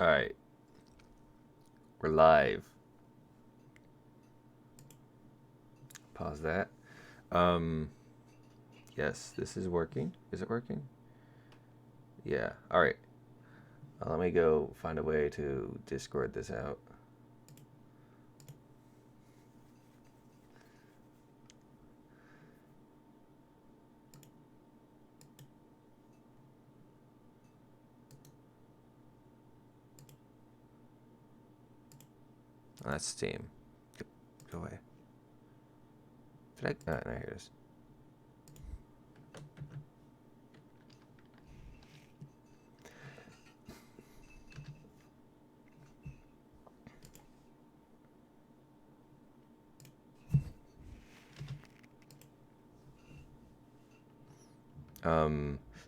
All right, we're live. Pause that. Um, yes, this is working. Is it working? Yeah. All right. Let me go find a way to Discord this out. Oh, that's Steam. Go away. Did I? No, here it is.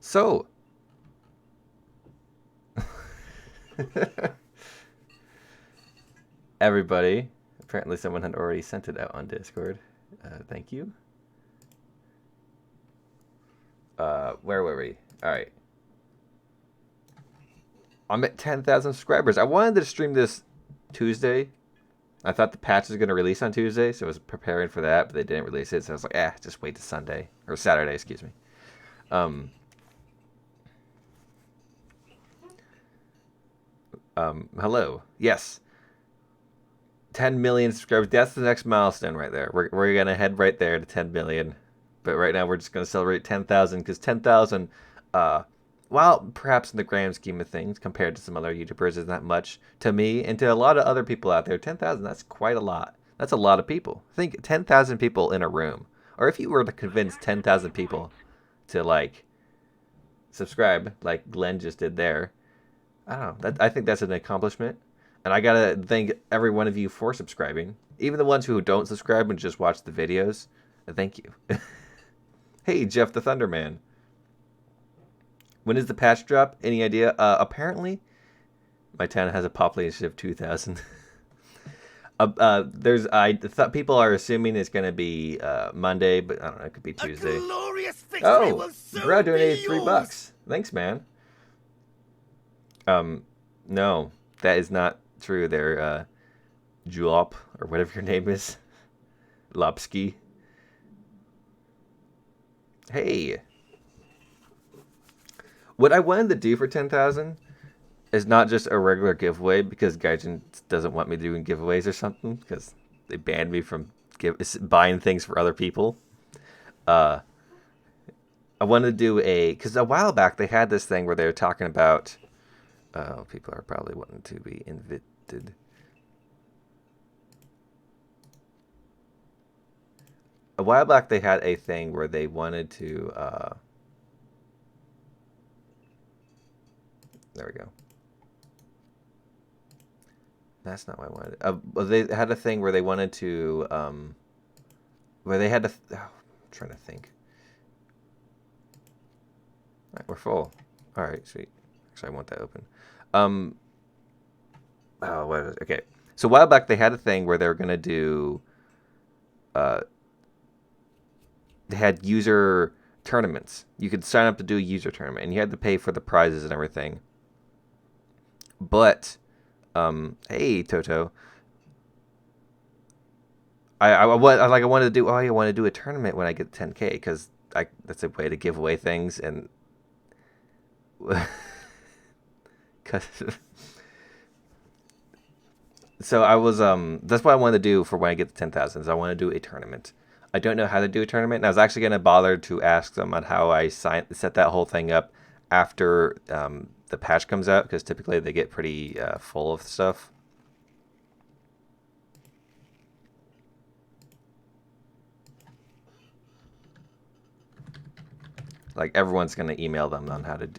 So. Everybody. Apparently, someone had already sent it out on Discord. Thank you. Where were we? All right. I'm at 10,000 subscribers. I wanted to stream this Tuesday. I thought the patch was going to release on Tuesday, so I was preparing for that, but they didn't release it. So I was like, just wait to Sunday or Saturday, excuse me. Um, hello. Yes, 10 million subscribers. That's the next milestone right there. We're gonna head right there to 10 million. But right now we're just gonna celebrate 10,000 because 10,000, uh, while perhaps in the grand scheme of things, compared to some other YouTubers, isn't that much to me and to a lot of other people out there. 10,000, that's quite a lot. That's a lot of people. Think 10,000 people in a room, or if you were to convince 10,000 people to like subscribe, like Glenn just did there. I don't know. I think that's an accomplishment. And I gotta thank every one of you for subscribing. Even the ones who don't subscribe and just watch the videos. Thank you. Hey, Jeff the Thunderman. When is the patch drop? Any idea? Apparently, my town has a population of 2,000. I thought people are assuming it's gonna be Monday, but I don't know. It could be Tuesday. Oh, bro, donated $3. Thanks, man. No, that is not true. They're Julop or whatever your name is, Lopski. Hey, what I wanted to do for 10,000 is not just a regular giveaway because Gaijin doesn't want me doing giveaways or something because they banned me from buying things for other people. Uh, I wanted to do because a while back they had this thing where they were talking about. People are probably wanting to be invited. A while back they had a thing where they wanted to. There we go. That's not what I wanted. They had a thing where they wanted to, where they had to. I'm trying to think. All right, we're full. All right, sweet. Actually, I want that open. Um. Oh, what is it? Okay. So a while back they had a thing where they were gonna do. Uh, they had user tournaments. You could sign up to do a user tournament, and you had to pay for the prizes and everything. But, hey Toto, I wanted to do. Oh, I want to do a tournament when I get 10K because that's a way to give away things and. So I was that's what I wanted to do for when I get to 10,000 is I want to do a tournament. I don't know how to do a tournament, and I was actually going to bother to ask them on how I set that whole thing up after the patch comes out because typically they get pretty full of stuff. Like everyone's going to email them on how to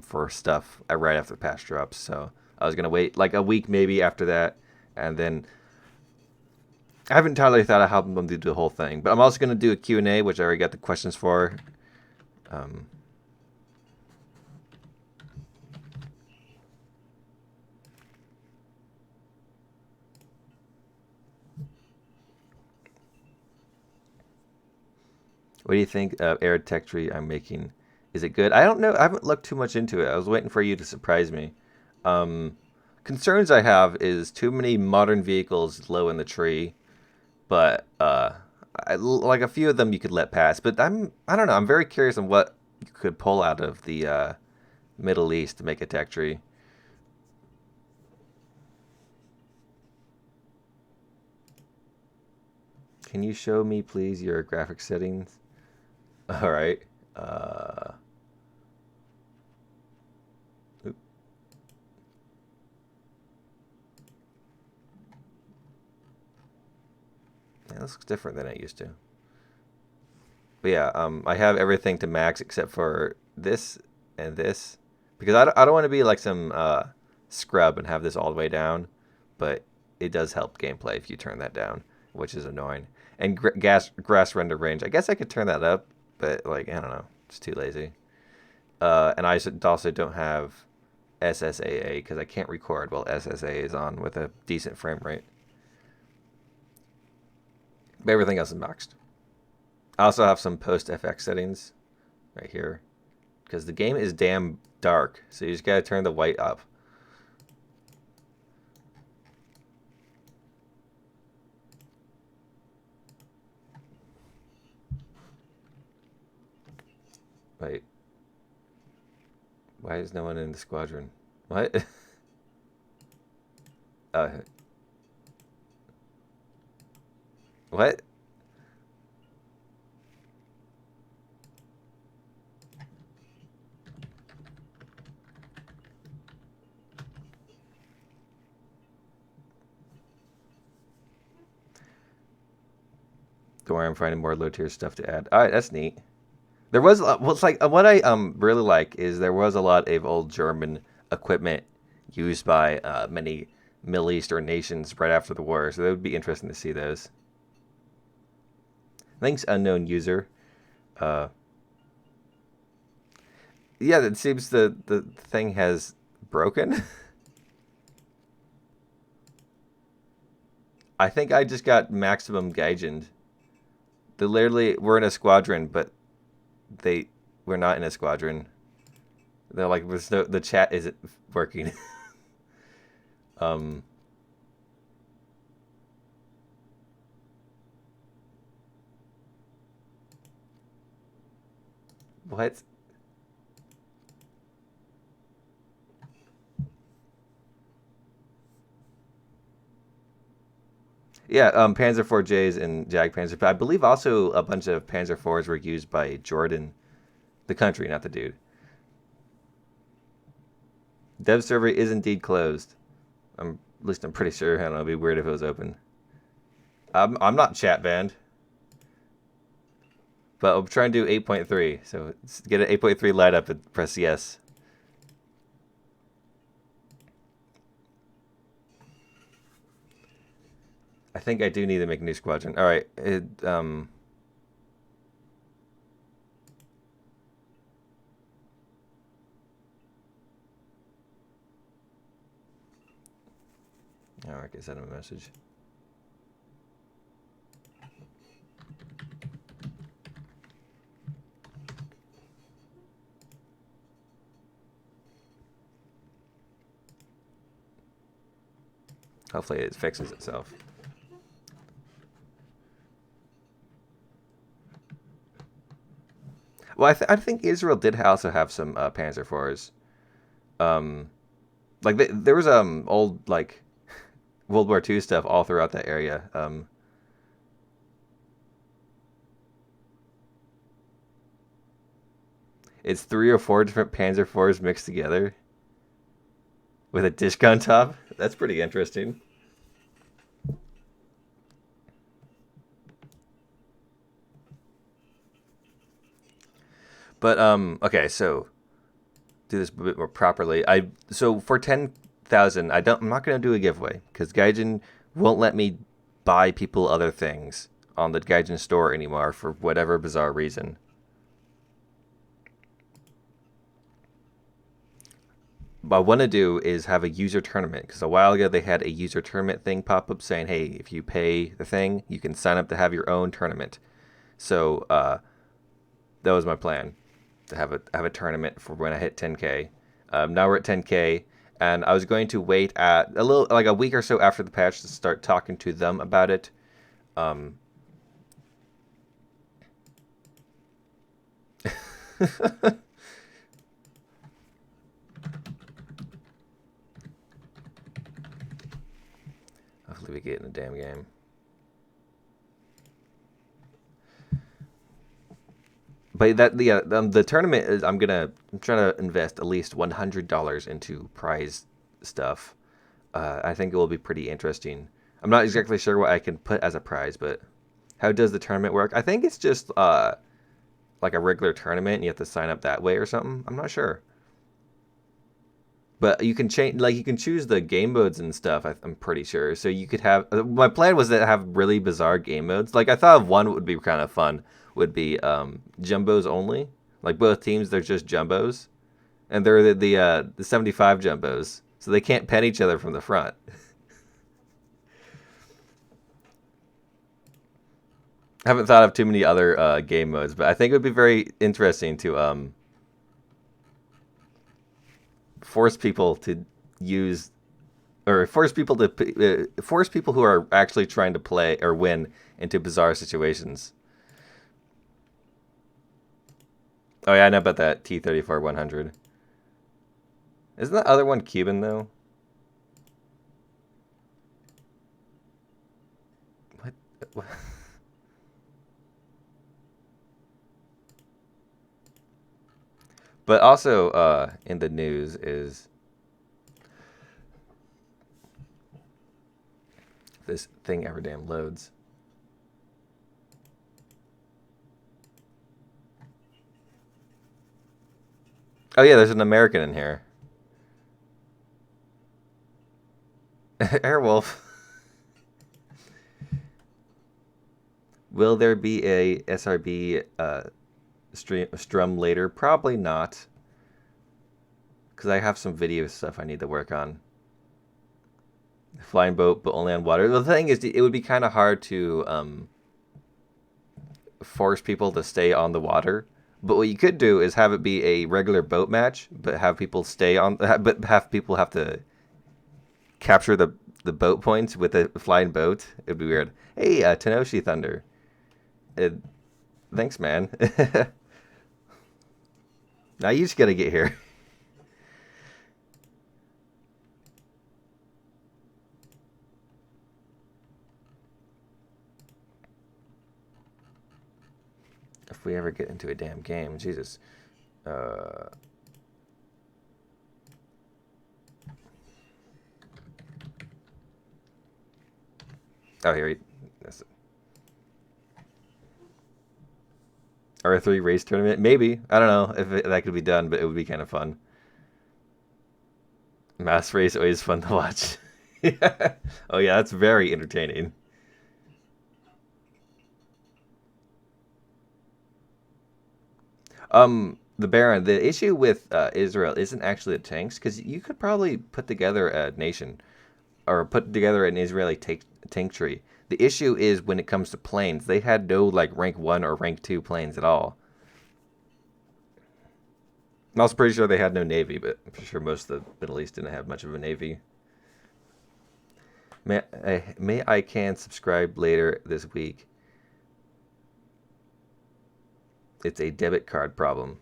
for stuff right after the patch drops. So I was going to wait like a week maybe after that, and then I haven't entirely thought of how I'm going to do the whole thing, but I'm also going to do a Q&A, which I already got the questions for. Um, what do you think of Arid Tech Tree I'm making? Is it good? I don't know. I haven't looked too much into it. I was waiting for you to surprise me. concerns I have is too many modern vehicles low in the tree, but like a few of them you could let pass. But I don't know. I'm very curious on what you could pull out of the Middle East to make a tech tree. Can you show me, please, your graphic settings? All right. Uh, oop. Yeah, this looks different than it used to. But yeah, I have everything to max except for this and this because I don't want to be like some scrub and have this all the way down, but it does help gameplay if you turn that down, which is annoying. And grass render range, I guess I could turn that up, but like I don't know, it's too lazy. And I also don't have SSAA because I can't record while SSA is on with a decent frame rate. But everything else is maxed. I also have some post FX settings right here because the game is damn dark, so you just gotta turn the white up. Wait, why is no one in the squadron? What? uh, what? Don't worry, I'm finding more low tier stuff to add. All right, that's neat. There was well, it's like what I really like is there was a lot of old German equipment used by many Middle Eastern nations right after the war, so that would be interesting to see those. Thanks, unknown user. Uh, yeah, it seems the thing has broken. I think I just got maximum gaijined. They literally were in a squadron, but they were not in a squadron. They're like, the chat isn't working. um, what? Yeah, Panzer IV-Js and Jag Panzer. I believe also a bunch of Panzer IVs were used by Jordan, the country, not the dude. Dev server is indeed closed. At least I'm pretty sure. I don't know. It'd be weird if it was open. I'm not chat banned, but I'm trying to do 8.3. So get an 8.3 light up and press yes. I think I do need to make a new squadron. All right. All right, I can send him a message. Hopefully it fixes itself. Well, I think Israel did also have some Panzer IVs. Like there was old like World War II stuff all throughout that area. It's 3 or 4 different Panzer IVs mixed together with a disc on top. That's pretty interesting. But okay, so do this a bit more properly. So for 10,000, I'm not gonna do a giveaway because Gaijin won't let me buy people other things on the Gaijin store anymore for whatever bizarre reason. What I want to do is have a user tournament because a while ago they had a user tournament thing pop up saying, "Hey, if you pay the thing, you can sign up to have your own tournament." So that was my plan to have a tournament for when I hit 10K. Now we're at 10K. and I was going to wait at like a week or so after the patch to start talking to them about it. Hopefully we get in a damn game. But the tournament is I'm trying to invest at least $100 into prize stuff. I think it will be pretty interesting. I'm not exactly sure what I can put as a prize, but how does the tournament work? I think it's just like a regular tournament, and you have to sign up that way or something. I'm not sure. But you can change, like you can choose the game modes and stuff. I'm pretty sure. So you could have. My plan was to have really bizarre game modes. Like I thought of one would be kind of fun. Would be jumbos only. Like both teams, they're just jumbos, and they're the 75 jumbos, so they can't pen each other from the front. I haven't thought of too many other game modes, but I think it would be very interesting to force people to use, or force people who are actually trying to play or win into bizarre situations. Oh yeah, I know about that T-34-100. Isn't that other one Cuban though? What? But also in the news is this thing ever damn loads. Oh yeah, there's an American in here. Airwolf. Will there be a SRB strum later? Probably not. Because I have some video stuff I need to work on. Flying boat, but only on water. The thing is, it would be kind of hard to force people to stay on the water. But what you could do is have it be a regular boat match, but have people stay on, but have people have to capture the boat points with a flying boat. It'd be weird. Hey, Tenoshi Thunder. Thanks, man. Now you just gotta get here. If we ever get into a damn game, Jesus. Oh, here. That's it. R3 race tournament? Maybe. I don't know if that could be done, but it would be kind of fun. Mass race always fun to watch. Yeah. Oh yeah, that's very entertaining. The Baron, the issue with Israel isn't actually the tanks, because you could probably put together a nation, or put together an Israeli tank tree. The issue is when it comes to planes, they had no like rank 1 or rank 2 planes at all. I'm also pretty sure they had no navy, but I'm pretty sure most of the Middle East didn't have much of a navy. May I can subscribe later this week. It's a debit card problem.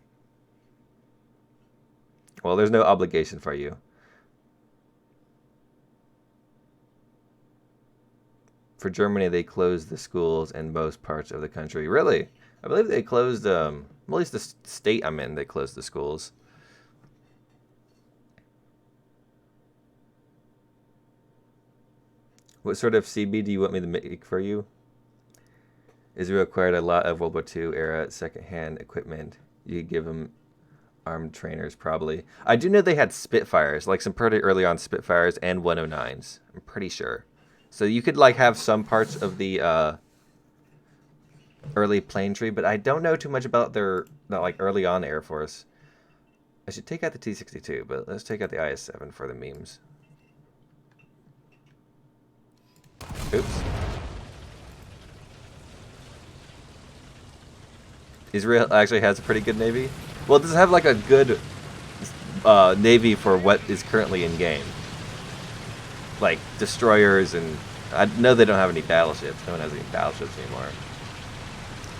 Well, there's no obligation for you. For Germany, they closed the schools in most parts of the country. Really? I believe they closed, at least the state I'm in, they closed the schools. What sort of CB do you want me to make for you? Israel acquired a lot of World War II era secondhand equipment. You could give them armed trainers, probably. I do know they had Spitfires, like some pretty early on Spitfires and 109s. I'm pretty sure. So you could like have some parts of the early plane tree, but I don't know too much about their like early on Air Force. I should take out the T-62, but let's take out the IS-7 for the memes. Oops. Israel actually has a pretty good navy. Well, does it have like a good navy for what is currently in game, like destroyers, and I know they don't have any battleships. No one has any battleships anymore.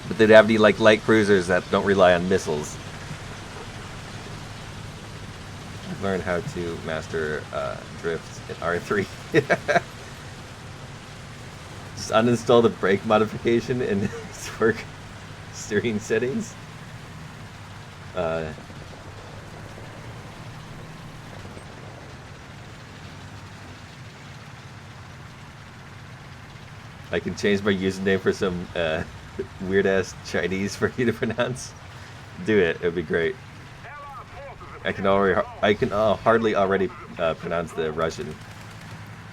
But they'd have any like light cruisers that don't rely on missiles. I've learned how to master drift in R3. Just uninstall the brake modification in work steering settings. I can change my username for some weird ass Chinese for you to pronounce. Do it. It would be great. I can hardly already pronounce the Russian.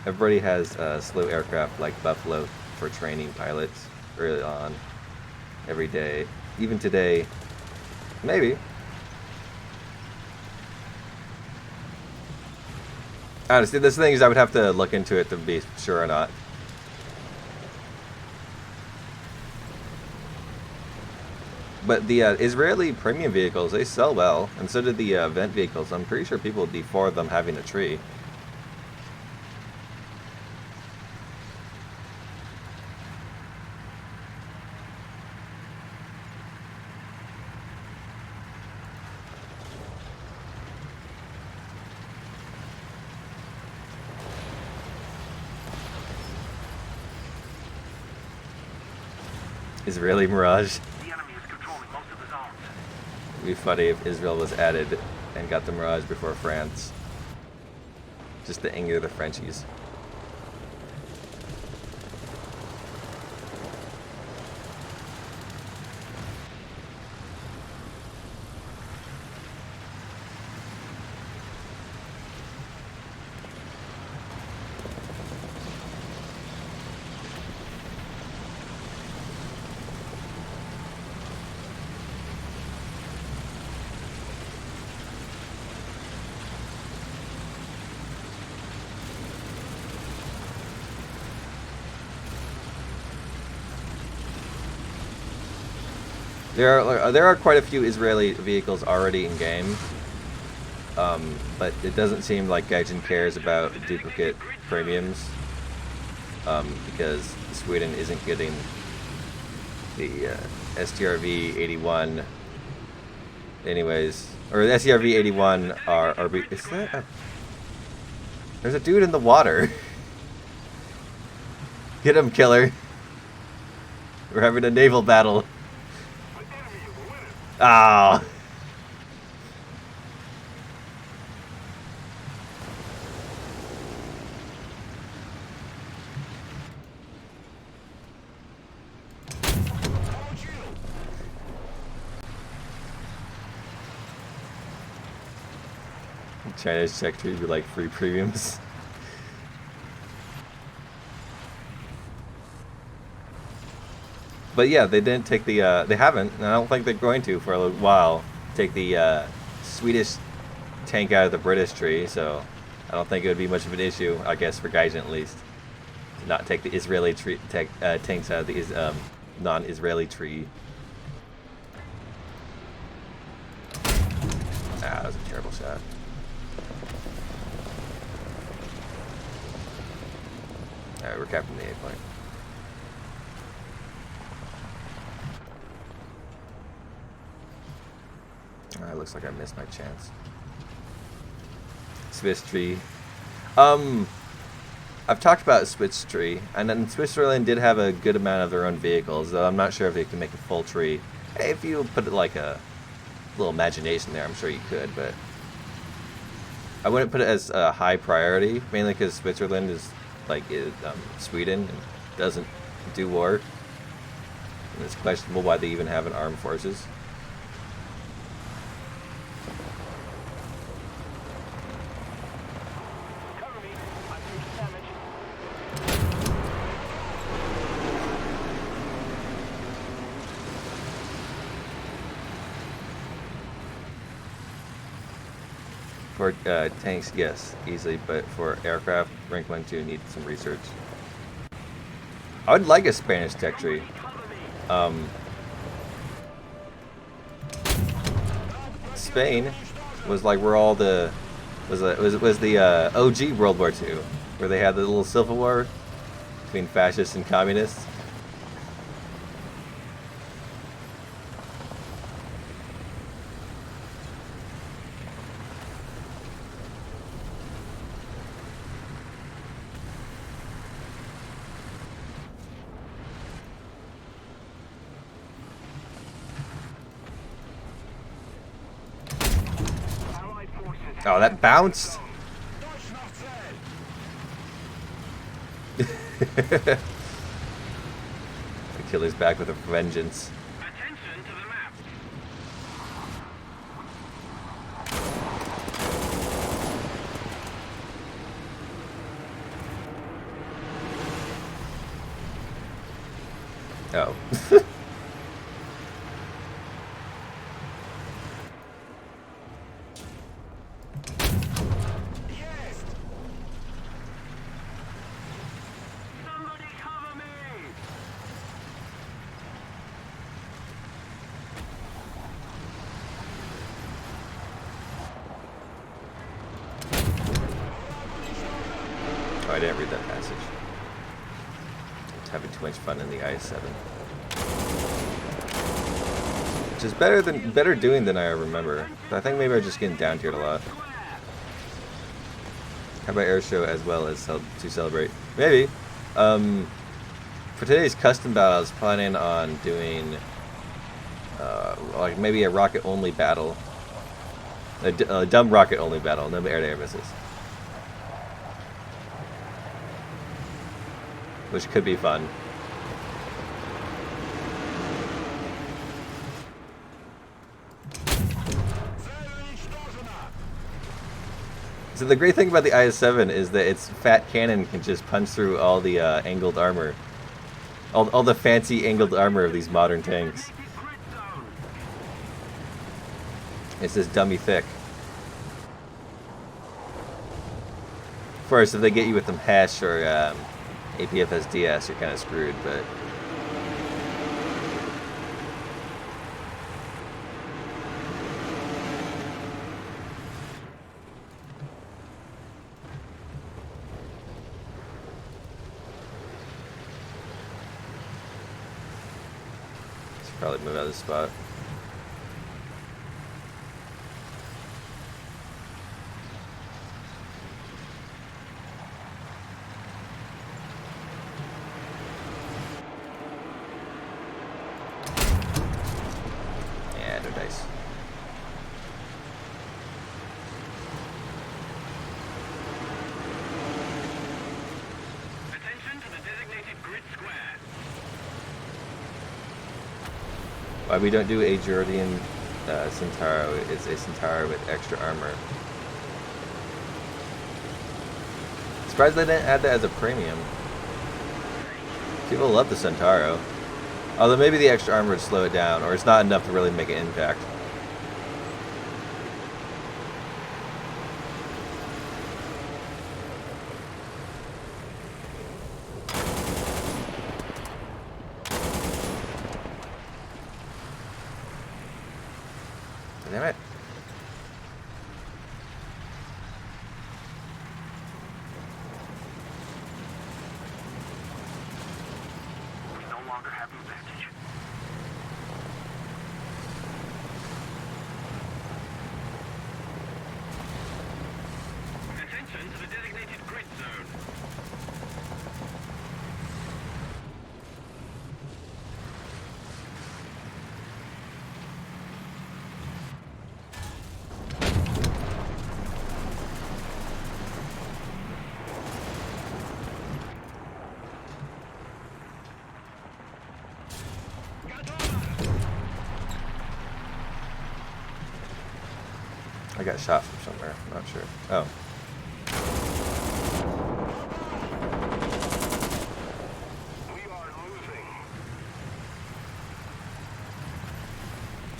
Everybody has slow aircraft like Buffalo for training pilots early on, every day, even today. Maybe. Honestly, this thing is I would have to look into it to be sure or not. But the Israeli premium vehicles, they sell well, and so did the event vehicles. I'm pretty sure people would be for them having a tree. Israeli Mirage. It'd be funny if Israel was added and got the Mirage before France. Just to anger the Frenchies. There are quite a few Israeli vehicles already in game, but it doesn't seem like Gaijin cares about duplicate premiums, because Sweden isn't getting the STRV 81. Anyways, or the STRV 81 is that a, there's a dude in the water. Get him, killer. We're having a naval battle. Ah. China's secretary would be like free premiums. But yeah, they didn't take the, they haven't, and I don't think they're going to for a while, take the Swedish tank out of the British tree, so I don't think it would be much of an issue, I guess, for Gaijin at least, to not take the Israeli tanks out of the non-Israeli tree. Ah, that was a terrible shot. Alright, we're capturing the A point. Looks like I missed my chance. Swiss tree. I've talked about Swiss tree, and then Switzerland did have a good amount of their own vehicles, though I'm not sure if they can make a full tree. Hey, if you put it like a little imagination there, I'm sure you could, but I wouldn't put it as a high priority, mainly because Switzerland is like Sweden and doesn't do war. And it's questionable why they even have an armed forces. For tanks, yes, easily, but for aircraft, rank 1-2 needs some research. I would like a Spanish tech tree. Spain, was like where all the was the OG World War II, where they had the little civil war between fascists and communists. Oh, that bounced. The killer's back with a vengeance. Attention to the map. Oh. Oh, I didn't read that passage. I was having too much fun in the IS-7. Which is better doing than I remember. But I think maybe I'm just getting down tiered a lot. How about air show as well as to celebrate? Maybe. For today's custom battle, I was planning on doing like maybe a rocket only battle. A dumb rocket only battle, no air-to-air missiles. Which could be fun. So the great thing about the IS-7 is that its fat cannon can just punch through all the angled armor. All the fancy angled armor of these modern tanks. It's just dummy thick. Of course, if they get you with them HESH or APFSDS, you're kind of screwed, but... Should probably move out of this spot. Dice. Attention to the designated grid square. Why we don't do a Jordan Centauro, it's a Centauro with extra armor. Surprised they didn't add that as a premium. People love the Centauro. Although maybe the extra armor would slow it down, or it's not enough to really make an impact. Damn it. Attention to the designated grid zone. I got shot from somewhere. I'm not sure. Oh.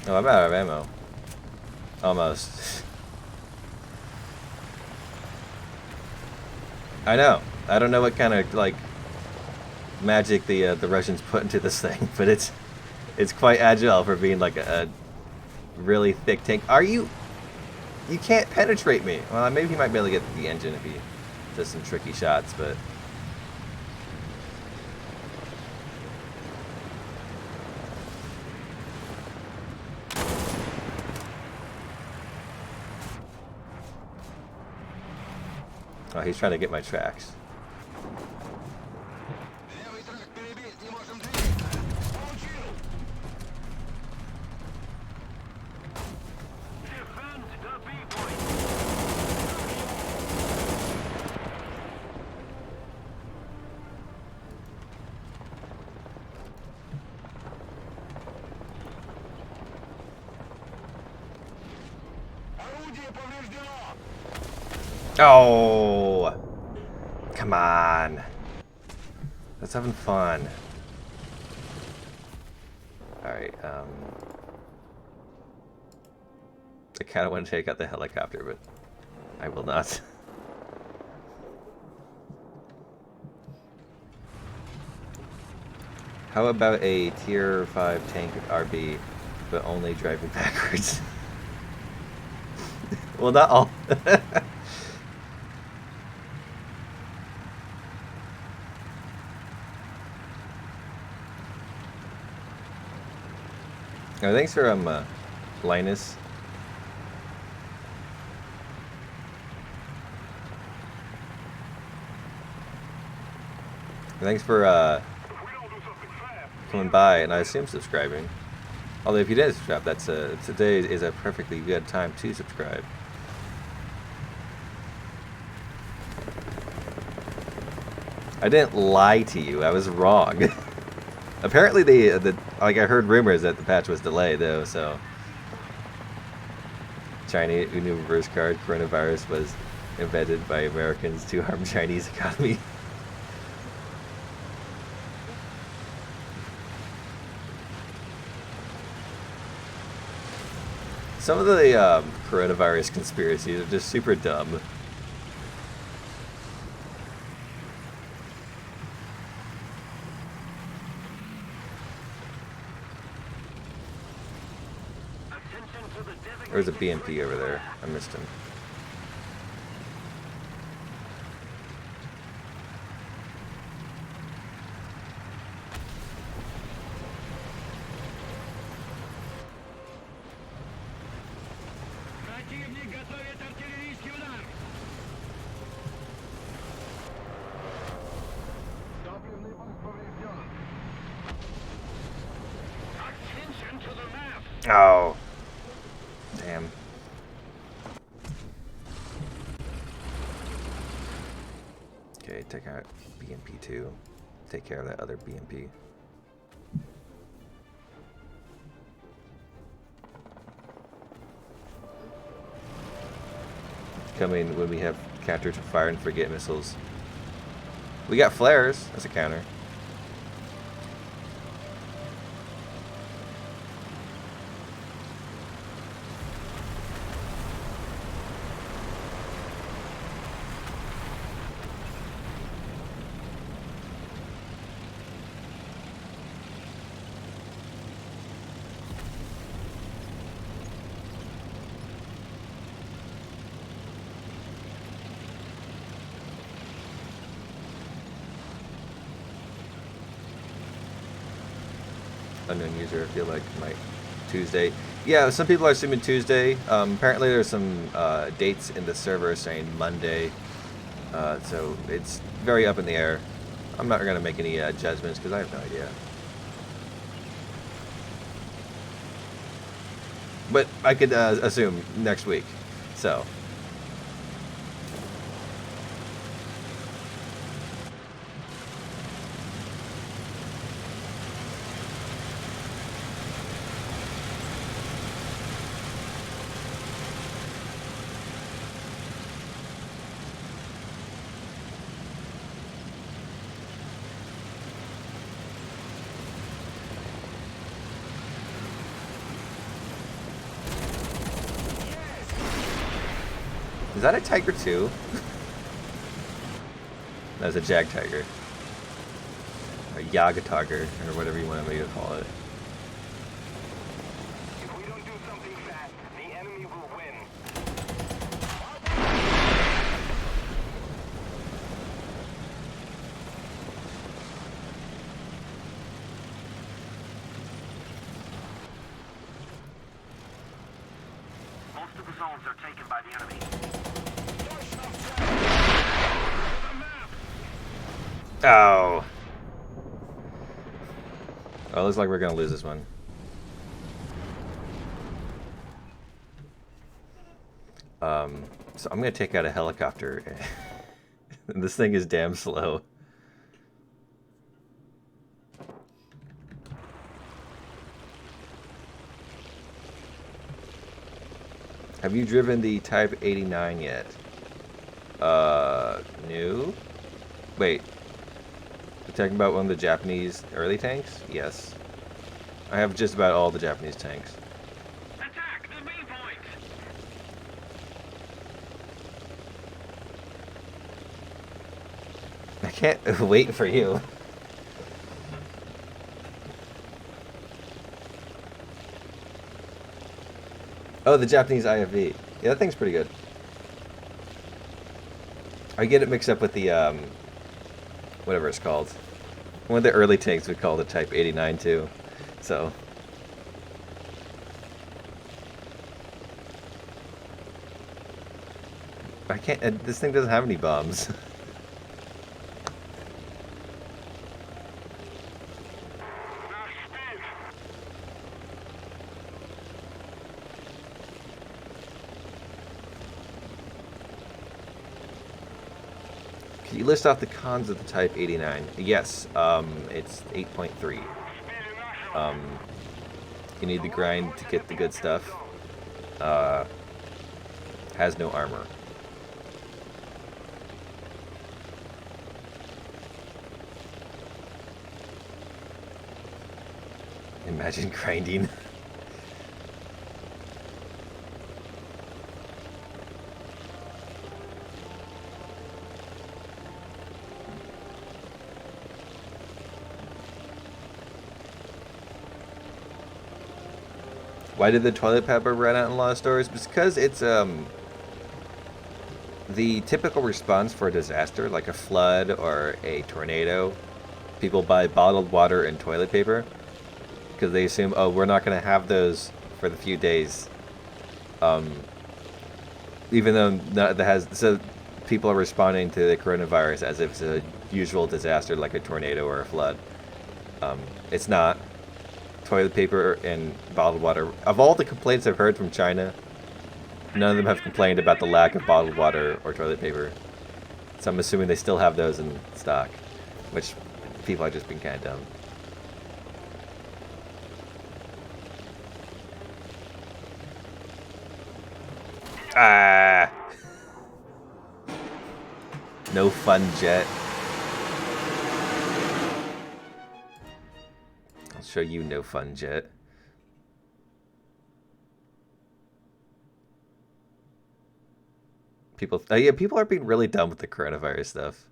Oh, I'm out of ammo. Almost. I know. I don't know what kind of like magic the Russians put into this thing, but it's quite agile for being like a really thick tank. Are you You can't penetrate me. Well, maybe he might be able to get the engine if he does some tricky shots, but... Oh, he's trying to get my tracks. Defend the B-point. Oh! Come on. Let's having fun. Alright, I kind of want to take out the helicopter, but I will not. How about a tier 5 tank RB, but only driving backwards? Well, not all. Oh, thanks for Linus. Thanks for coming by, and I assume subscribing. Although if you didn't subscribe, that's today is a perfectly good time to subscribe. I didn't lie to you. I was wrong. Apparently, like I heard rumors that the patch was delayed though. So, Chinese new reverse card coronavirus was invented by Americans to harm Chinese economy. Some of the coronavirus conspiracies are just super dumb. There's a BMP over there. I missed him. Противник готовит артиллерийский удар. Топливный бак поврежден. Attention to the map. Oh. Damn. Okay, take out BMP2. Take care of that other BMP. Coming when we have counter to fire and forget missiles. We got flares. That's a counter. Unknown user, I feel like might Tuesday. Yeah, some people are assuming Tuesday. Apparently there's some dates in the server saying Monday. So it's very up in the air. I'm not going to make any judgments because I have no idea. But I could assume next week. So. Is that a Tiger 2? That was a Jag Tiger. A Yaga Tiger, or whatever you want me to call it. If we don't do something fast, the enemy will win. are taken by the enemy. Oh. Oh, looks like we're gonna lose this one. So I'm gonna take out a helicopter. This thing is damn slow. Have you driven the Type 89 yet? No. Wait. You're talking about one of the Japanese early tanks? Yes. I have just about all the Japanese tanks. Attack the main point. I can't wait for you. Oh, the Japanese IFV. Yeah, that thing's pretty good. I get it mixed up with the, whatever it's called. One of the early tanks we call the Type 89 too. So. I can't, this thing doesn't have any bombs. Can you list off the cons of the Type 89? Yes, it's 8.3. You need the grind to get the good stuff. Has no armor. Imagine grinding. Why did the toilet paper run out in a lot of stores? Because it's the typical response for a disaster, like a flood or a tornado. People buy bottled water and toilet paper because they assume, oh, we're not going to have those for the few days. Even though that has, so people are responding to the coronavirus as if it's a usual disaster like a tornado or a flood. It's not. Toilet paper and bottled water. Of all the complaints I've heard from China, none of them have complained about the lack of bottled water or toilet paper. So I'm assuming they still have those in stock, which people are just being kind of dumb. Ah! No fun jet. I'll show you no fun jet. People, oh yeah, people are being really dumb with the coronavirus stuff.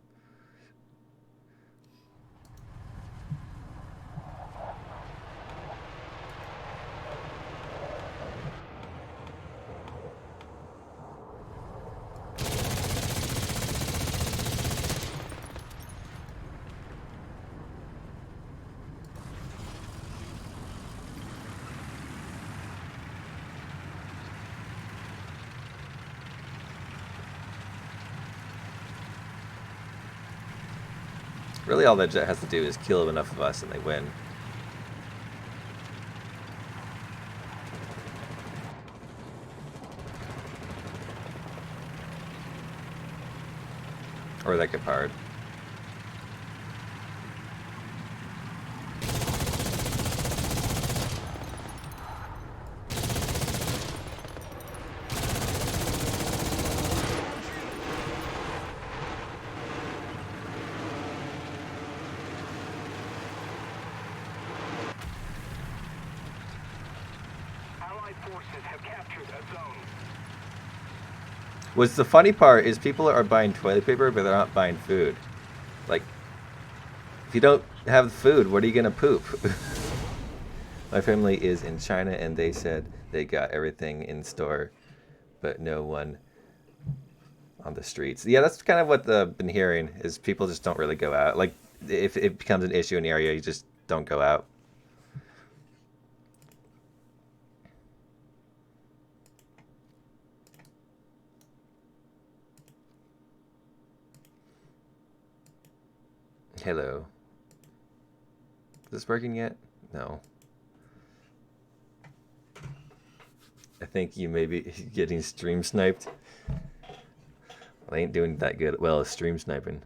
Really, all that jet has to do is kill enough of us and they win. Or that get powered. Forces have captured a zone. What's the funny part is people are buying toilet paper, but they're not buying food. Like, if you don't have food, what are you gonna poop? My family is in China, and they said they got everything in store, but no one on the streets. Yeah, that's kind of what I've been hearing, is people just don't really go out. Like, if it becomes an issue in the area, you just don't go out. Hello. Is this working yet? No. I think you may be getting stream sniped. I ain't doing that good. Well, stream sniping.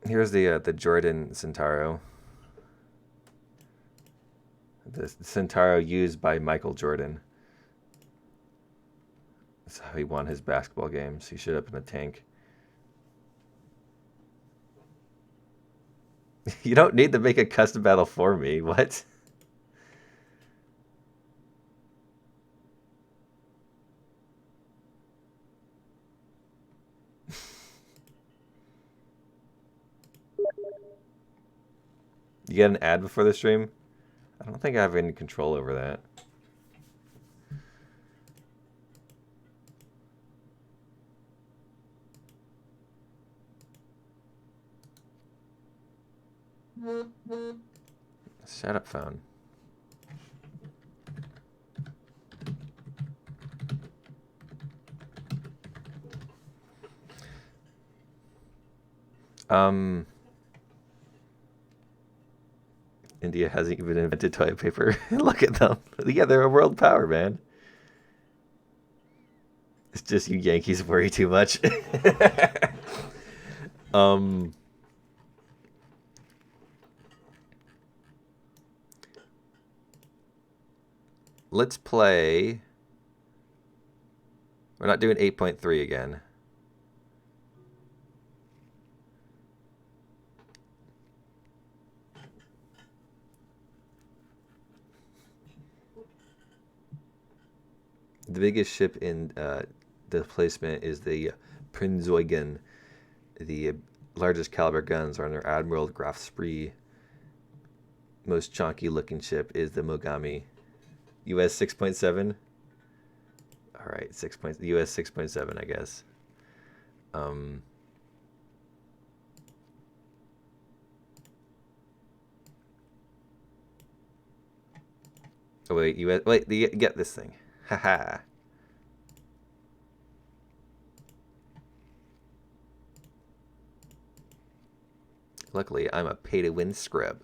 Here's the Jordan Centauro. The Centauro used by Michael Jordan. That's how he won his basketball games. He showed up in a tank. You don't need to make a custom battle for me. What? You get an ad before the stream? I don't think I have any control over that. Shut up, phone. India hasn't even invented toilet paper. Look at them. Yeah, they're a world power, man. It's just you Yankees worry too much. Let's play. We're not doing 8.3 again. The biggest ship in displacement is the Prinzeugen. The largest caliber guns are under Admiral Graf Spee. Most chunky looking ship is the Mogami. US 6.7. All right, US 6.7, I guess. Oh wait, get this thing. Haha. Luckily, I'm a pay-to-win scrub.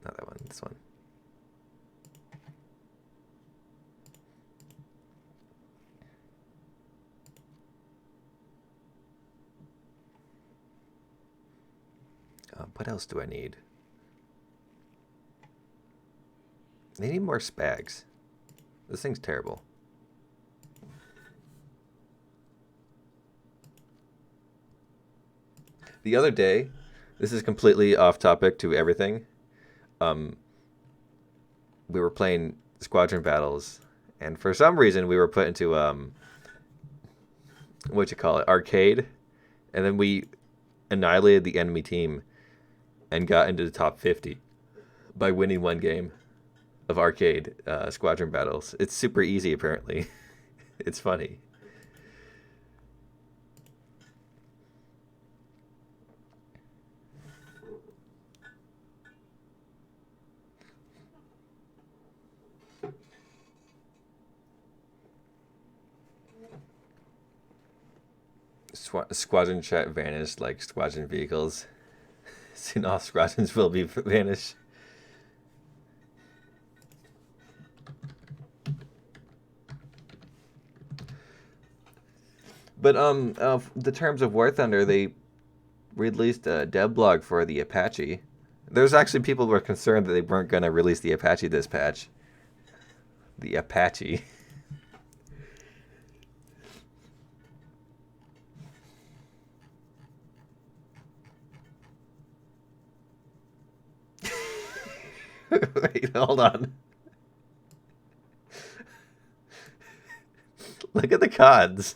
Not that one, this one. What else do I need? They need more spags. This thing's terrible. The other day, this is completely off topic to everything. We were playing squadron battles, and for some reason we were put into arcade, and then we annihilated the enemy team and got into the top 50 by winning one game of arcade squadron battles. It's super easy, apparently. It's funny. Squadron chat vanished like squadron vehicles. Soon all squadrons will be vanished. But the terms of WarThunder, they released a dev blog for the Apache. There's actually people who were concerned that they weren't going to release the Apache this patch. The Apache. Wait, hold on. Look at the CODs.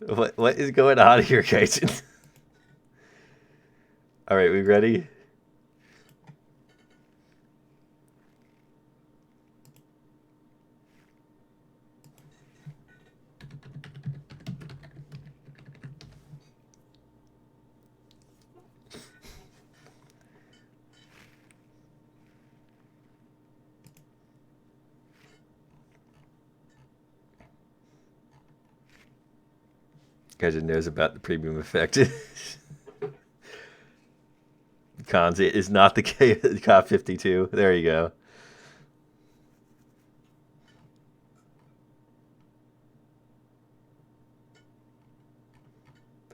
What is going on here, Kaiten? All right, we ready? Because it knows about the premium effect. Cons, it is not the Cop 52. There you go.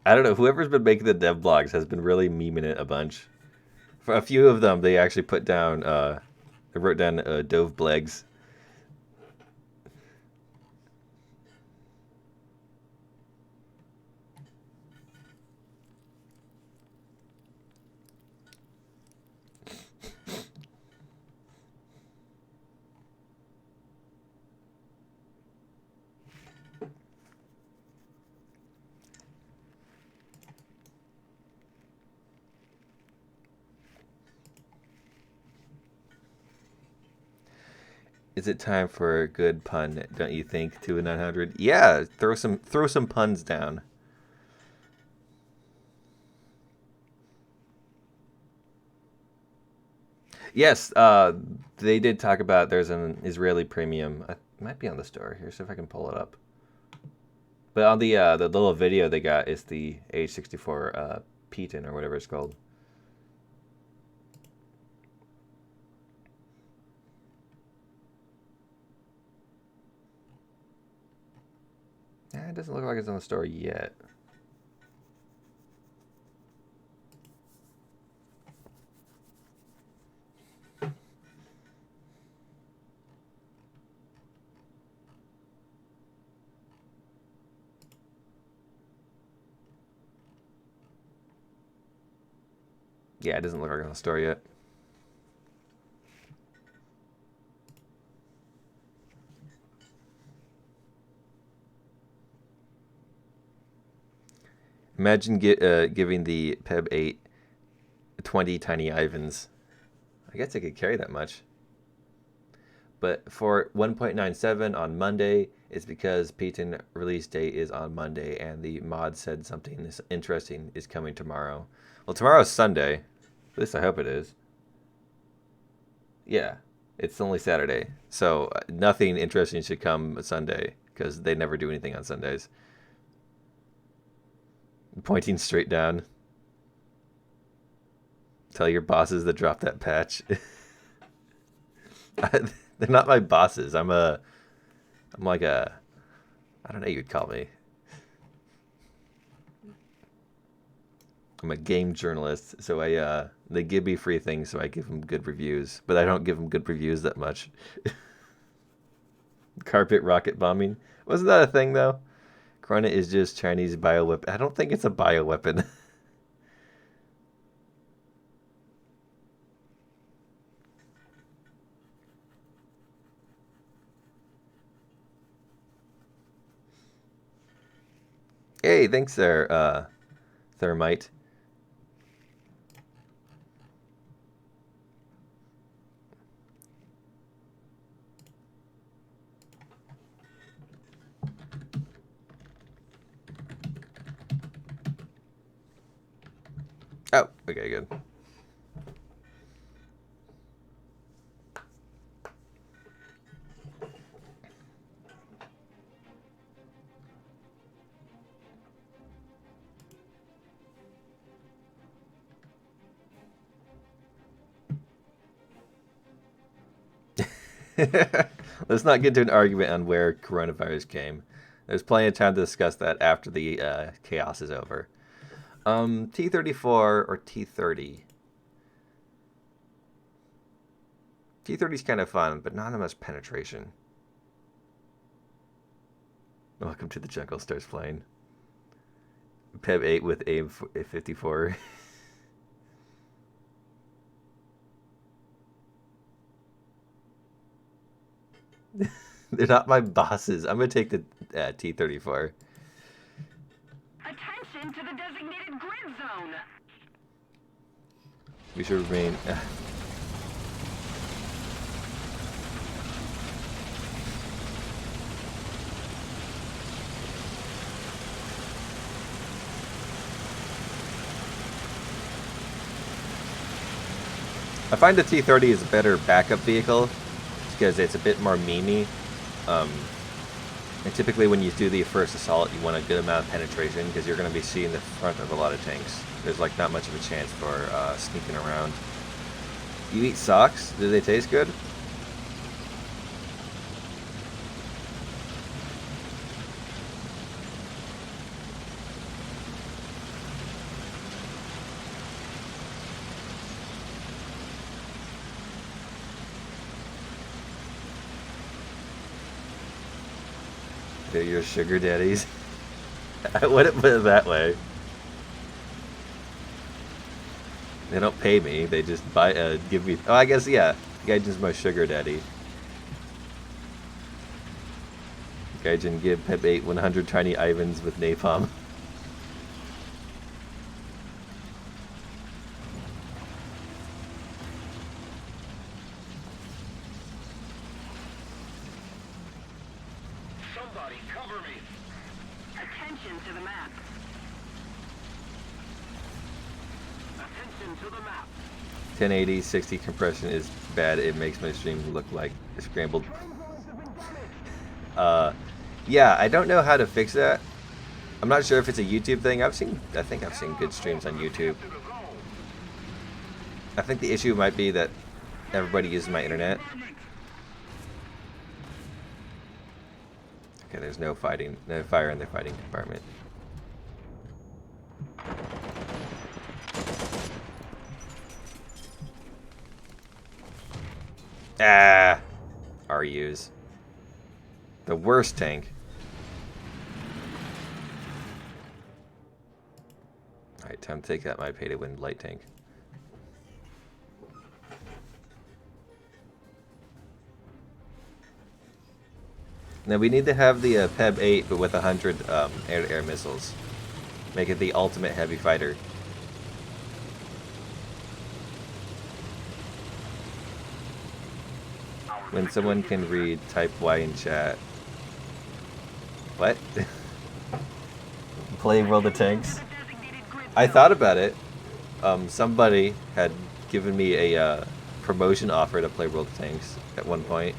I don't know. Whoever's been making the dev blogs has been really memeing it a bunch. For a few of them, they actually put down, they wrote down Dove Blegs. Is it time for a good pun? Don't you think? 2 and 900. Yeah, throw some puns down. Yes, they did talk about there's an Israeli premium. It might be on the store here. See if I can pull it up. But on the little video they got is the H64 Peton or whatever it's called. Yeah, it doesn't look like it's on the store yet. Yeah, it doesn't look like it's on the store yet. Imagine giving the PEB 8 20 tiny Ivans. I guess it could carry that much. But for 1.97 on Monday, it's because Peton release date is on Monday, and the mod said something interesting is coming tomorrow. Well, tomorrow's Sunday. At least I hope it is. Yeah, it's only Saturday. So nothing interesting should come Sunday, because they never do anything on Sundays. Pointing straight down. Tell your bosses to drop that patch. They're not my bosses. I'm like a, I don't know what you'd call me. I'm a game journalist, so they give me free things, so I give them good reviews. But I don't give them good reviews that much. Carpet rocket bombing. Wasn't that a thing, though? Corona is just Chinese bioweapon. I don't think it's a bioweapon. Hey, thanks there, Thermite. Oh, okay, good. Let's not get into an argument on where coronavirus came. There's plenty of time to discuss that after the chaos is over. T34 or T30? T30 is kind of fun, but not much penetration. Welcome to the jungle starts playing. PEB 8 with AIM 54. They're not my bosses. I'm going to take the T34. Attention to the designated grid zone. We should remain... I find the T30 is a better backup vehicle because it's a bit more memey. And typically when you do the first assault, you want a good amount of penetration because you're going to be seeing the front of a lot of tanks. There's like not much of a chance for sneaking around. You eat socks? Do they taste good? They're your sugar daddies. I wouldn't put it that way. They don't pay me. They just give me. Oh, I guess yeah. Gaijin's my sugar daddy. Gaijin, give Pep 8 100 tiny Ivans with napalm. Somebody cover me. Attention to the map. Attention to the map. 1080, 60 compression is bad. It makes my stream look like scrambled. Yeah, I don't know how to fix that. I'm not sure if it's a YouTube thing. I think I've seen good streams on YouTube. I think the issue might be that everybody uses my internet. Okay, there's no fighting, no fire in the fighting compartment. Ah, RUs. The worst tank. Alright, time to take out my pay-to-win light tank. Now we need to have the PEB 8, but with 100 air-to-air missiles. Make it the ultimate heavy fighter. When someone can read, type Y in chat. What? Play World of Tanks? I thought about it. Somebody had given me a promotion offer to play World of Tanks at one point.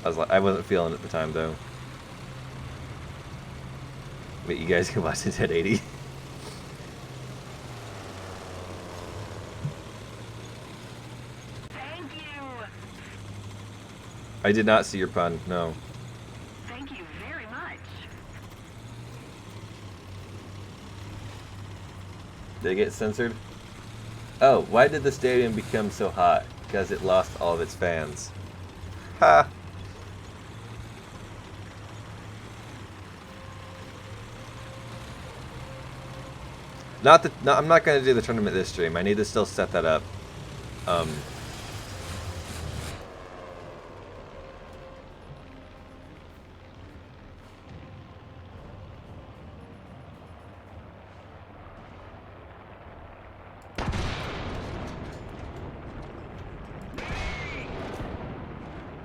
I wasn't feeling it at the time though. But you guys can watch it at 80. Thank you. I did not see your pun, no. Thank you very much. Did it get censored? Oh, why did the stadium become so hot? Because it lost all of its fans. Ha! No, I'm not going to do the tournament this stream. I need to still set that up.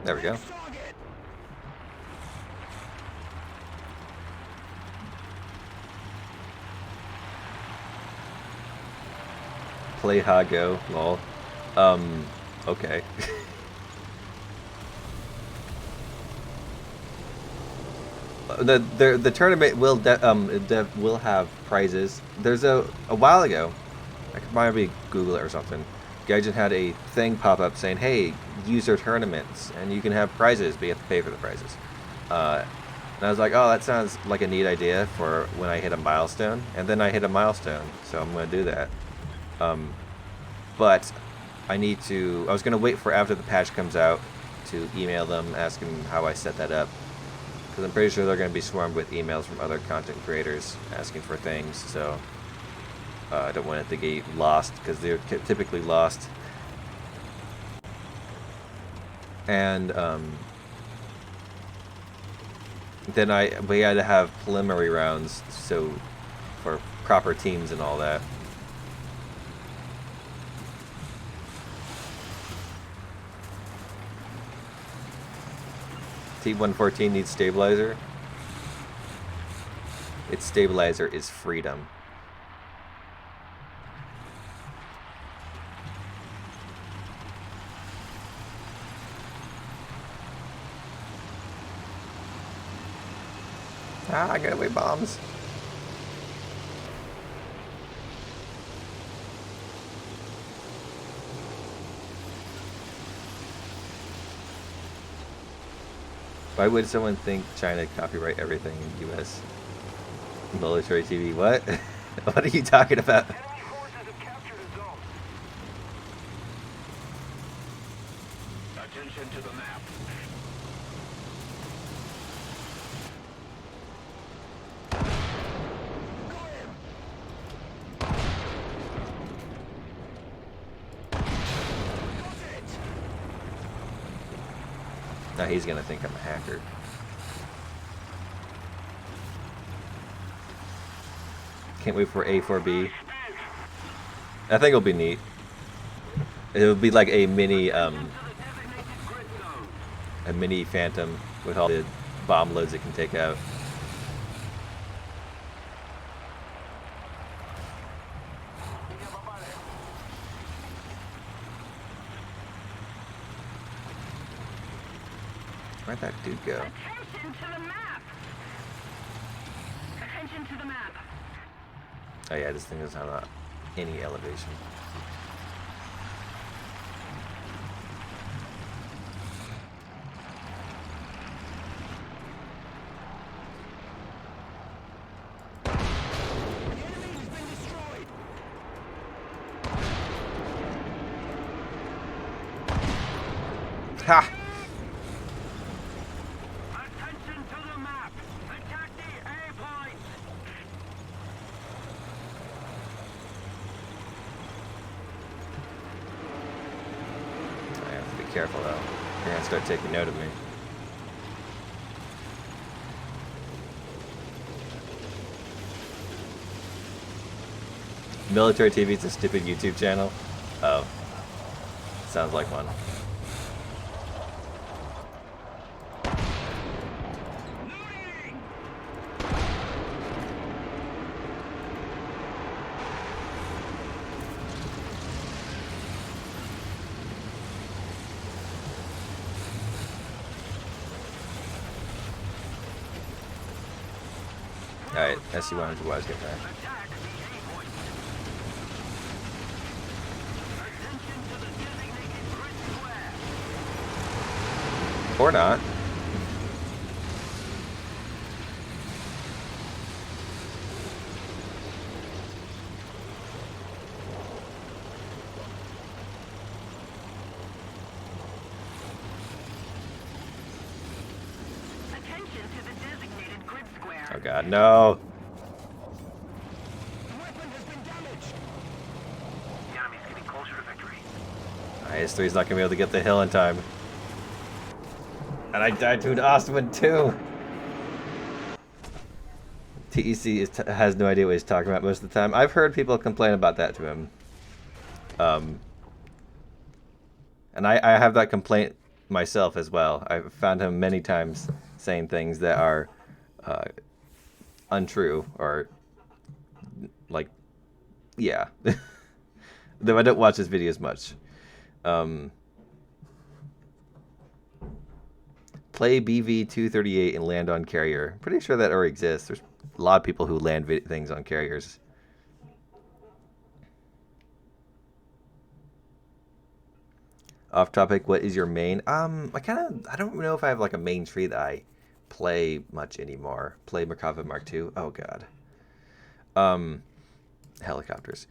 There we go. Play Hago, lol. Okay. The tournament will will have prizes. There's a while ago, I could probably Google it or something. Gaijin had a thing pop up saying, "Hey, user tournaments, and you can have prizes, but you have to pay for the prizes." And I was like, "Oh, that sounds like a neat idea for when I hit a milestone." And then I hit a milestone, so I'm going to do that. But I was going to wait for after the patch comes out to email them, asking how I set that up. Because I'm pretty sure they're going to be swarmed with emails from other content creators asking for things, so I don't want it to get lost, because they're typically lost. And then we had to have preliminary rounds, so for proper teams and all that. T-114 needs stabilizer. Its stabilizer is freedom. Ah, get away, bombs. Why would someone think China copyright everything in U.S. military TV? What? What are you talking about? Enemy forces have captured a zone. Attention to the map. Now he's gonna think I'm a hacker. Can't wait for A4B. I think it'll be neat. It'll be like a mini Phantom with all the bomb loads it can take out. Where'd that dude go? Attention to the map. Attention to the map. Oh yeah, this thing doesn't have any elevation. Ha! Attention to the map. Attack the A point. I have to be careful though. They're gonna start taking note of me. Military TV is a stupid YouTube channel. Oh. Sounds like one. Alright, SC-1 to Wise, get back. Attack the A point. Attention to the designated grid square. Or not. Attention to the designated grid square. Oh god, no! Weapon has been damaged. The enemy's getting closer to victory. IS-3's not gonna be able to get the hill in time. And I died to an Ostman too! TEC has no idea what he's talking about most of the time. I've heard people complain about that to him. And I have that complaint myself as well. I've found him many times saying things that are untrue or like, yeah. Though I don't watch his videos much. Play BV-238 and land on carrier. I'm pretty sure that already exists. There's a lot of people who land things on carriers. Off topic, what is your main? I don't know if I have like a main tree that I play much anymore. Play Merkava Mark II. Oh god. Helicopters.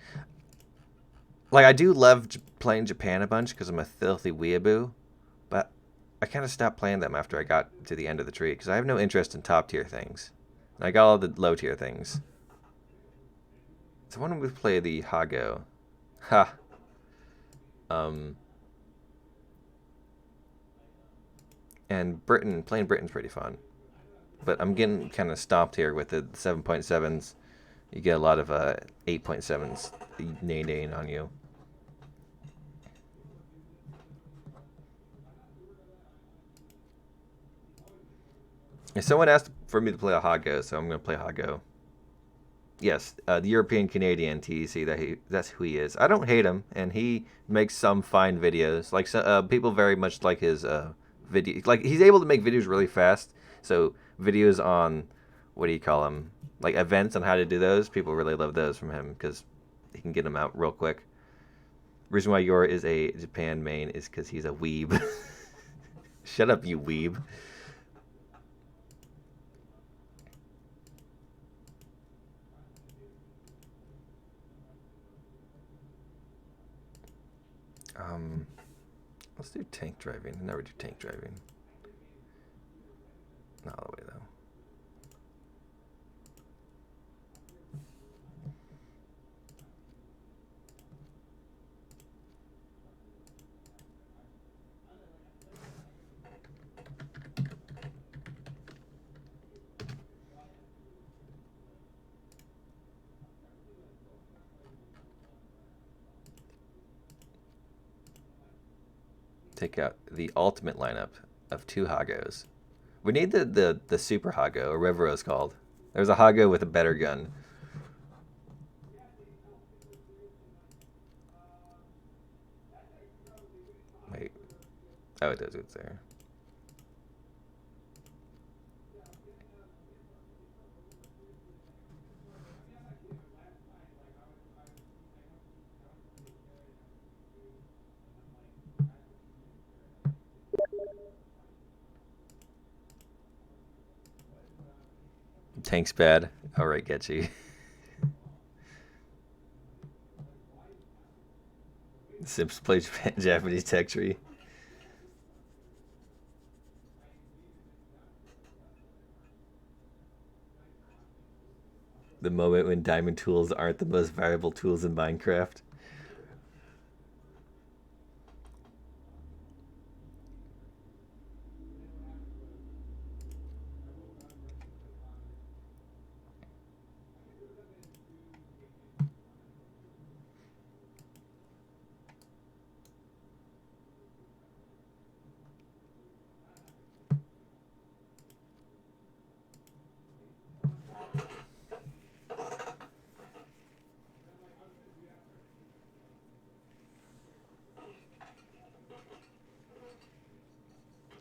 Like I do love playing Japan a bunch because I'm a filthy weeaboo, but I kind of stopped playing them after I got to the end of the tree because I have no interest in top tier things. I got all the low tier things. So why don't we play the Hago? Ha. And playing Britain's pretty fun. But I'm getting kind of stomped here with the 7.7s. You get a lot of 8.7s nay-naying on you. And someone asked for me to play a Hago, so I'm going to play Hago. Yes, the European Canadian TEC, that's who he is. I don't hate him, and he makes some fine videos. Like people very much like his video. Like he's able to make videos really fast. So videos on what do you call them? Like events on how to do those. People really love those from him because he can get them out real quick. Reason why Yor is a Japan main is because he's a weeb. Shut up, you weeb. Let's do tank driving. I never do tank driving. Not all the way though. Take out the ultimate lineup of 2 Hagos. We need the super Hago, or whatever it was called. There's a Hago with a better gun. Wait. Oh, it does. It's there. Tank's bad. Alright, Getchy. Sims plays Japanese tech tree. The moment when diamond tools aren't the most valuable tools in Minecraft.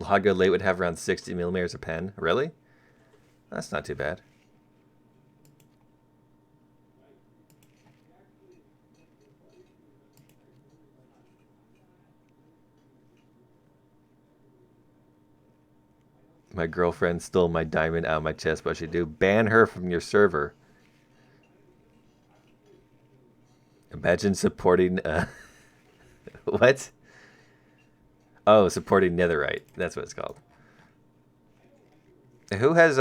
Hago late would have around 60 millimeters a pen. Really? That's not too bad. My girlfriend stole my diamond out of my chest. What should I do? Ban her from your server. Imagine supporting... what? Oh, supporting netherite. That's what it's called. Who has...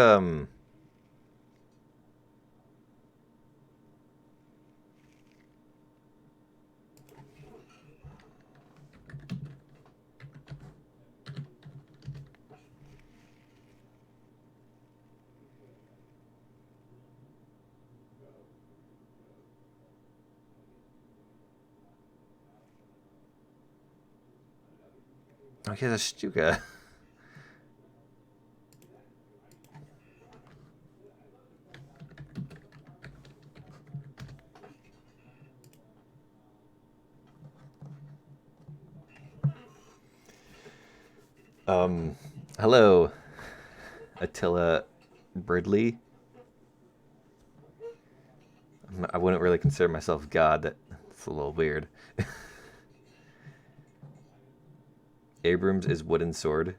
Oh, he has a Stuka. Hello, Attila Bridley. I wouldn't really consider myself God. That's a little weird. Abrams is wooden sword.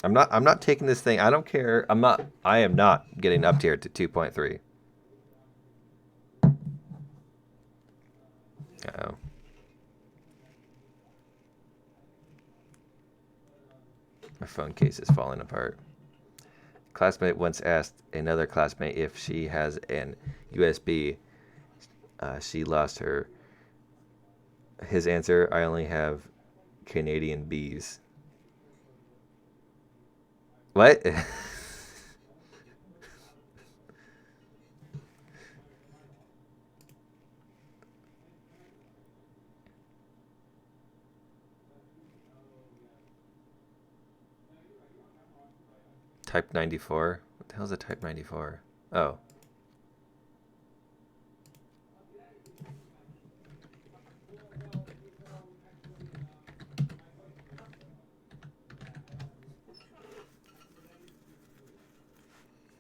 I'm not taking this thing. I don't care. I am not getting up tier to 2.3. Uh-oh. My phone case is falling apart. Classmate once asked another classmate if she has an USB. She lost her. His answer, I only have Canadian bees. What? Type 94? What the hell is a Type 94? Oh.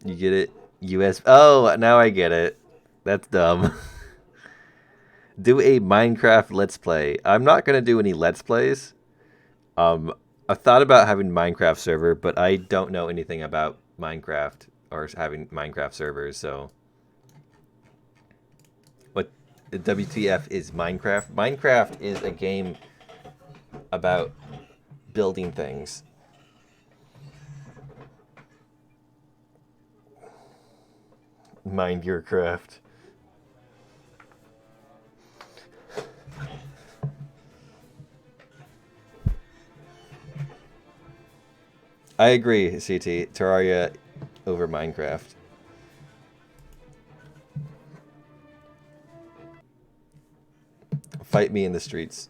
You get it? US. Oh, now I get it. That's dumb. Do a Minecraft Let's Play. I'm not gonna do any Let's Plays. I've thought about having Minecraft server, but I don't know anything about Minecraft or having Minecraft servers, so. What the WTF is Minecraft? Minecraft is a game about building things. Mind your craft. I agree, CT. Terraria over Minecraft. Fight me in the streets.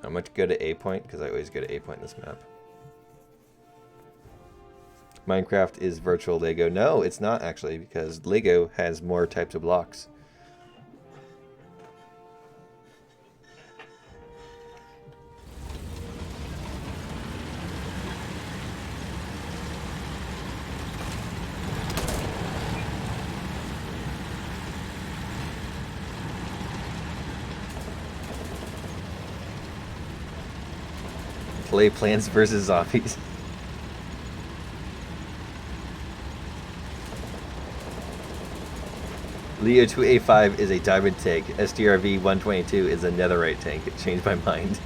How much go to A point? Because I always go to A point in this map. Minecraft is virtual Lego. No, it's not actually, because Lego has more types of blocks. Play Plants vs. Zombies. Leo 2A5 is a diamond tank. STRV 122 is a netherite tank. It changed my mind.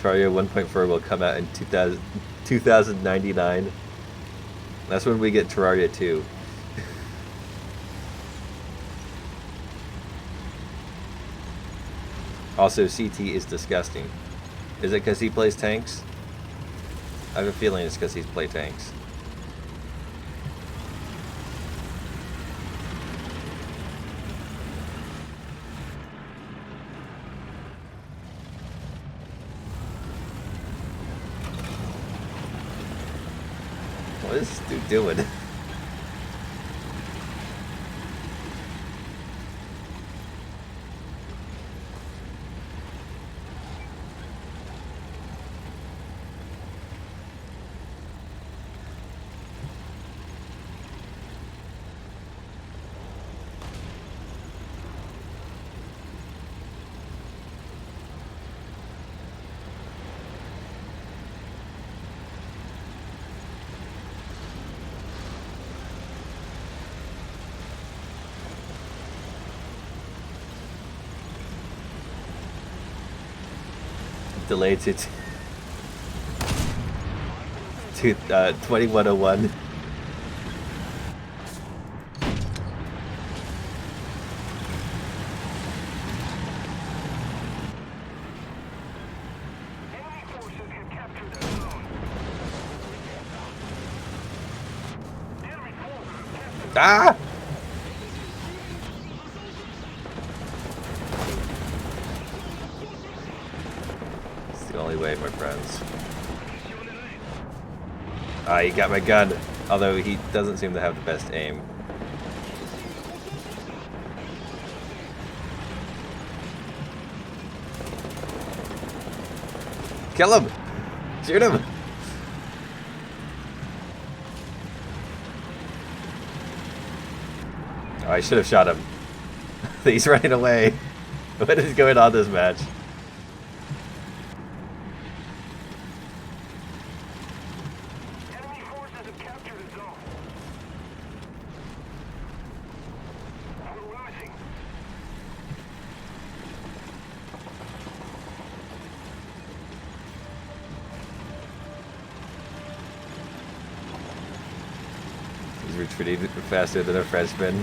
Terraria 1.4 will come out in 2099. That's when we get Terraria 2. Also, CT is disgusting. Is it because he plays tanks? I have a feeling it's because he's played tanks. What is this dude doing? Delayed to 2101. Enemy forces have captured the zone. Enemy forces have captured Ah! It's the only way, my friends. Ah, he got my gun. Although he doesn't seem to have the best aim. Kill him! Shoot him! Oh, I should have shot him. He's running away. What is going on this match? Enemy forces have captured the zone. We're losing. He's retreating faster than a Frenchman.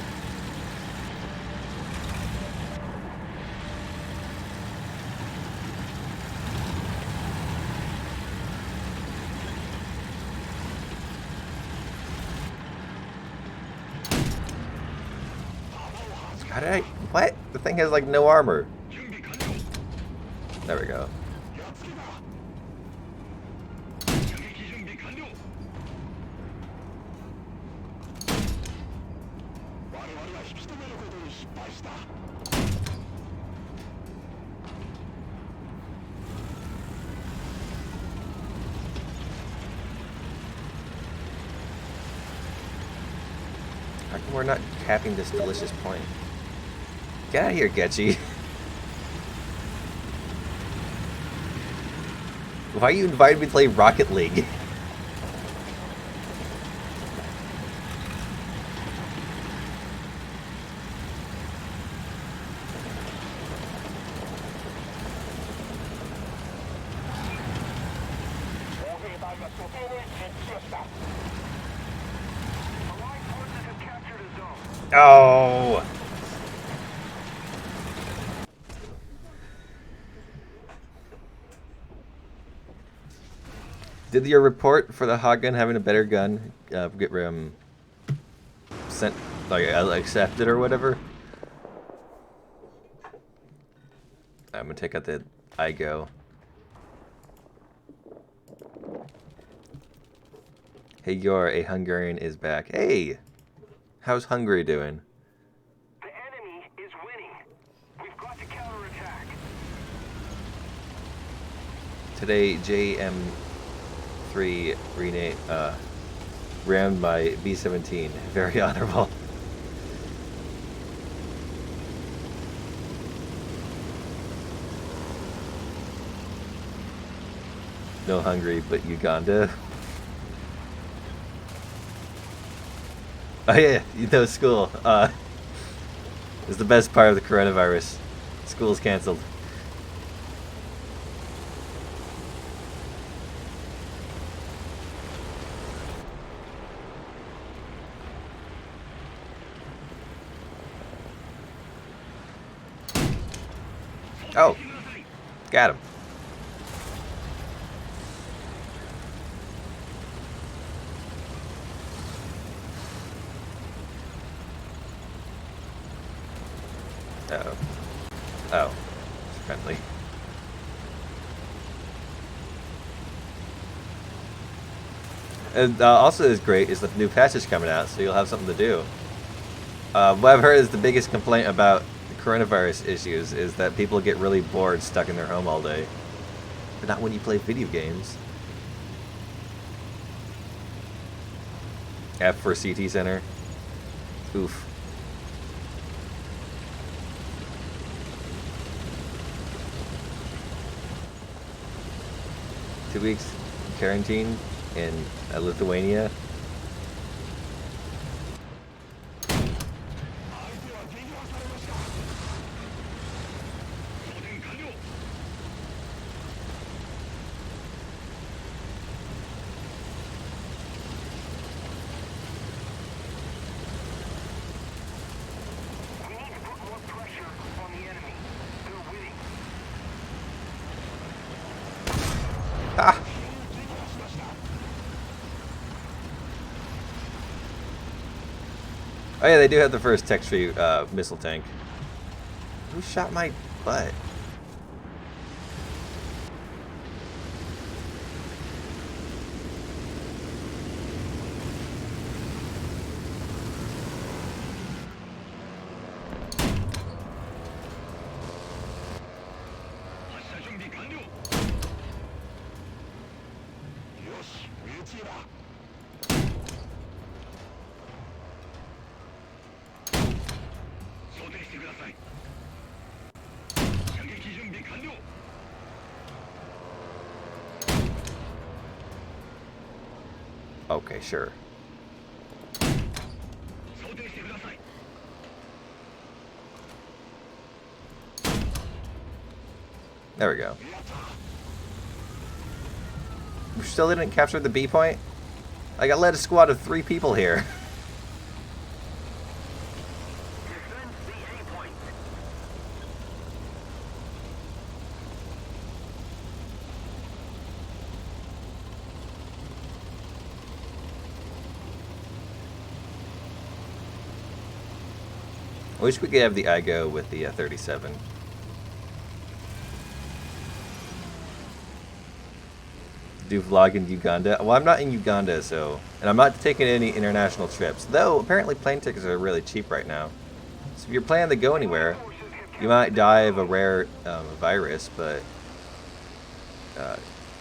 How did I What? The thing has like no armor. There we go. How come we're not capping this delicious point? Get out of here, Getchy. Why you invited me to play Rocket League? Oh! Did your report for the hot gun having a better gun get sent, like accepted or whatever? I'm gonna take out the IGO. Hey, a Hungarian is back. Hey, how's Hungary doing? The enemy is winning. We've got to counterattack. Today, JM3 rammed by B-17. Very honorable. No Hungary, but Uganda. Oh yeah, you know, school is the best part of the coronavirus. School's canceled. Oh, got him. Uh-oh. Oh, it's friendly. And also is great is the new patch is coming out, so you'll have something to do. What I've heard is the biggest complaint about the coronavirus issues is that people get really bored stuck in their home all day. But not when you play video games. F for CT Center. Oof. Two weeks quarantine in Lithuania. We need to put more pressure on the enemy. They're winning. Ah! Oh yeah, they do have the first text-free missile tank. Who shot my butt? Okay, sure. There we go. We still didn't capture the B point? I got led a squad of 3 people here. Defend the A point. I wish we could have the IGO with the 37. Do vlog in Uganda. Well, I'm not in Uganda, so... And I'm not taking any international trips. Though, apparently plane tickets are really cheap right now. So if you're planning to go anywhere, you might die of a rare virus, but...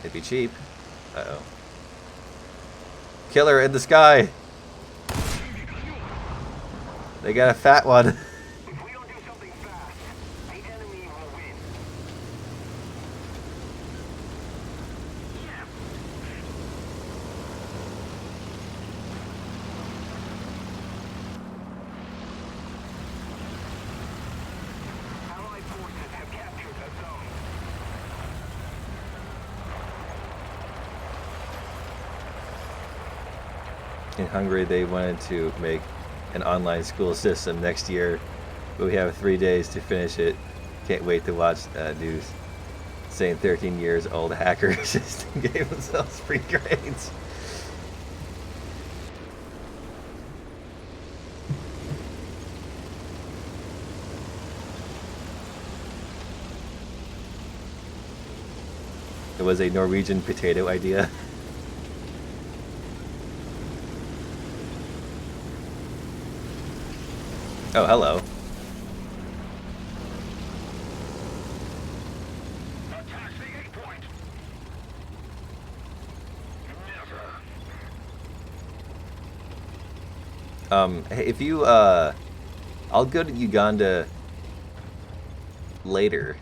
it'd be cheap. Uh-oh. Killer in the sky! They got a fat one. If we don't do something fast, the enemy will win. Allied forces have captured the zone. In Hungary, they wanted to make an online school system next year, but we have 3 days to finish it. Can't wait to watch news saying 13 years old hackers just gave themselves free grades. It was a Norwegian potato idea. Oh, hello. Attack the 8-point. Never. Hey, if you, I'll go to Uganda later.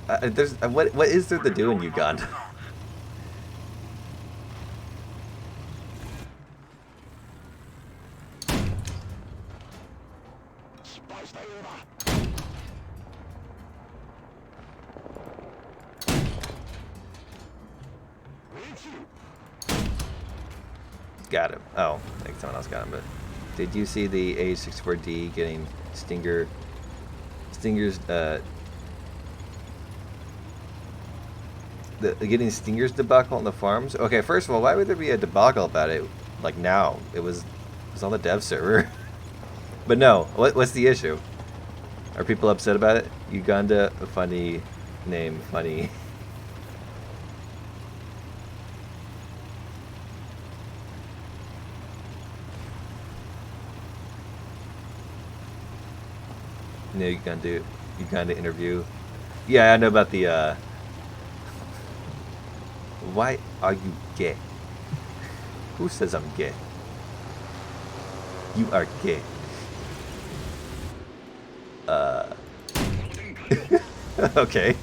What is there to do in Uganda? Spice over. Got him. Oh, I think someone else got him, but did you see the AH-64D getting Stinger's, getting Stinger's debacle on the farms? Okay, first of all, why would there be a debacle about it, like now? It was on the dev server. But no, what's the issue? Are people upset about it? Uganda, a funny name, funny. No, Uganda interview. Yeah, I know about the, why are you gay? Who says I'm gay? You are gay. Okay.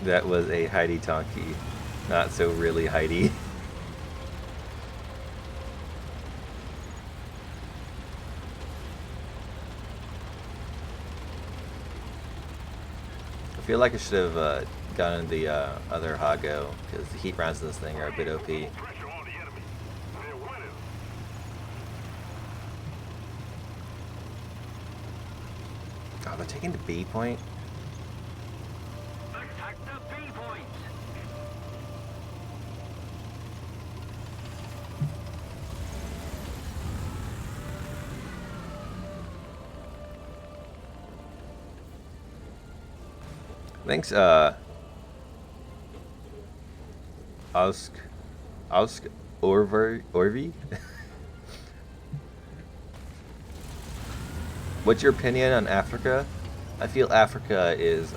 That was a Heidi Tonky. Not so really Heidi. I feel like I should have gotten the other Hago, because the heat rounds in this thing are a bit OP. Pressure on the enemy. They're winning. Oh, they're taking the B point? Attack the B point. Thanks, Ausk Orvi? What's your opinion on Africa? I feel Africa is,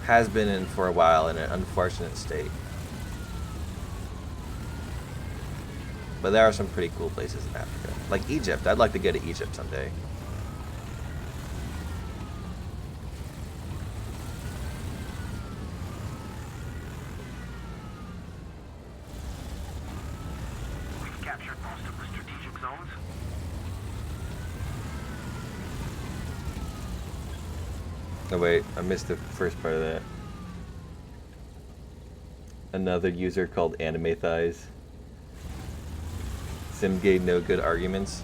has been in for a while in an unfortunate state. But there are some pretty cool places in Africa. Like Egypt. I'd like to go to Egypt someday. Oh wait, I missed the first part of that. Another user called Anime Thighs. Sim gave no good arguments.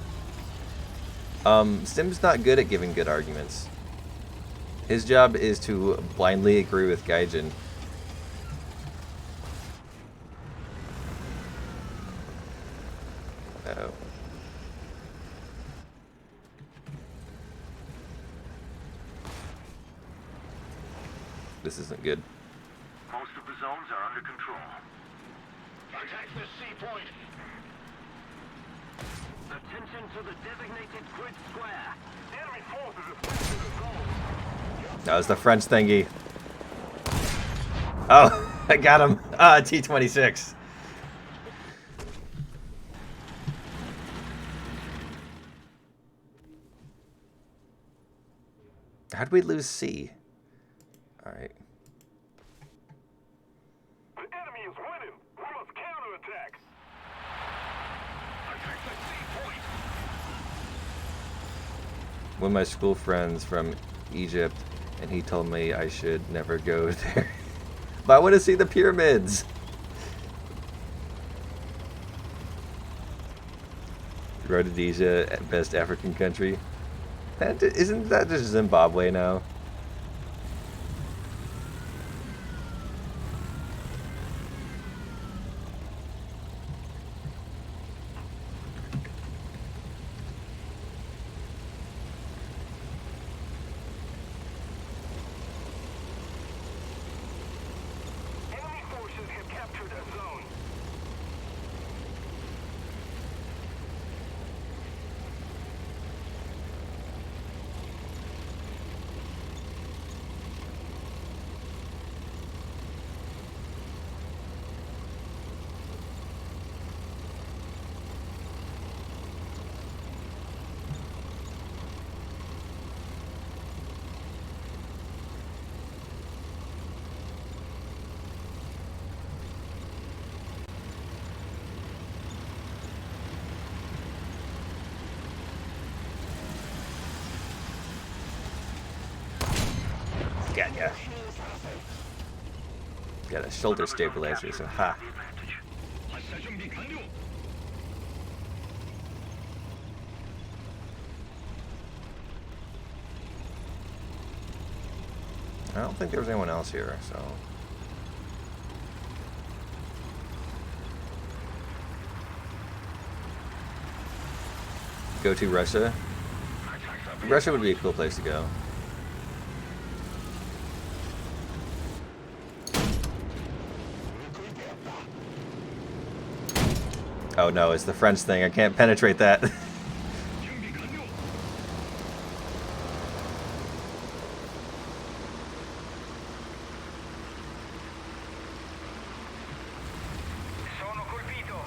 Sim's not good at giving good arguments. His job is to blindly agree with Gaijin. Uh-oh. This isn't good. Most of the zones are under control. Attack the C point. Attention to the designated grid square. Enemy forces have captured the zone. That was the French thingy. Oh, I got him. Ah, T-26. How'd we lose C? Alright. The enemy is winning. We must counterattack. Attack the C point. One of my school friends from Egypt, and he told me I should never go there. But I want to see the pyramids. Rhodesia, best African country. Isn't that just Zimbabwe now? Enemy forces have captured a zone. Got ya. Got a shoulder stabilizer, so ha. I don't think there was anyone else here, so. Go to Russia. Russia would be a cool place to go. Oh no, it's the French thing. I can't penetrate that. Sono colpito.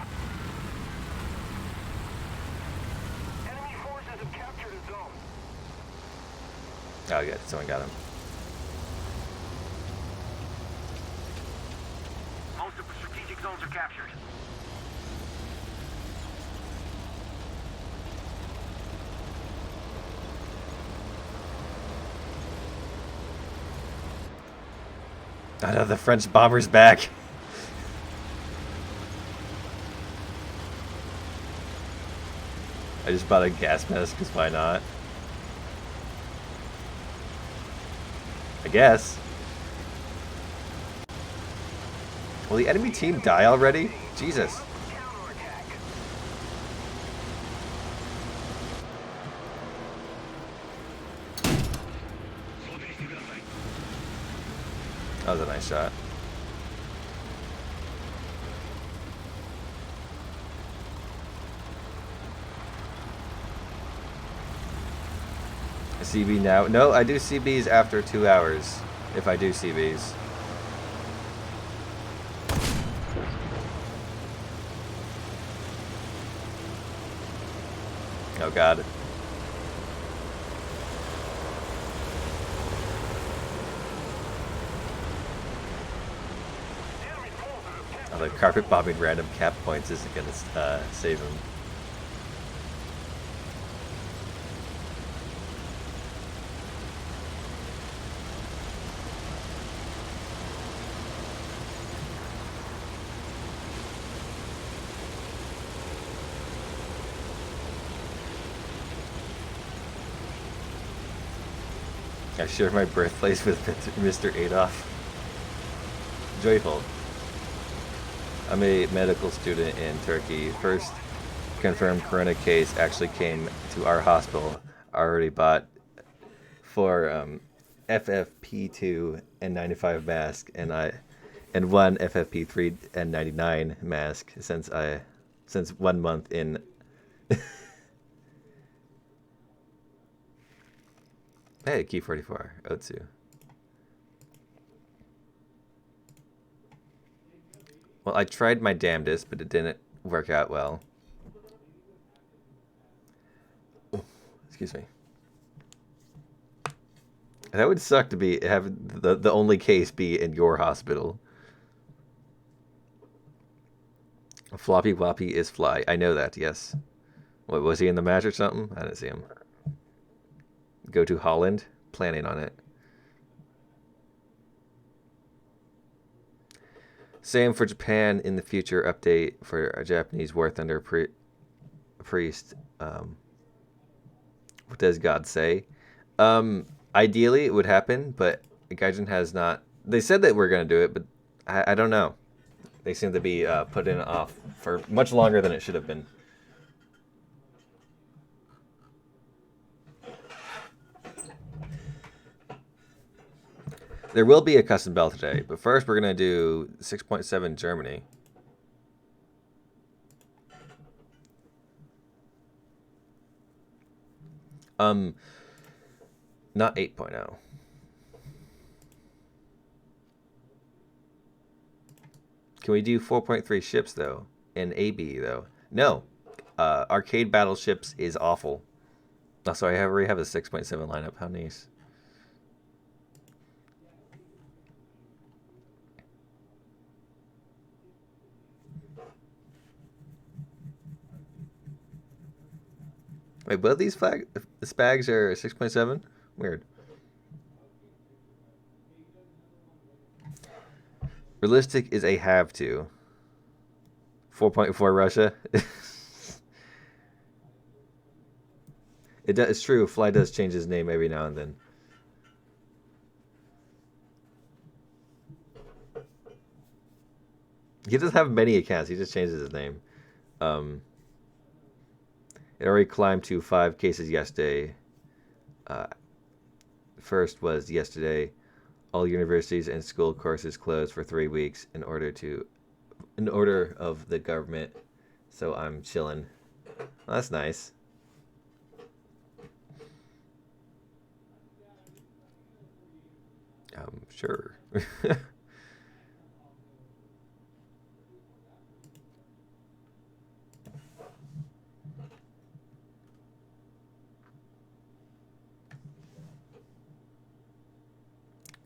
Enemy forces have captured a zone. Oh, good. Someone got him. Most of the strategic zones are captured. I know the French bomber's back. I just bought a gas mask because why not? I guess. Will the enemy team die already? Jesus. Counterattack. That was a nice shot. A CB now? No, I do CBs after 2 hours. If I do CBs. Oh god. Oh, the carpet bombing random cap points isn't gonna save him. I share my birthplace with Mr. Adolf. Joyful. I'm a medical student in Turkey. First confirmed corona case actually came to our hospital. I already bought for FFP2 N95 mask and one FFP3 N99 mask since 1 month in. Hey, Key 44, Otsu. Well, I tried my damnedest, but it didn't work out well. Excuse me. That would suck to have the only case be in your hospital. Floppy Woppy is fly. I know that, yes. What, was he in the match or something? I didn't see him. Go to Holland? Planning on it. Same for Japan in the future update for a Japanese WarThunder priest. What does God say? Ideally, it would happen, but Gaijin has not. They said that we're going to do it, but I don't know. They seem to be putting it off for much longer than it should have been. There will be a custom bell today, but first we're going to do 6.7 Germany. Not 8.0. Can we do 4.3 ships, though? In AB, though? No. Arcade Battleships is awful. Oh, sorry, I already have a 6.7 lineup. How nice. Wait, both these spags are 6.7? Weird. Realistic is a have to. 4.4 Russia. It's true. Fly does change his name every now and then. He doesn't have many accounts. He just changes his name. It already climbed to 5 cases yesterday. First was yesterday. All universities and school courses closed for 3 weeks in order of the government. So I'm chilling. Well, that's nice. Sure.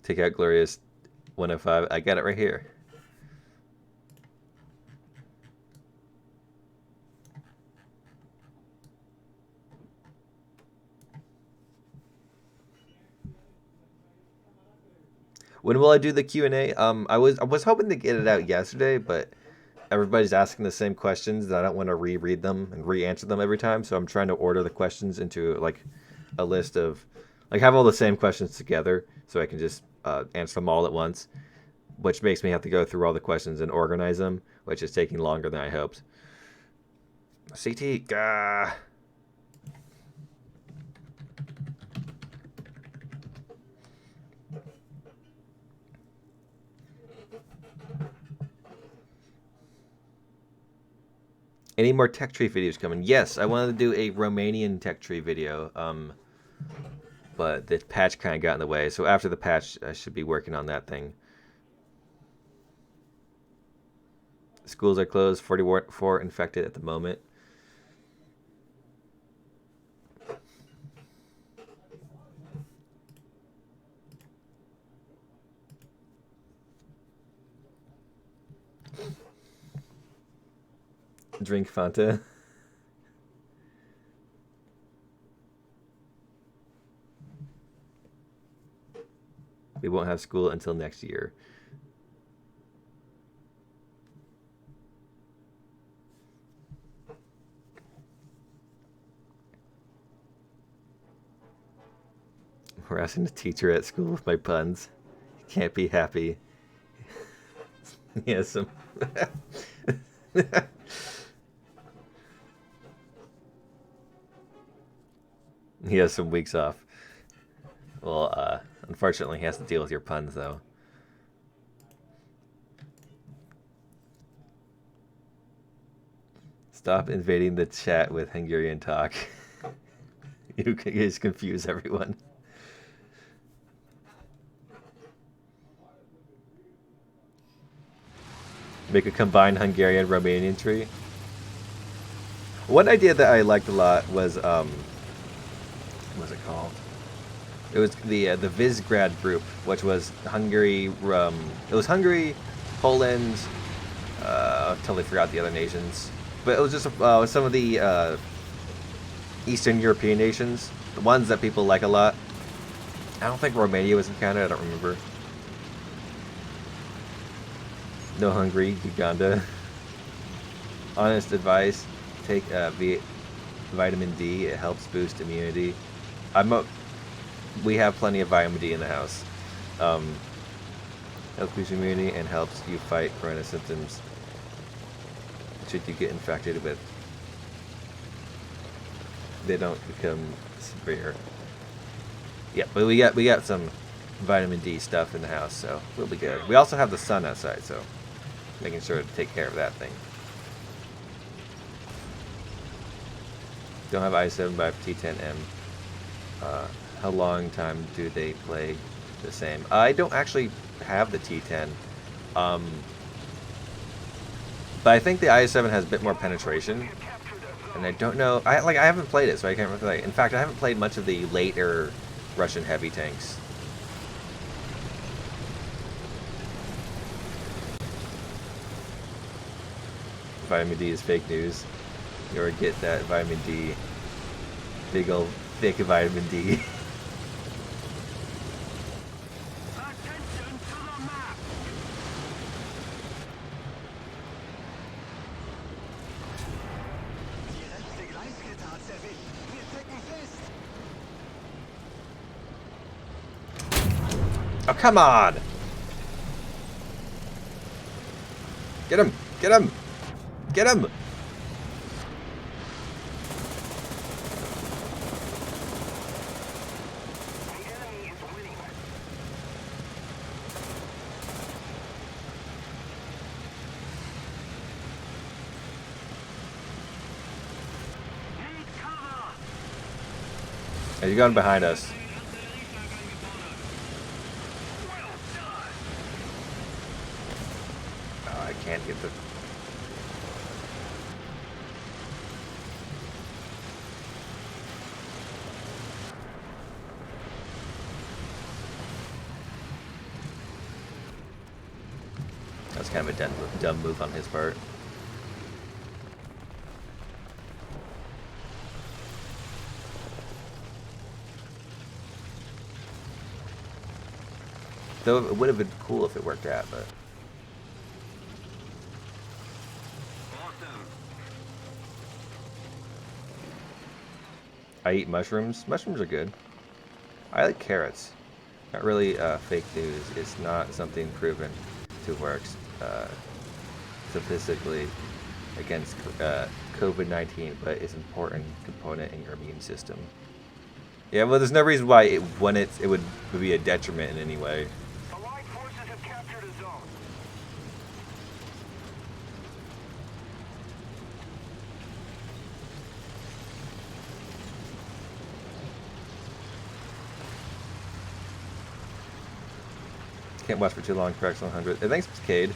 Take out Glorious 105. I got it right here. When will I do the Q&A? I was hoping to get it out yesterday, but everybody's asking the same questions that I don't want to reread them and re-answer them every time. So I'm trying to order the questions into like a list of, like, have all the same questions together so I can just answer them all at once, which makes me have to go through all the questions and organize them, which is taking longer than I hoped. CT, gah. Any more tech tree videos coming? Yes, I wanted to do a Romanian tech tree video, but the patch kind of got in the way. So after the patch, I should be working on that thing. Schools are closed. 44 infected at the moment. Drink Fanta. We won't have school until next year. Harassing the teacher at school with my puns. Can't be happy. Yes. He has some weeks off. Well, unfortunately, he has to deal with your puns, though. Stop invading the chat with Hungarian talk. You guys confuse everyone. Make a combined Hungarian-Romanian tree. One idea that I liked a lot was, what was it called? It was the Visegrad group, which was Hungary, it was Hungary, Poland, I totally forgot the other nations. But it was just some of the Eastern European nations, the ones that people like a lot. I don't think Romania was in Canada, I don't remember. No Hungary, Uganda. Honest advice, take vitamin D, it helps boost immunity. We have plenty of vitamin D in the house. Helps boost immunity and helps you fight corona symptoms should you get infected with. They don't become severe. Yeah, but we got some vitamin D stuff in the house, so we'll be good. We also have the sun outside, so making sure to take care of that thing. Don't have i7 but I have T10M. How long time do they play the same? I don't actually have the T10. But I think the i7 has a bit more penetration. And I don't know, I haven't played it, so I can't really play. In fact, I haven't played much of the later Russian heavy tanks. Vitamin D is fake news. Or get that vitamin D. Big old thick vitamin D. Attention to the map! Die rechte Gleiskette hat's erwischt. Wir stecken fest. Oh, come on! Get him! Get him! Get him! The enemy is winning. Need cover! Hey, you're going behind us. Oh, I can't get the... That's kind of a dumb move on his part. Though it would have been cool if it worked out, but... Awesome. I eat mushrooms. Mushrooms are good. I like carrots. Not really fake news. It's not something proven to work statistically against COVID-19, but it's an important component in your immune system. Yeah, well, there's no reason why it would be a detriment in any way. Allied forces have captured a zone. Can't watch for too long. Cracks 100. Thanks, Cade.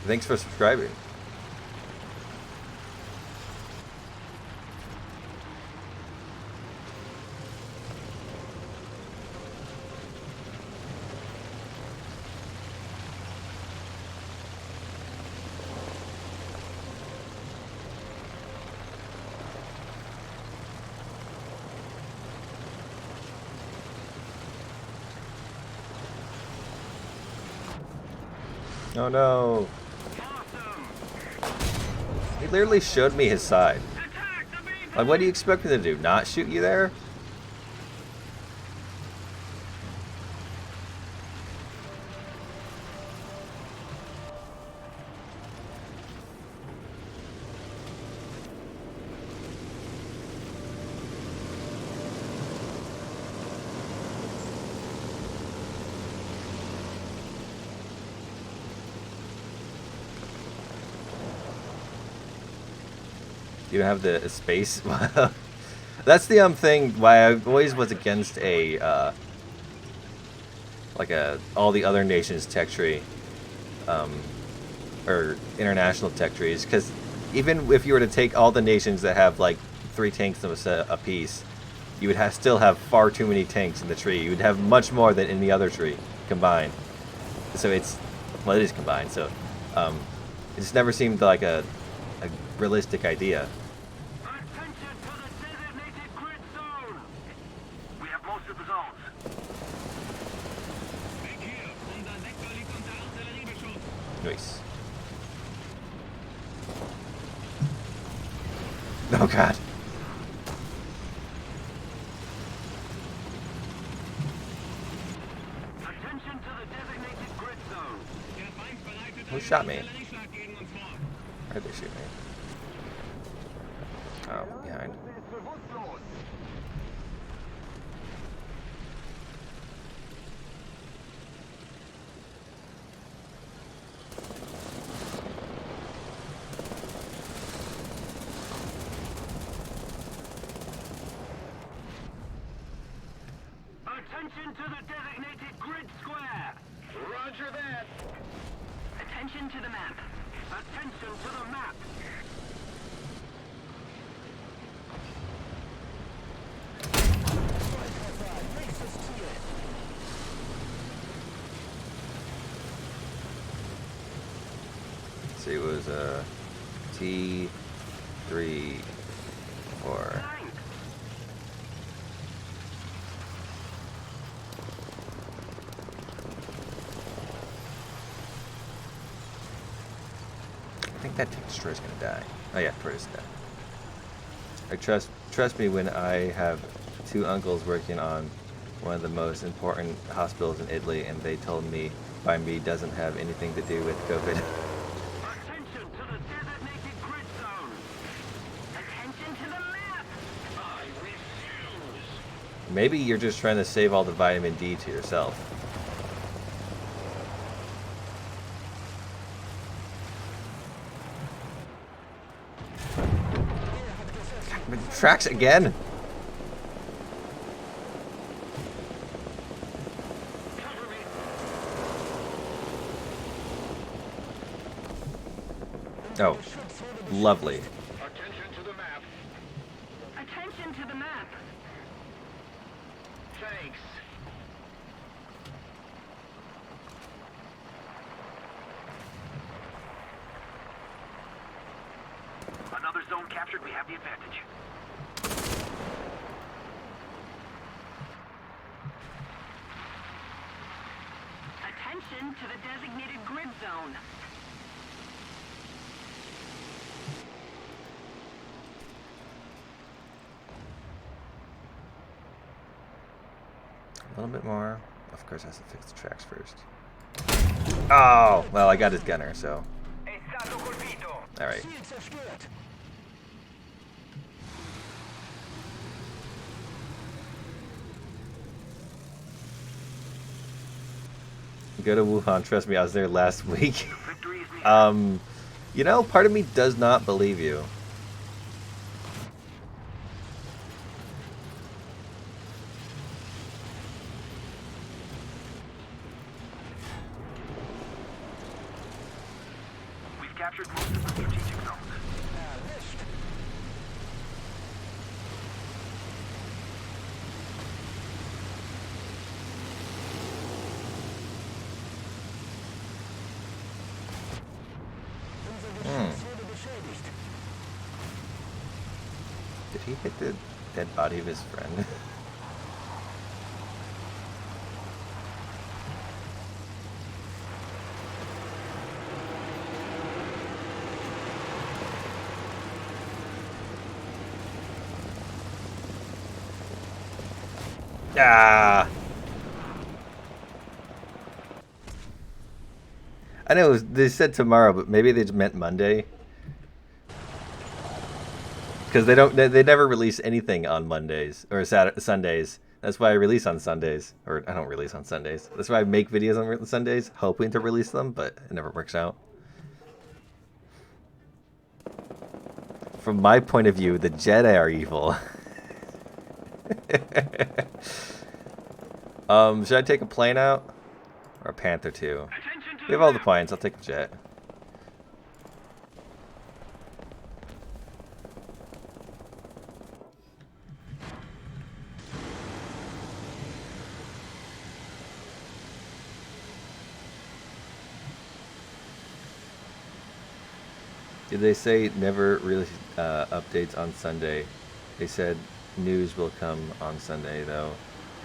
Thanks for subscribing. Oh no. He literally showed me his side. Like, what do you expect me to do? Not shoot you there? You don't have the space. That's the thing. Why I always was against like all the other nations tech tree, or international tech trees, because even if you were to take all the nations that have like 3 tanks a piece, you would still have far too many tanks in the tree. You would have much more than any other tree combined. So it is combined. So it just never seemed like a realistic idea. Attention to the designated grid zone! We have most of the zones. Nice. Oh god. Attention to the designated grid zone. Who shot me? Where'd they shoot me? Oh, behind. Attention to the designated grid square. Roger that. Attention to the map. Attention to the map. Let's see, it was T3 or I think that tank destroyer's gonna die. Oh yeah, Tortoise dead. I trust me when I have 2 uncles working on one of the most important hospitals in Italy, and they told me by me doesn't have anything to do with COVID. Attention to the designated grid zone. Attention to the map. I refuse. Maybe you're just trying to save all the vitamin D to yourself. Tracks again. Cover me. Oh, lovely. Attention to the map. Attention to the map. Thanks. Another zone captured. We have the advantage. Attention to the designated grid zone. A little bit more. Of course, I have to fix the tracks first. Oh, well, I got his gunner, so. Alright. Go to Wuhan. Trust me, I was there last week. Victory is near. You know, part of me does not believe you. We've captured most of the strategic zones. Did he hit the dead body of his friend? Ah! I know they said tomorrow, but maybe they just meant Monday. Because they never release anything on Mondays or Sundays. That's why I release on Sundays, or I don't release on Sundays. That's why I make videos on Sundays, hoping to release them, but it never works out. From my point of view, the Jedi are evil. Should I take a plane out? Or a Panther too? Attention to We have all the planes, I'll take a jet. Did they say never really updates on Sunday? They said news will come on Sunday, though.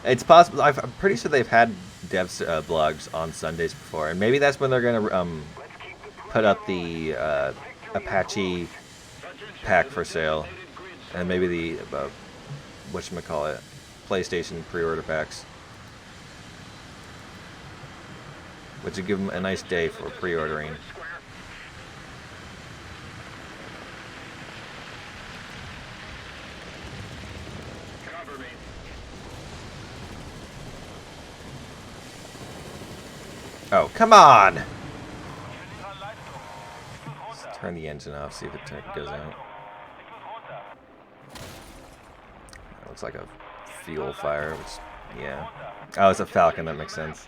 It's possible. I'm pretty sure they've had devs blogs on Sundays before, and maybe that's when they're gonna put up the Apache pack for sale, and maybe the whatchamacallit, PlayStation pre-order packs, which would give them a nice day for pre-ordering. cover me. Oh, come on! Let's turn the engine off, see if it goes out. That looks like a fuel fire, which, yeah. Oh, it's a Falcon, that makes sense.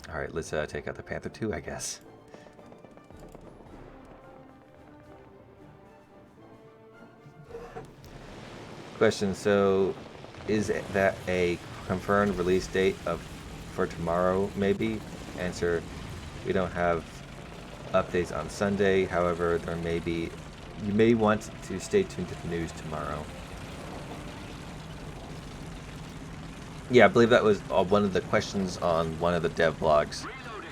Alright, let's take out the Panther 2, I guess. Question, so is that a confirmed release date for tomorrow, maybe? Answer, we don't have updates on Sunday, however, there may be, you may want to stay tuned to the news tomorrow. Yeah, I believe that was one of the questions on one of the dev blogs. Reloading.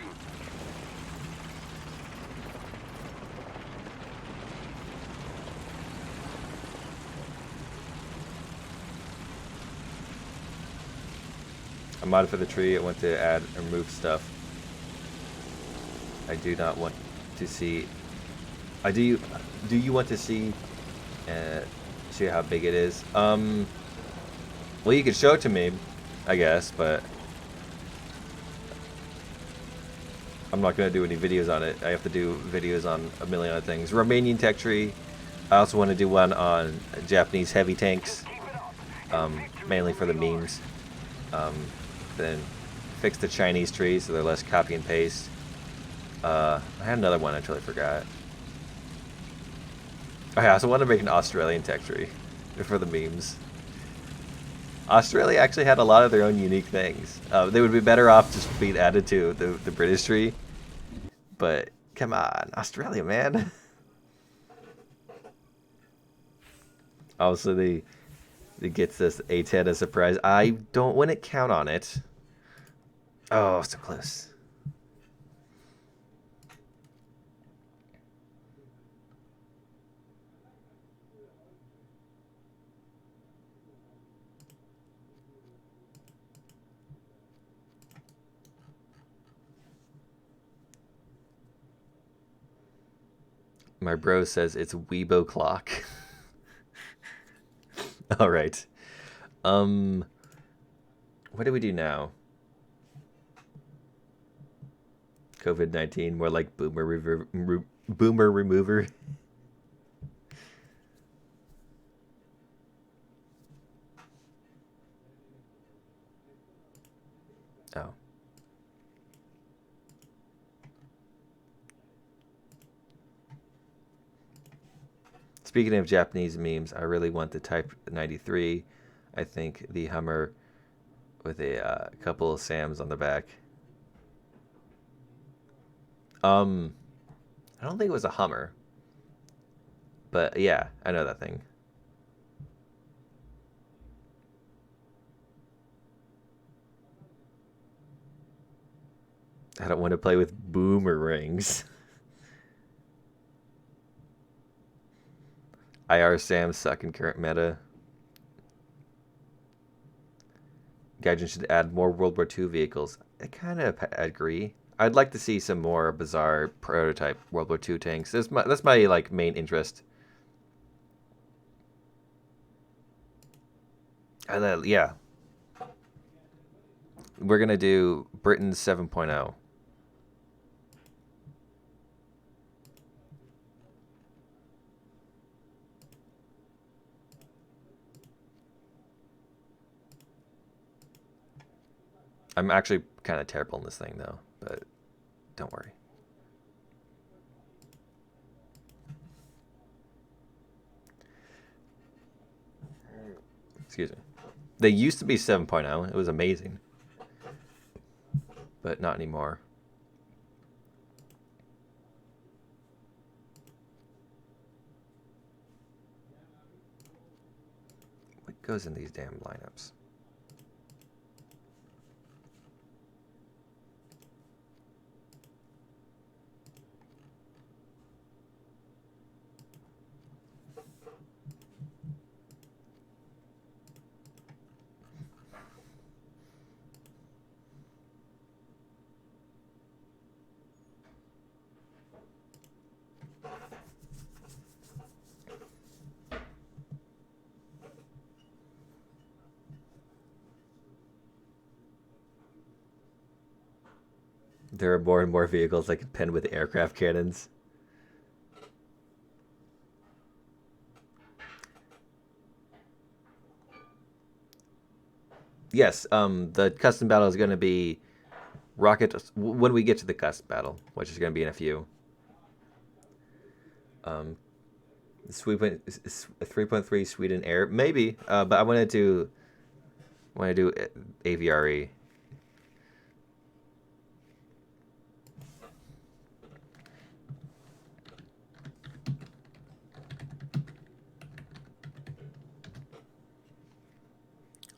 I modded for the tree. I want to add or remove stuff. I do not want to see. Do you want to see how big it is? Well, you could show it to me, I guess, but I'm not gonna do any videos on it. I have to do videos on a million other things. Romanian tech tree. I also want to do one on Japanese heavy tanks, mainly for the memes. Then fix the Chinese trees so they're less copy and paste. I had another one I totally forgot. I also want to make an Australian tech tree for the memes. Australia actually had a lot of their own unique things. They would be better off just being added to the British tree. But come on, Australia, man. Also, they gets this A10 as a surprise. I wouldn't count on it. Oh, so close. My bro says it's Weibo clock. All right. What do we do now? COVID-19, more like boomer remover. Oh. Speaking of Japanese memes, I really want the Type 93. I think the Hummer with a couple of Sams on the back. I don't think it was a Hummer. But yeah, I know that thing. I don't want to play with boomerangs. IR Sams suck in current meta. Gaijin should add more World War II vehicles. I kind of agree. I'd like to see some more bizarre prototype World War II tanks. That's my like main interest. And yeah. We're gonna do Britain's 7.0. I'm actually kind of terrible in this thing though, but don't worry. Excuse me. They used to be 7.0. It was amazing. But not anymore. What goes in these damn lineups? There are more and more vehicles that can pen with aircraft cannons. Yes, the custom battle is going to be rocket when we get to the custom battle, which is going to be in a few. 3.3 Sweden Air, maybe, but I want to do AVRE.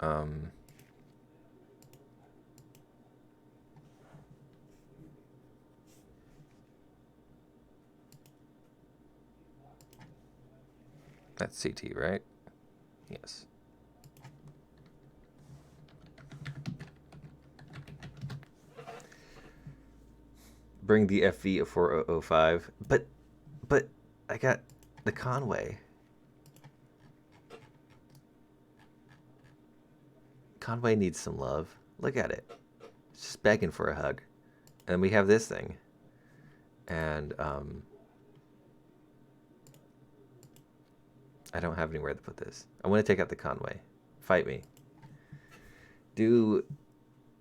Um, that's CT, right? Yes. Bring the FV 4005, but I got the Conway. Conway needs some love. Look at it. It's just begging for a hug. And we have this thing. And I don't have anywhere to put this. I want to take out the Conway. Fight me. Do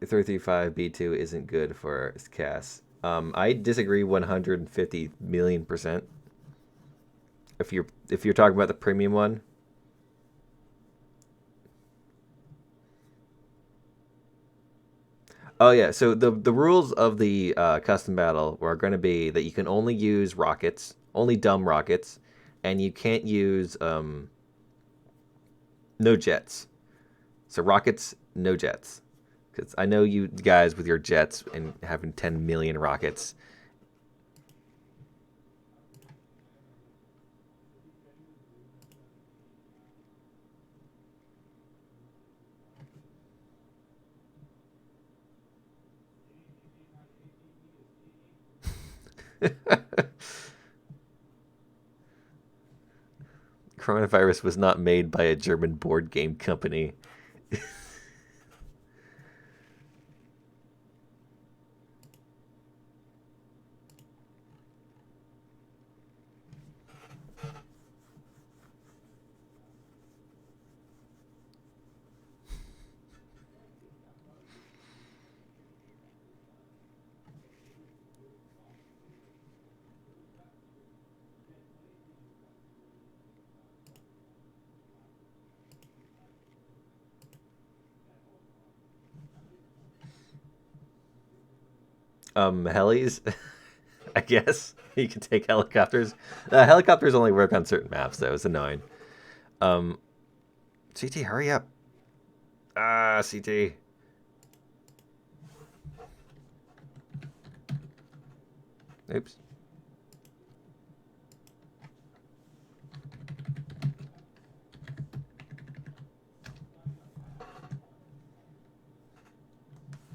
335 B2 isn't good for Cass. I disagree 150 million%. If you're talking about the premium one. Oh yeah, so the rules of the custom battle are going to be that you can only use rockets, only dumb rockets, and you can't use no jets. So rockets, no jets. Because I know you guys with your jets and having 10 million rockets. Coronavirus was not made by a German board game company. Helis, I guess you can take helicopters. Helicopters only work on certain maps, though. It's annoying. CT, hurry up. CT. Oops.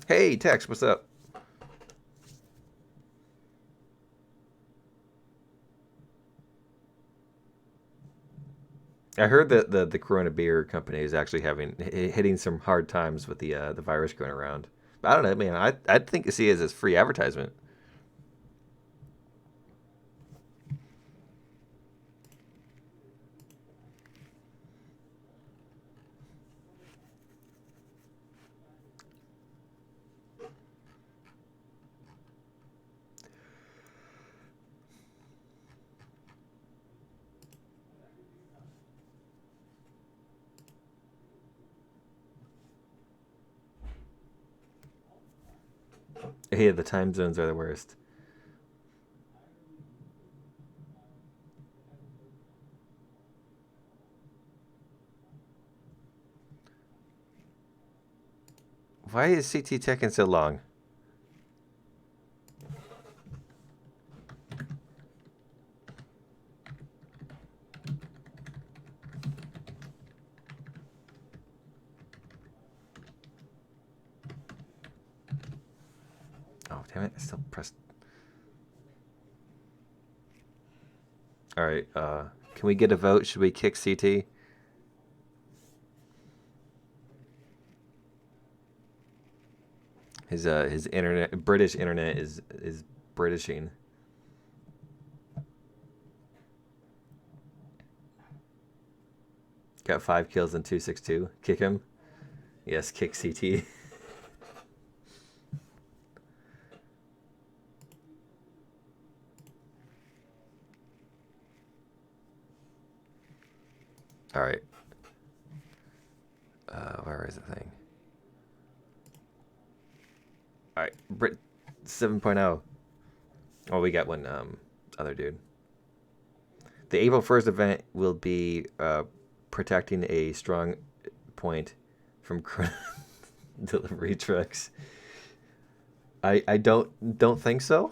Hey, Tex, what's up? I heard that the Corona beer company is actually hitting some hard times with the virus going around. I don't know, man. I'd think to see it as free advertisement. Yeah, the time zones are the worst. Why is CT taking so long? Oh, damn it. I still pressed. Alright, can we get a vote? Should we kick CT? His internet, British internet is Britishing. Got 5 kills in 262. Kick him. Yes, kick CT. All right. Where is the thing? All right, Brit 7.0. Oh, we got one other dude. The April 1st event will be protecting a strong point from delivery trucks. I don't think so.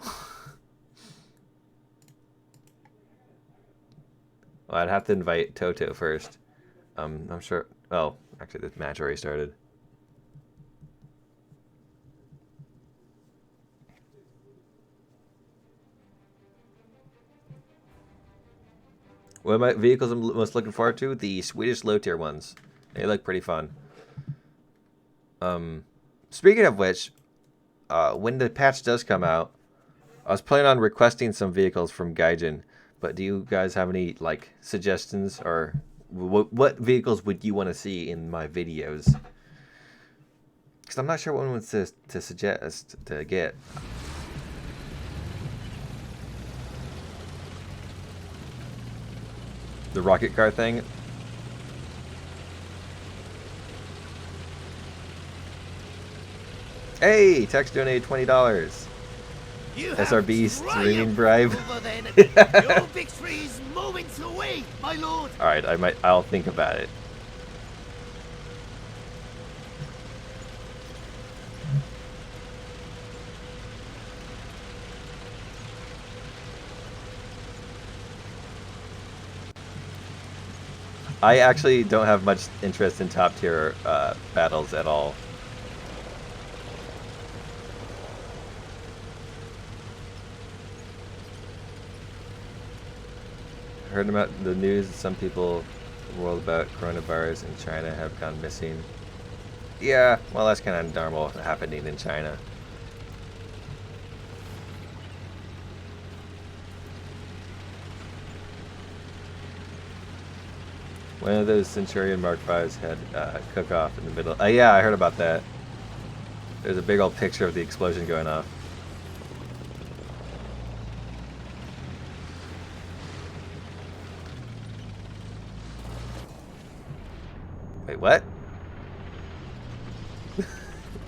Well, I'd have to invite Toto first. I'm sure. Oh, actually, this match already started. One of my vehicles I'm most looking forward to, the Swedish low-tier ones. They look pretty fun. Speaking of which, when the patch does come out, I was planning on requesting some vehicles from Gaijin, but do you guys have any like suggestions, or what vehicles would you want to see in my videos? Because I'm not sure what ones to suggest to get. The rocket car thing. Hey, Tex donated $20. SRB streaming bribe. Your victory is moments away, my lord. All right, I'll think about it. I actually don't have much interest in top tier battles at all. Heard about the news. Some people world about coronavirus in China have gone missing. Yeah, well, that's kind of normal happening in China. One of those Centurion Mark Vs had cook-off in the middle. Yeah, I heard about that. There's a big old picture of the explosion going off. Wait, what?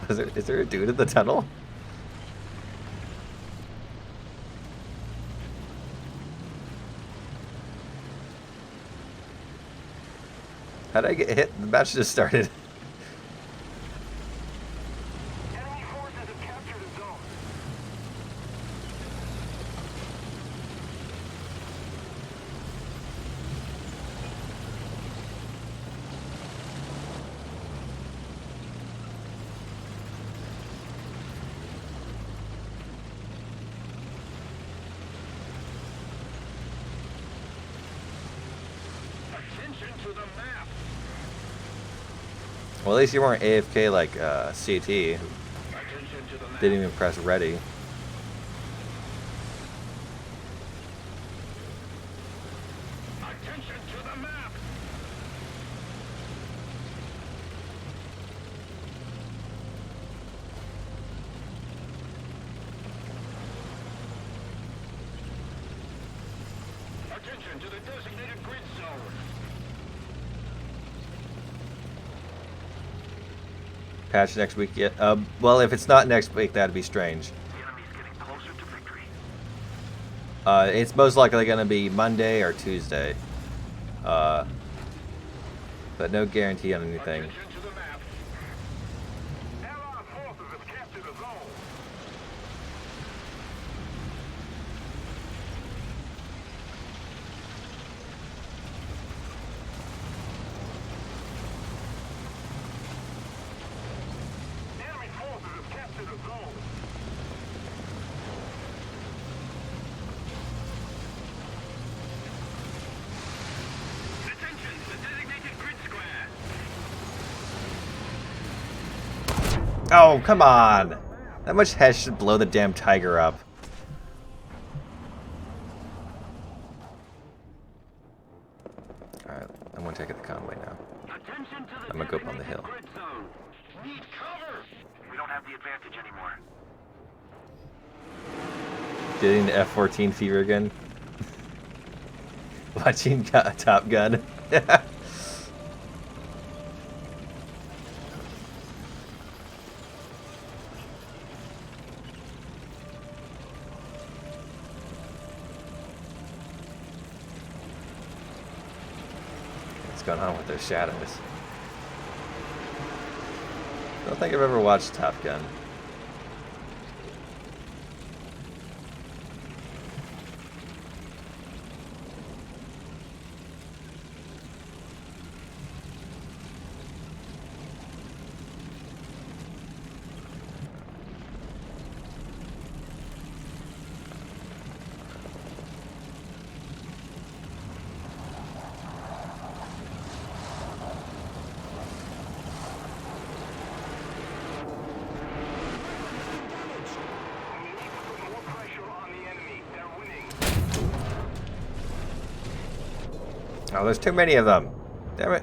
Is there a dude in the tunnel? How did I get hit? The match just started. Enemy forces have captured a zone. Attention to the map. Well, at least you weren't AFK like CT. Attention Didn't even press ready. Attention to the map. Attention to the designated grid zone. Patch next week yet? Well, if it's not next week, that'd be strange. The enemy's getting closer to victory. It's most likely going to be Monday or Tuesday. But no guarantee on anything. Attention to the map. Allied forces have captured a zone. Enemy forces have captured a zone. Attention to the designated grid square. Oh, come on! That much hesh should blow the damn tiger up. Alright, I'm gonna take it the convoy now. Attention to the I'm gonna go up on the hill. grid zone. Need cover. We don't have the advantage anymore. Getting the F-14 fever again. Watching Top Gun. What's going on with those shadows? I don't think I've ever watched Top Gun. We need to put more pressure on the enemy. They're winning. Oh, there's too many of them. Damn it.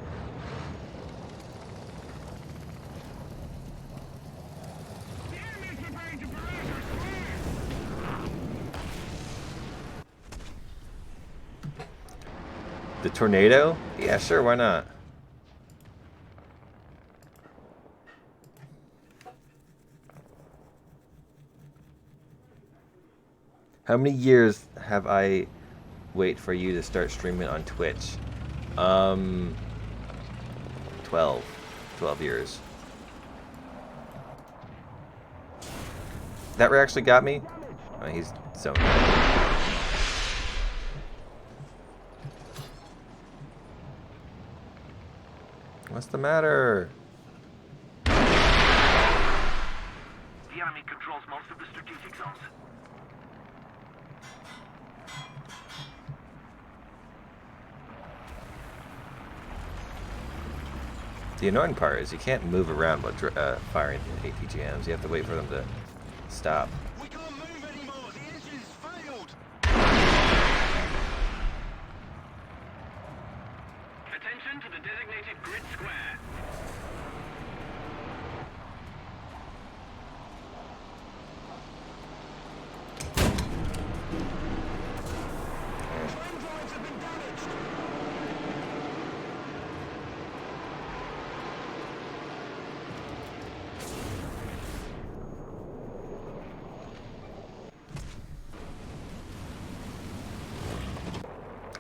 The enemy's preparing to barrage our square. The tornado? Yeah, sure, why not? How many years have I wait for you to start streaming on Twitch? 12. 12 years. That actually got me? Oh, he's so... What's the matter? The enemy controls most of the strategic zones. The annoying part is you can't move around while firing ATGMs. You have to wait for them to stop. We can't move anymore. The engine's failed. Attention to the designated grid square. Train drives have been damaged.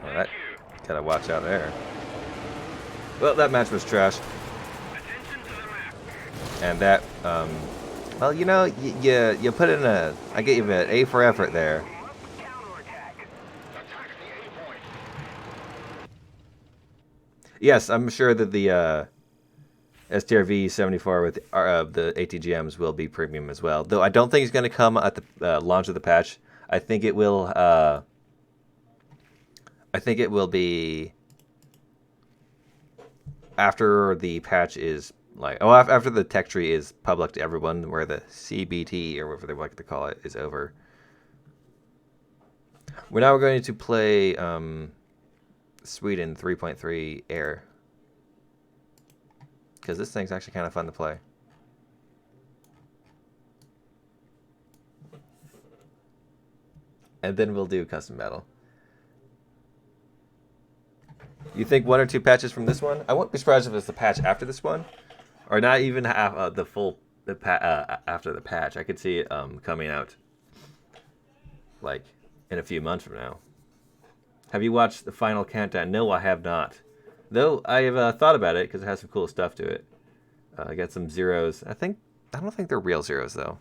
All right, gotta watch out there. Well, that match was trash. Attention to the map. And that, well, you know, you put in a, I gave you an A for effort there. Counterattack. Attack the A point. Yes, I'm sure that the STRV 74 with the ATGMs will be premium as well. Though I don't think it's going to come at the launch of the patch. I think it will. I think it will be after the patch is Like, oh, after the tech tree is public to everyone, where the CBT or whatever they like to call it is over. We're now going to play Sweden 3.3 Air, because this thing's actually kind of fun to play. And then we'll do custom battle. You think 1 or 2 patches from this one? I won't be surprised if it's the patch after this one, or not even half the full after the patch. I could see it coming out like in a few months from now. Have you watched the final countdown? No, I have not. Though I have thought about it because it has some cool stuff to it. I got some zeros. I don't think they're real zeros though.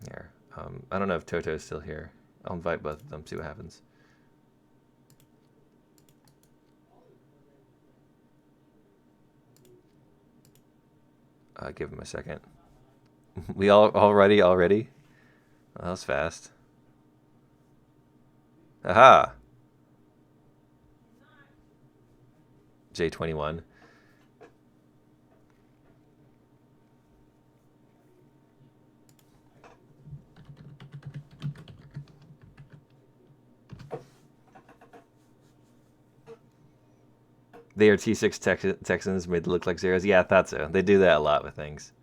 Here, I don't know if Toto's still here. I'll invite both of them. See what happens. Give him a second. We already? Well, that was fast. Aha! J21. They are T6 Texans made to look like zeros. Yeah, I thought so. They do that a lot with things.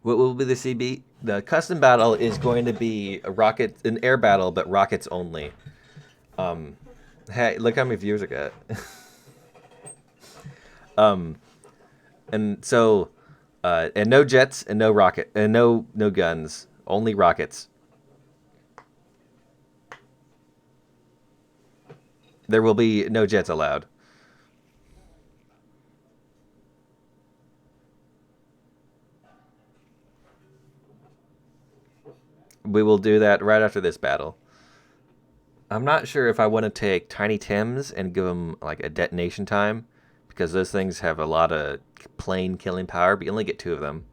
What will be the CB? The custom battle is going to be an air battle, but rockets only. Hey, look how many viewers I got. And so, and no jets and no rocket and no guns, only rockets. There will be no jets allowed. We will do that right after this battle. I'm not sure if I want to take Tiny Tims and give them like a detonation time, because those things have a lot of plane killing power, but you only get 2 of them.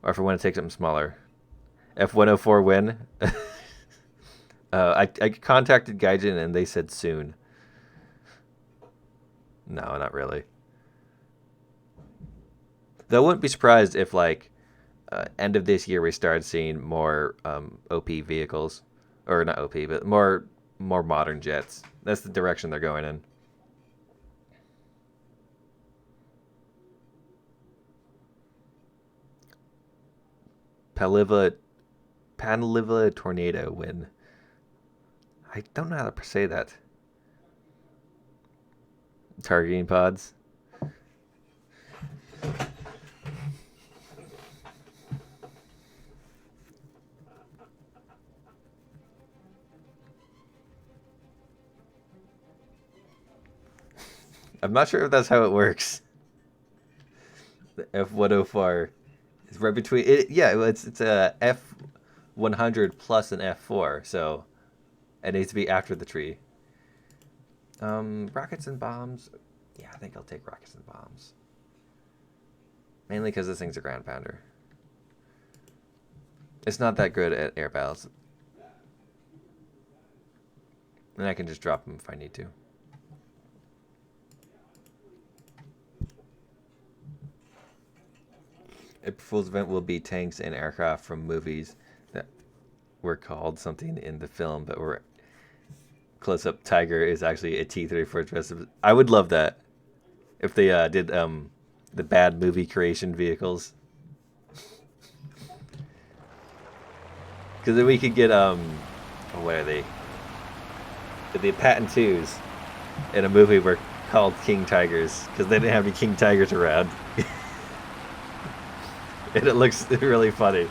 Or if I want to take something smaller. F-104 win. I contacted Gaijin and they said soon. No, not really. Though I wouldn't be surprised if like end of this year we started seeing more OP vehicles. Or not OP, but more modern jets. That's the direction they're going in. Panliva Tornado win. I don't know how to say that. Targeting pods. I'm not sure if that's how it works. The F-104 is right between it. Yeah, it's a F-100 plus an F-4, so it needs to be after the tree. Rockets and bombs. Yeah, I think I'll take rockets and bombs. Mainly because this thing's a ground pounder. It's not that good at air battles. And I can just drop them if I need to. April Fool's event will be tanks and aircraft from movies that were called something in the film, but were close-up Tiger is actually a T-34 dress. I would love that if they did the bad movie creation vehicles, because then we could get what are they? The Patton 2s in a movie were called King Tigers because they didn't have any King Tigers around. And it looks really funny.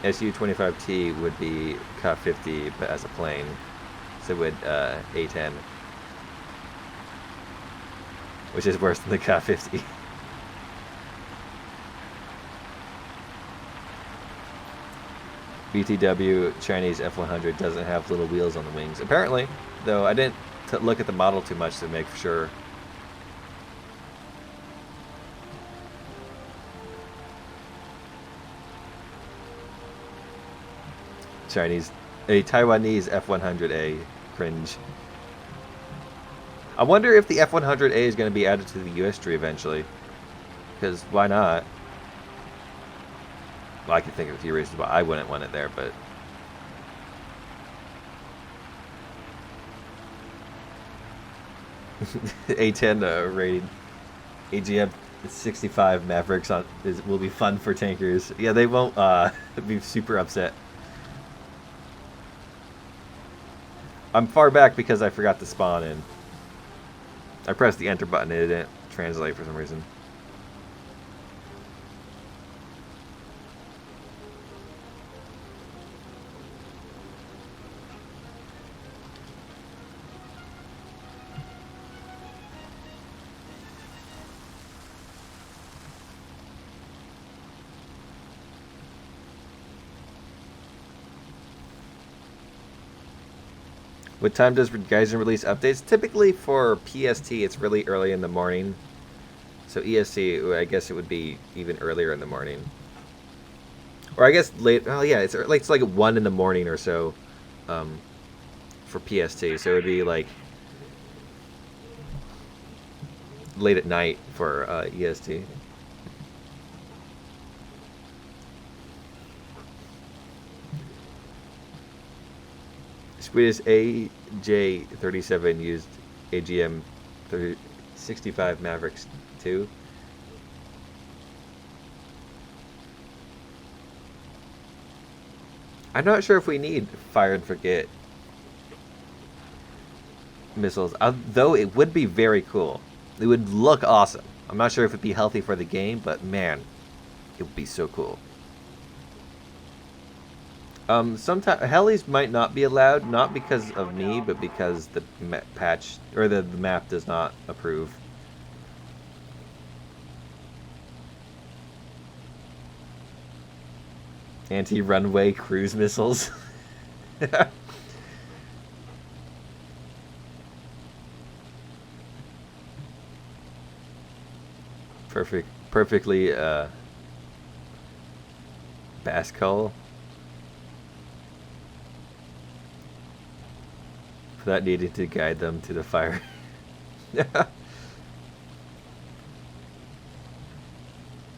SU-25T would be Cop 50, but as a plane. So would A10, which is worse than the K50. BTW Chinese F100 doesn't have little wheels on the wings. Apparently, though I didn't look at the model too much to make sure. A Taiwanese F100A, cringe. I wonder if the F100A is going to be added to the US tree eventually. Because why not? Well, I can think of a few reasons why I wouldn't want it there, but... A10 rated AGM 65 Mavericks will be fun for tankers. Yeah, they won't be super upset. I'm far back because I forgot to spawn in. I pressed the enter button and it didn't translate for some reason. What time does Gaijin release updates? Typically for PST, it's really early in the morning. So EST, I guess it would be even earlier in the morning. Or I guess late. Oh yeah, it's like 1 in the morning or so for PST. So it would be like late at night for EST. Swedish AJ37 used AGM 65 Mavericks 2. I'm not sure if we need fire and forget missiles, though it would be very cool. It would look awesome. I'm not sure if it'd be healthy for the game, but man, it would be so cool. Sometimes helis might not be allowed, not because of me, but because the patch or the map does not approve. Anti-runway cruise missiles. Perfectly bass call. Without needing to guide them to the fire.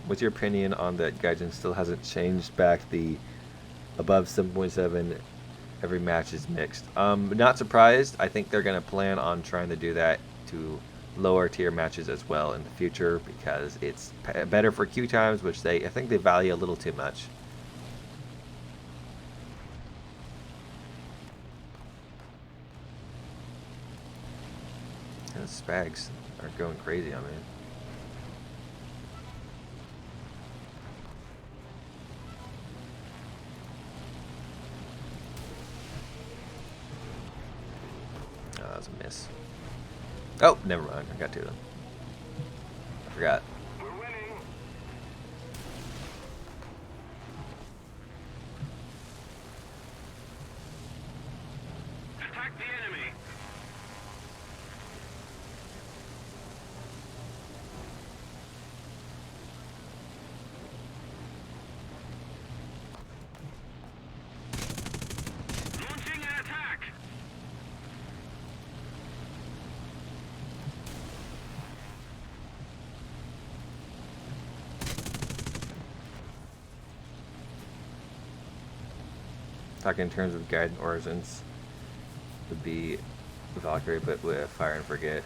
What's your opinion on that Gaijin still hasn't changed back the above 7.7 every match is mixed? Not surprised. I think they're going to plan on trying to do that to lower tier matches as well in the future because it's better for queue times, which I think they value a little too much. Those spags are going crazy on me. Oh, that was a miss. Oh, never mind. I got two of them. I forgot. We're winning. Attack the enemy. Launching an attack. Talking in terms of guide origins would be Valkyrie, but with fire and forget.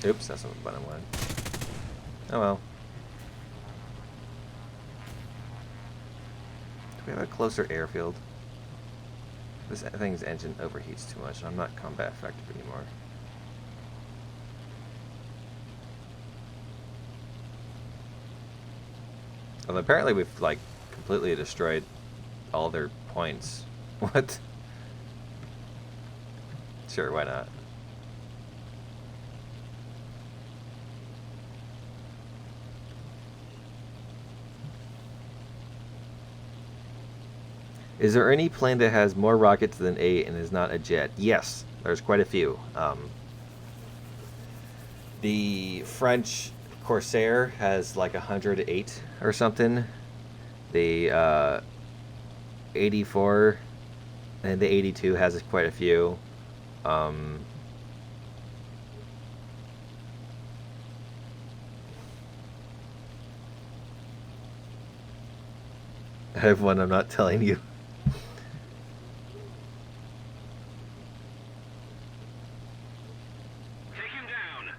Oops, that's not the button one. Oh well. Do we have a closer airfield? This thing's engine overheats too much. I'm not combat effective anymore. Well, apparently we've, like, completely destroyed all their points. What? Sure, why not? Is there any plane that has more rockets than 8 and is not a jet? Yes, there's quite a few. The French Corsair has like 108 or something. The 84 and the 82 has quite a few. I have one I'm not telling you. Take him down.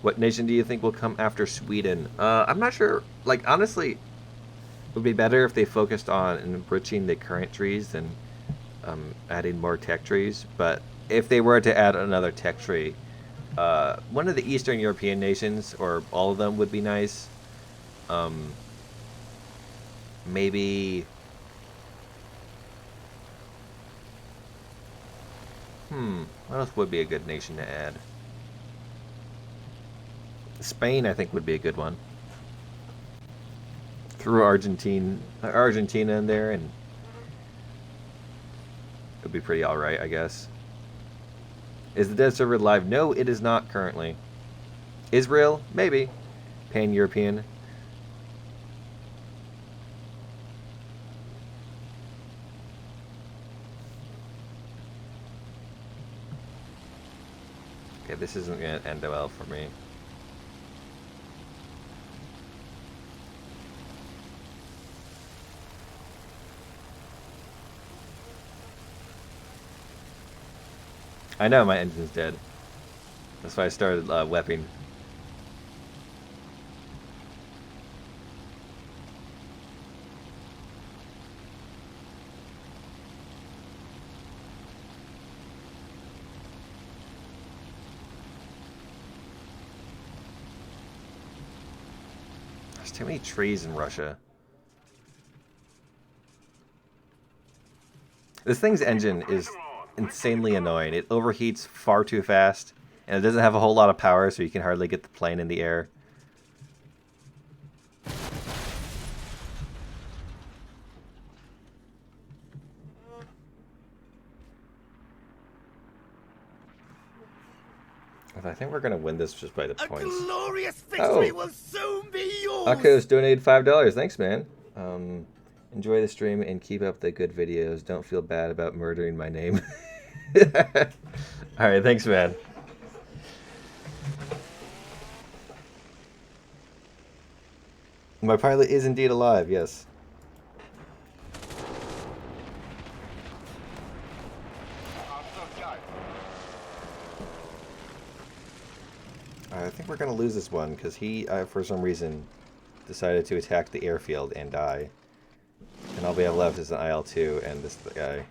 What nation do you think will come after Sweden? I'm not sure. Like, honestly, it would be better if they focused on enriching the current trees than adding more tech trees. But if they were to add another tech tree, one of the Eastern European nations, or all of them, would be nice. Maybe... what else would be a good nation to add? Spain, I think, would be a good one. Throw Argentina in there, and it'd be pretty alright, I guess. Is the dead server live? No, it is not currently. Israel? Maybe. Pan-European. Okay, this isn't going to end well for me. I know my engine's dead. That's why I started wepping. There's too many trees in Russia. This thing's engine is insanely annoying. It overheats far too fast, and it doesn't have a whole lot of power, so you can hardly get the plane in the air. I think we're gonna win this just by the A points. glorious victory will soon be yours. Akos donated $5. Thanks, man. Enjoy the stream and keep up the good videos. Don't feel bad about murdering my name. All right, thanks, man. My pilot is indeed alive, yes. I think we're going to lose this one because he, for some reason, decided to attack the airfield and die. And all we have left is an IL-2 and this guy.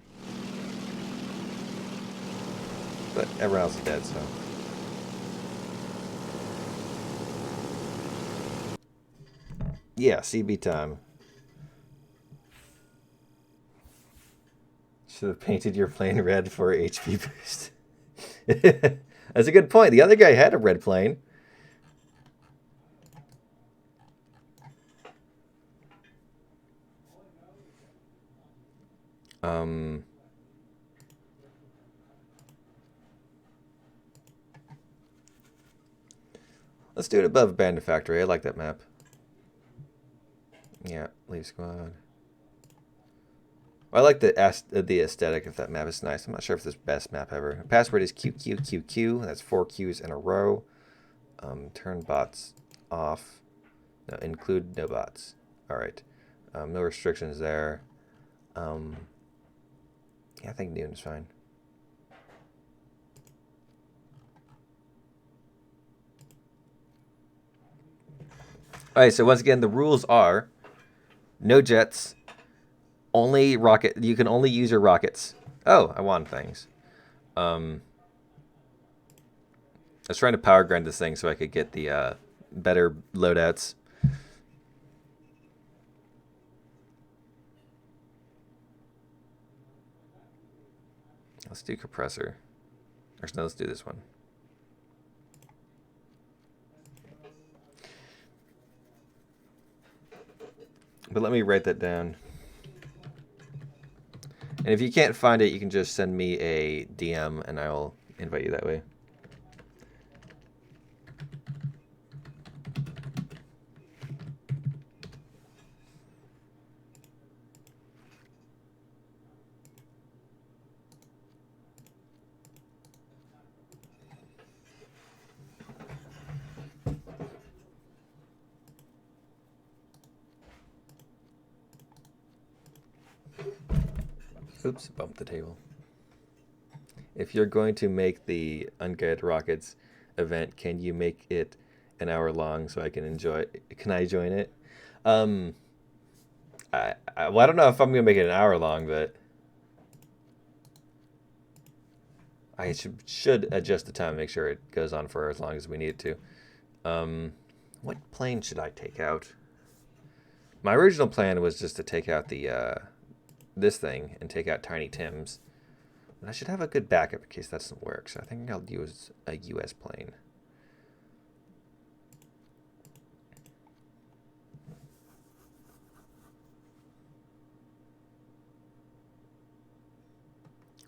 But everyone else is dead, so... Yeah, CB time. Should have painted your plane red for HP boost. That's a good point. The other guy had a red plane. Let's do it above Abandoned Factory. I like that map. Yeah, leave squad. I like the aesthetic of that map. It's nice. I'm not sure if it's the best map ever. The password is QQQQ. That's 4 Qs in a row. Turn bots off. No, include no bots. All right. No restrictions there. Yeah, I think noon is fine. All right. So once again, the rules are no jets. Only rocket. You can only use your rockets. Oh, I won things. was trying to power grind this thing so I could get the better loadouts. Let's do compressor. Or no, let's do this one. But let me write that down. And if you can't find it, you can just send me a DM and I will invite you that way. Oops, bumped the table. If you're going to make the Unguided Rockets event, can you make it an hour long so I can enjoy it? Can I join it? Well, I don't know if I'm going to make it an hour long, but I should adjust the time, make sure it goes on for as long as we need it to. What plane should I take out? My original plan was just to take out the this thing and take out Tiny Tim's. But I should have a good backup in case that doesn't work. So I think I'll use a US plane.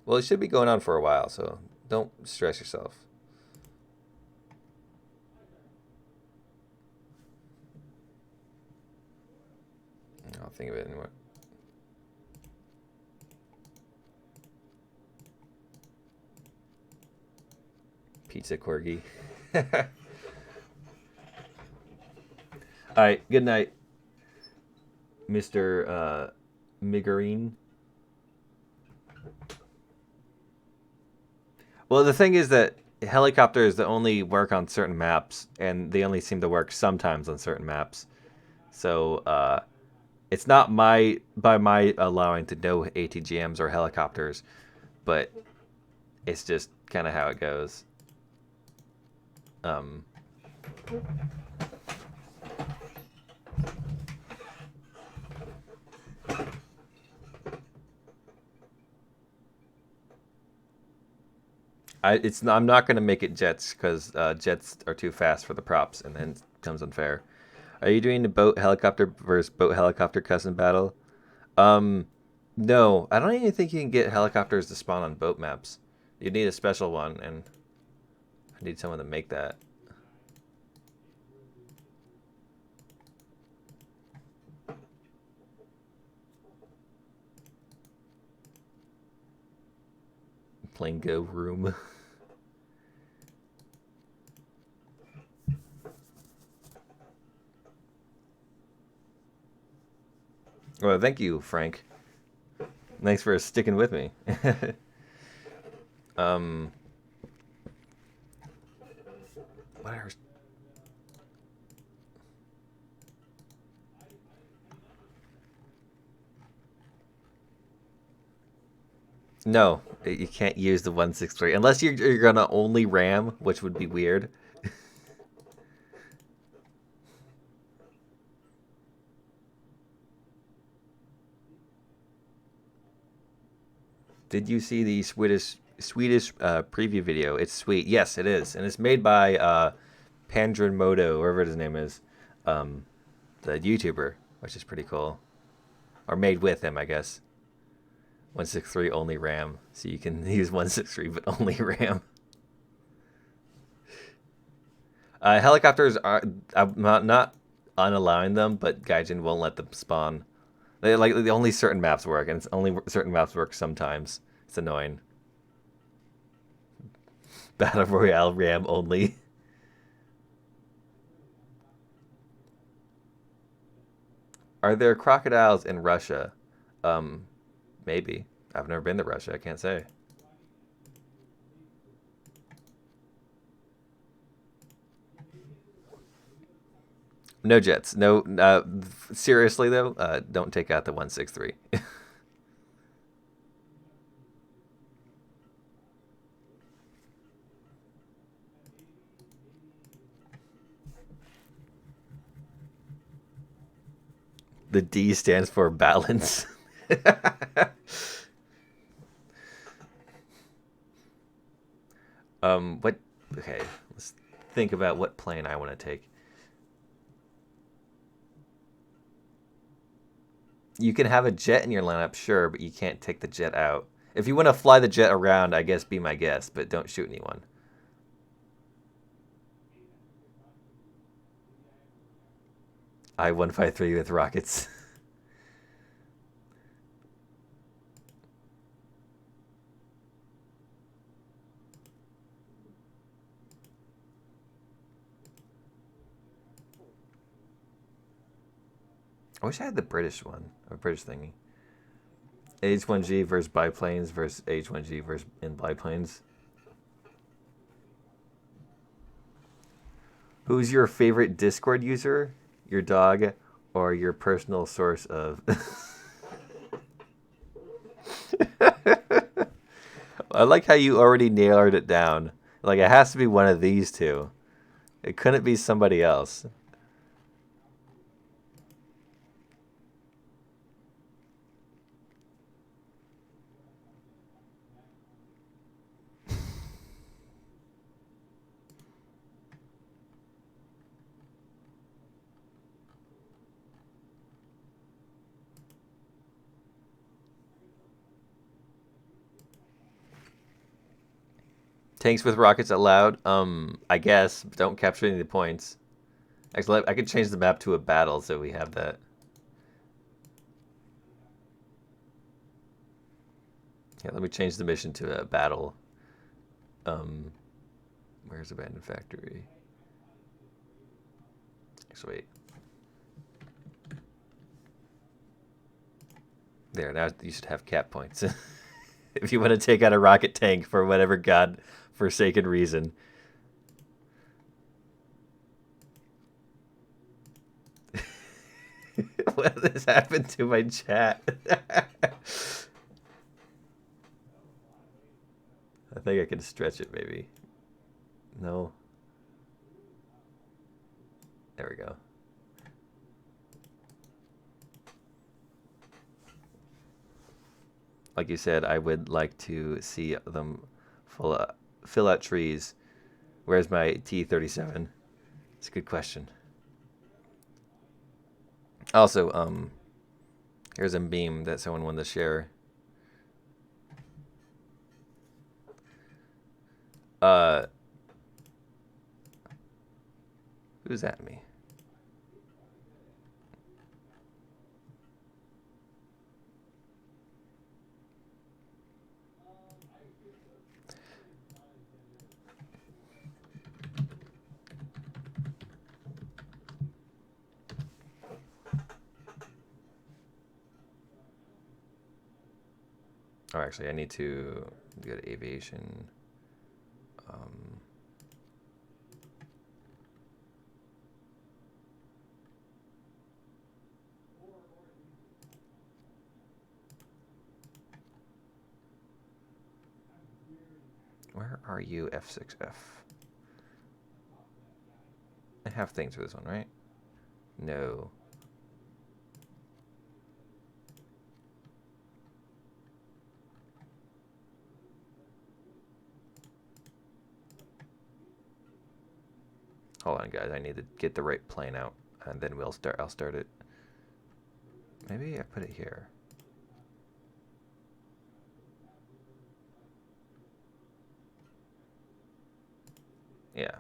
Well, it should be going on for a while, so don't stress yourself. I'll think of it anymore. Pizza corgi. All right, good night, Mr. Migarine. Well, the thing is that helicopters that only work on certain maps, and they only seem to work sometimes on certain maps. So it's not by my allowing to no ATGMs or helicopters, but it's just kind of how it goes. I'm not going to make it jets because jets are too fast for the props, and then it becomes unfair. Are you doing the boat helicopter versus boat helicopter custom battle? No, I don't even think you can get helicopters to spawn on boat maps. You need a special one, and I need someone to make that. Plain go room. Well, thank you, Frank. Thanks for sticking with me. Whatever. No, you can't use the 163 unless you're gonna only ram, which would be weird. Did you see the Swedish preview video? It's sweet. Yes, it is, and it's made by Pandren Moto, whatever his name is, the YouTuber, which is pretty cool. Or made with him, I guess. 163 only RAM, so you can use 163 but only RAM. Helicopters are I'm not unallowing them, but Gaijin won't let them spawn. The only certain maps work, and it's only certain maps work sometimes. It's annoying. Battle Royale RAM only. Are there crocodiles in Russia? Maybe. I've never been to Russia. I can't say. No jets. No. Seriously though, don't take out the 163. The D stands for balance. What? Okay, let's think about what plane I want to take. You can have a jet in your lineup, sure, but you can't take the jet out. If you want to fly the jet around, I guess be my guest, but don't shoot anyone. I-153 with rockets. I wish I had the British one, or British thingy. H1G versus biplanes versus H1G versus in biplanes. Who's your favorite Discord user? Your dog or your personal source of... I like how you already nailed it down. Like, it has to be one of these two. It couldn't be somebody else. Tanks with rockets allowed? I guess. But don't capture any of the points. Actually, I could change the map to a battle so we have that. Yeah, let me change the mission to a battle. Where's Abandoned Factory? Actually, wait. There, now you should have cap points. If you want to take out a rocket tank for whatever god-forsaken reason. What has happened to my chat? I think I can stretch it, maybe. No. There we go. Like you said, I would like to see them fill out trees. Where's my T-37? It's a good question. Also, here's a meme that someone wanted to share. Who's at me? Oh, actually, I need to go to aviation. Where are you, F6F? I have things for this one, right? No. Hold on, guys. I need to get the right plane out, and then I'll start it. Maybe I put it here. Yeah.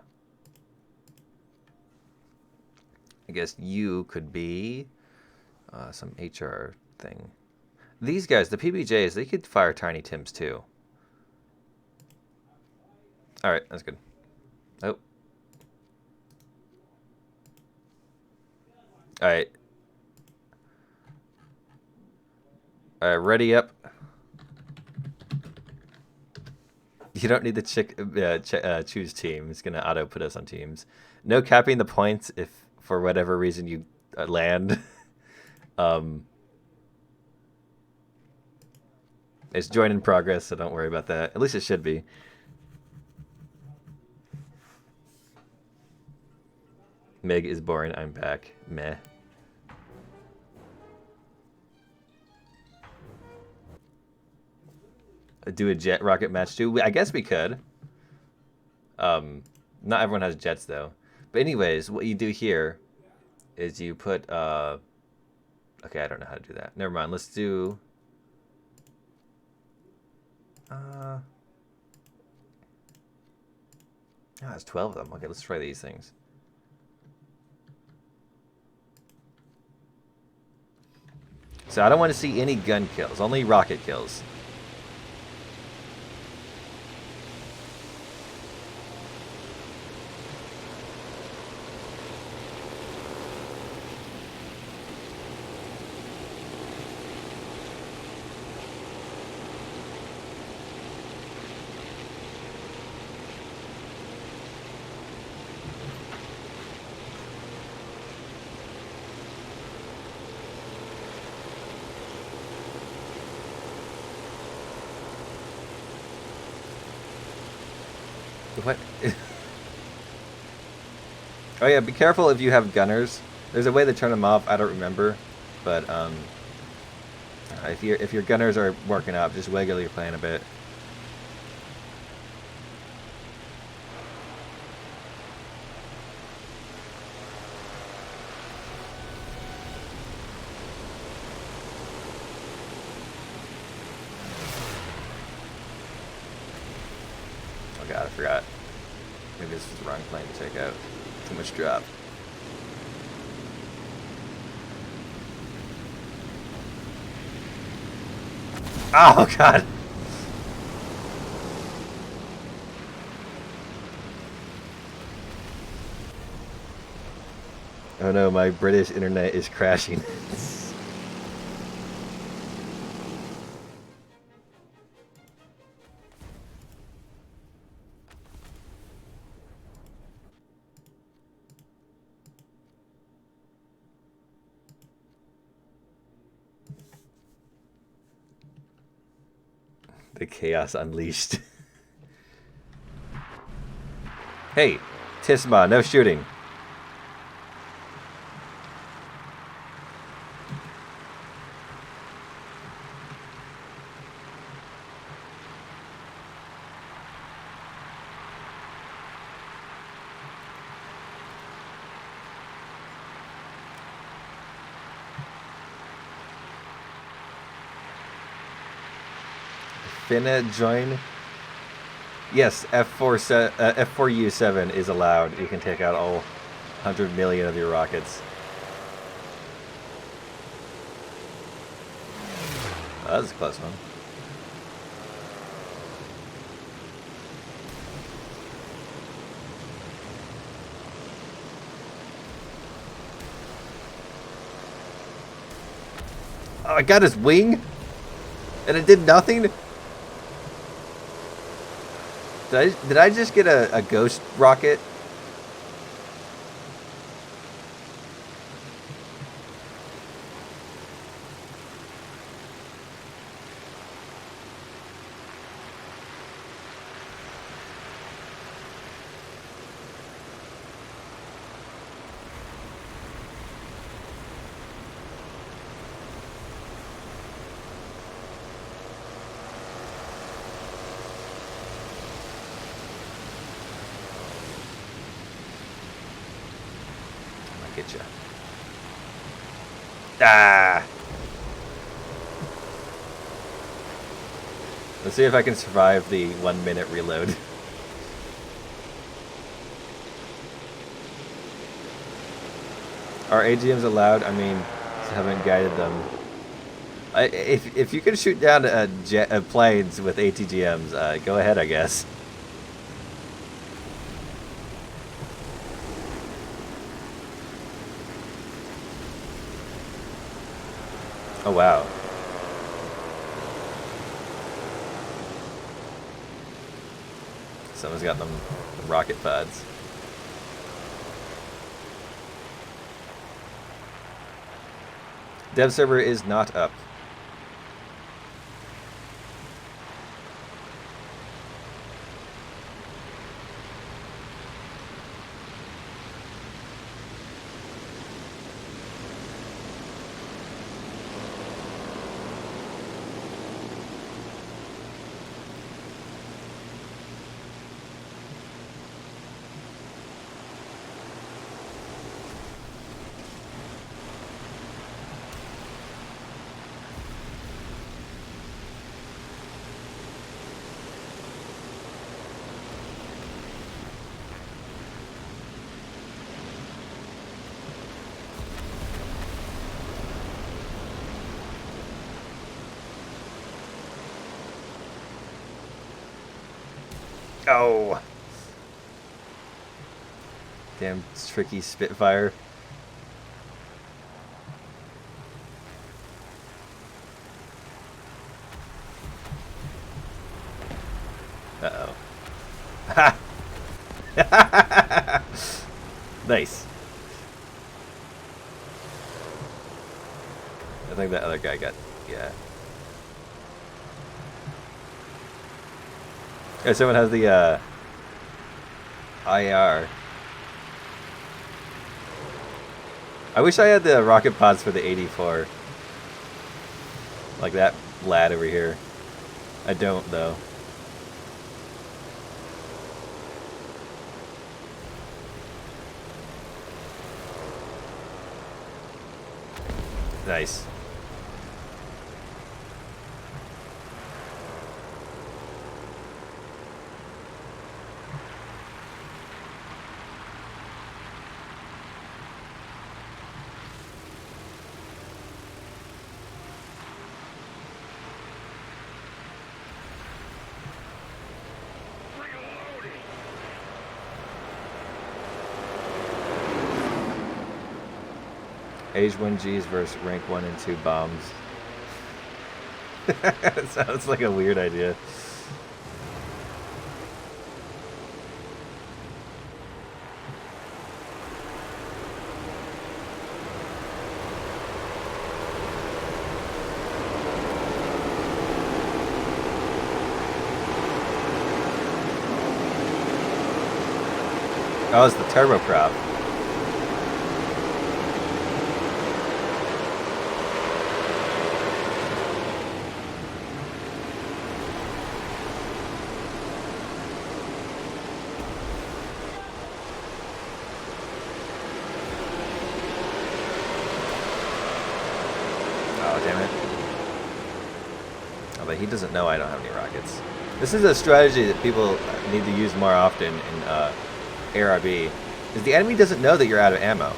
I guess you could be some HR thing. These guys, the PBJs, they could fire Tiny Tims too. All right, that's good. Oh. All right. All right, ready up. You don't need to choose team. It's gonna auto put us on teams. No capping the points if for whatever reason you land. It's join in progress, so don't worry about that. At least it should be. Meg is boring. I'm back. Meh. do a jet rocket match too? I guess we could. Not everyone has jets though. But anyways, what you do here is you put okay, I don't know how to do that. Never mind. Let's do oh, it's 12 of them. Okay, let's try these things. So I don't want to see any gun kills, only rocket kills. What? Oh yeah, be careful if you have gunners. There's a way to turn them off. I don't remember, but if your gunners are working up, just wiggle your plane a bit. Oh god, I forgot. Maybe this was the wrong plane to take out. Too much drop. Oh god! Oh no, my British internet is crashing. The chaos unleashed. Hey, Tisma, no shooting. Finna join? Yes, F4U7 is allowed. You can take out all 100 million of your rockets. Oh, that was a close one. Oh, I got his wing? And it did nothing? Did I just get a ghost rocket? Get you. Ah! Let's see if I can survive the 1 minute reload. Are AGMs allowed? I mean, haven't guided them. If you can shoot down planes with ATGMs, go ahead, I guess. Oh, wow. Someone's got them rocket pods. Dev server is not up. Oh. Damn tricky Spitfire. Uh-oh. Ha! Nice. I think that other guy got, yeah. Oh, someone has the IR. I wish I had the rocket pods for the 84. Like that lad over here. I don't, though. Nice. Age 1 Gs versus rank 1 and 2 bombs. Sounds like a weird idea. Oh, it's the turboprop. Oh, damn it. Oh, but he doesn't know I don't have any rockets. This is a strategy that people need to use more often in ARB. Is the enemy doesn't know that you're out of ammo.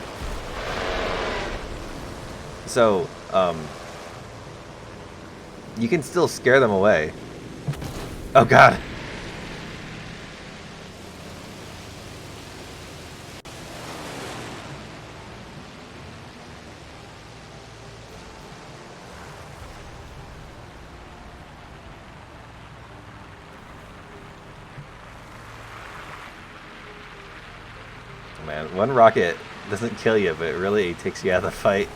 So, you can still scare them away. Oh, God. Man, one rocket doesn't kill you, but it really takes you out of the fight.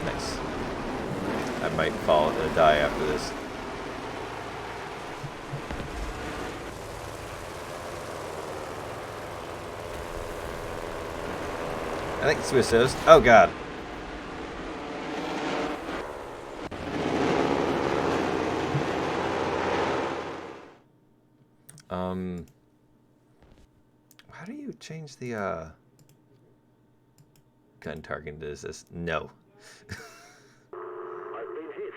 Nice. I might die after this. I think Swiss Host. Oh, God. How do you change the, gun targeting to this? No. I've been hit.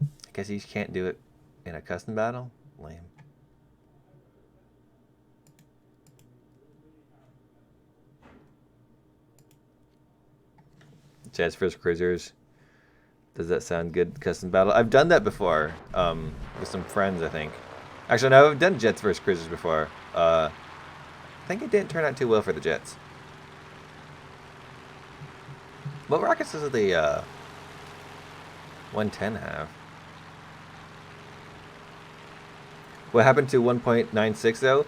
I guess you can't do it in a custom battle? Lame. Jets vs. Cruisers. Does that sound good? Custom battle? I've done that before with some friends, I think. Actually, no, I've done Jets vs. Cruisers before. I think it didn't turn out too well for the Jets. What rockets does the 110 have? What happened to 1.96 though?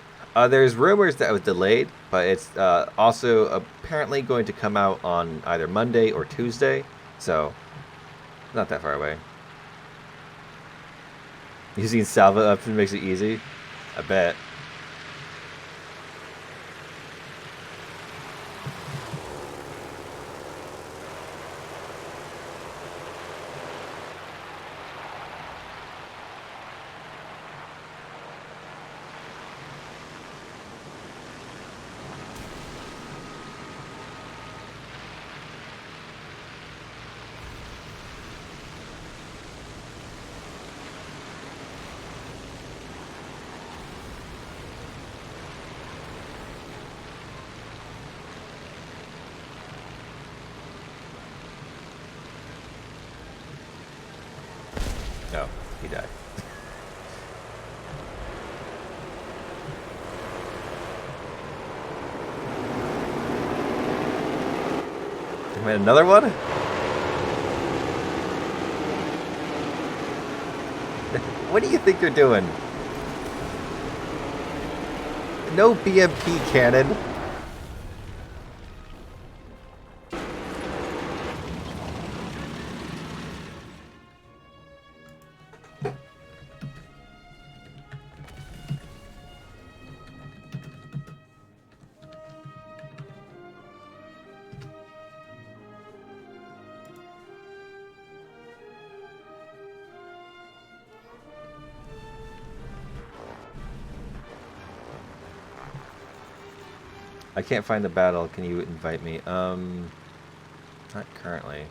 There's rumors that it was delayed, but it's also apparently going to come out on either Monday or Tuesday, so not that far away. Using salvo option makes it easy? I bet. Oh, he died. Wait, another one? What do you think you're doing? No BMP cannon. I can't find the battle. Can you invite me? Not currently.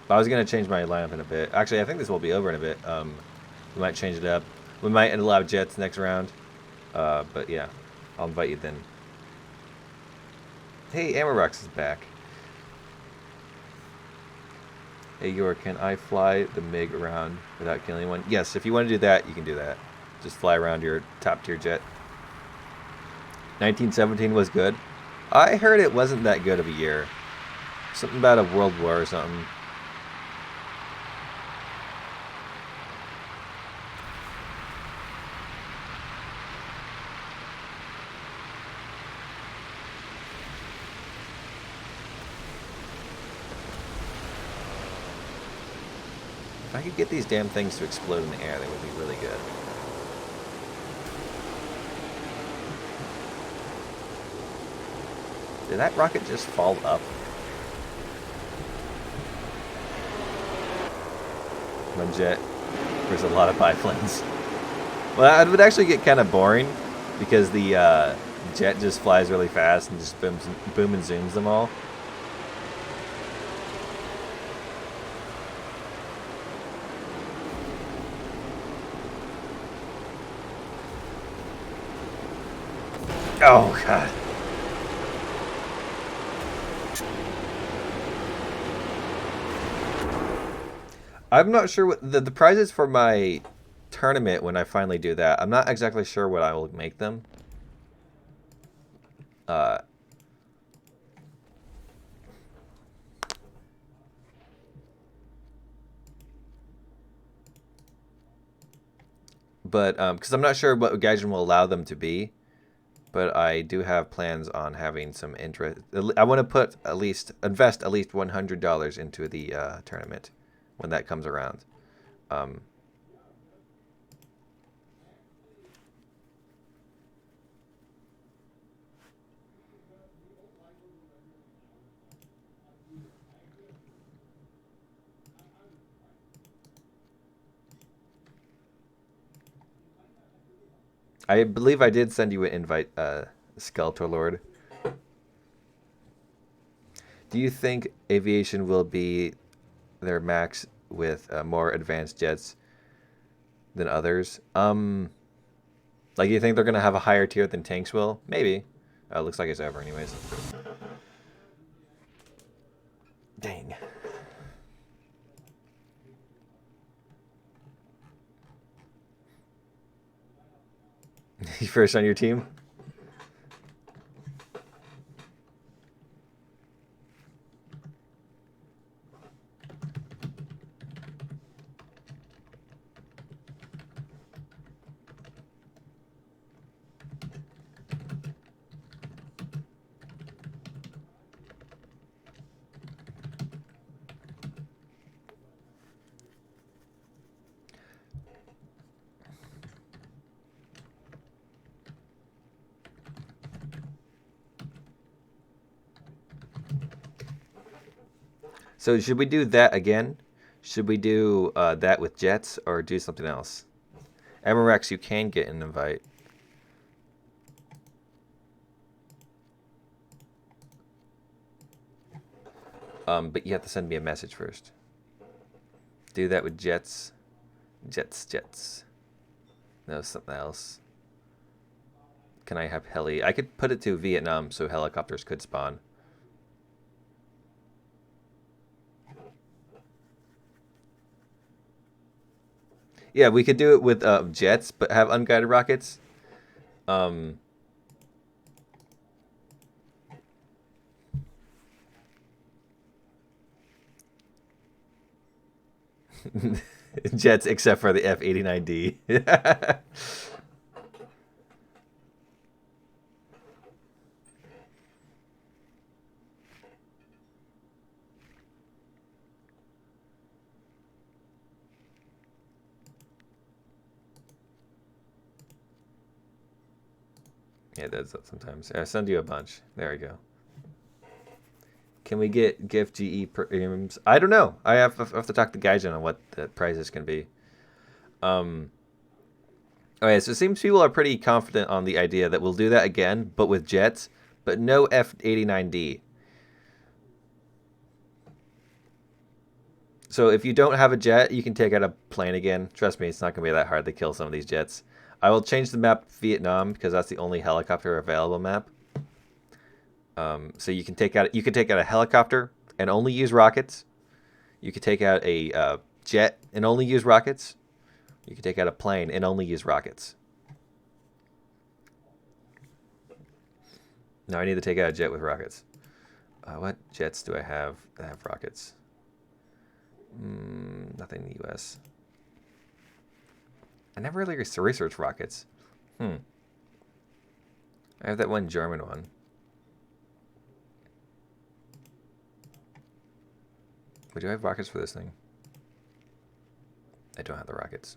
I was gonna change my lineup in a bit. Actually, I think this will be over in a bit. We might change it up. We might allow jets next round. But yeah, I'll invite you then. Hey, Amarex is back. Hey, Yor, can I fly the MiG around without killing anyone? Yes, if you want to do that, you can do that. Just fly around your top tier jet. 1917 was good. I heard it wasn't that good of a year. Something about a world war or something. If I could get these damn things to explode in the air, they would be really good. Did that rocket just fall up? My jet. There's a lot of biplanes. Well, it would actually get kind of boring because the jet just flies really fast and just boom and zooms them all. Oh, God. I'm not sure what the prizes for my tournament when I finally do that. I'm not exactly sure what I will make them. But because I'm not sure what Gaijin will allow them to be. But I do have plans on having some interest. I want to put invest at least $100 into the tournament when that comes around. I believe I did send you an invite, Skeletor Lord. Do you think aviation will be their max with more advanced jets than others? Like, you think they're gonna have a higher tier than tanks will? Maybe. Looks like it's over anyways. Dang. You first on your team? So should we do that again? Should we do that with jets or do something else? Amarex, you can get an invite. But you have to send me a message first. Do that with jets. Jets. No, something else. Can I have heli? I could put it to Vietnam so helicopters could spawn. Yeah, we could do it with jets, but have unguided rockets. Jets, except for the F-89D. Yeah, it does that sometimes. I'll send you a bunch. There we go. Can we get gift GE premiums? I don't know. I have to talk to Gaijin on what the prices can be. Okay, so it seems people are pretty confident on the idea that we'll do that again, but with jets, but no F-89D. So if you don't have a jet, you can take out a plane again. Trust me, it's not going to be that hard to kill some of these jets. I will change the map to Vietnam because that's the only helicopter available map. So you can take out a helicopter and only use rockets. You could take out a jet and only use rockets. You can take out a plane and only use rockets. Now I need to take out a jet with rockets. What jets do I have that have rockets? Nothing in the U.S. I never really researched rockets. I have that one German one. But do I have rockets for this thing? I don't have the rockets.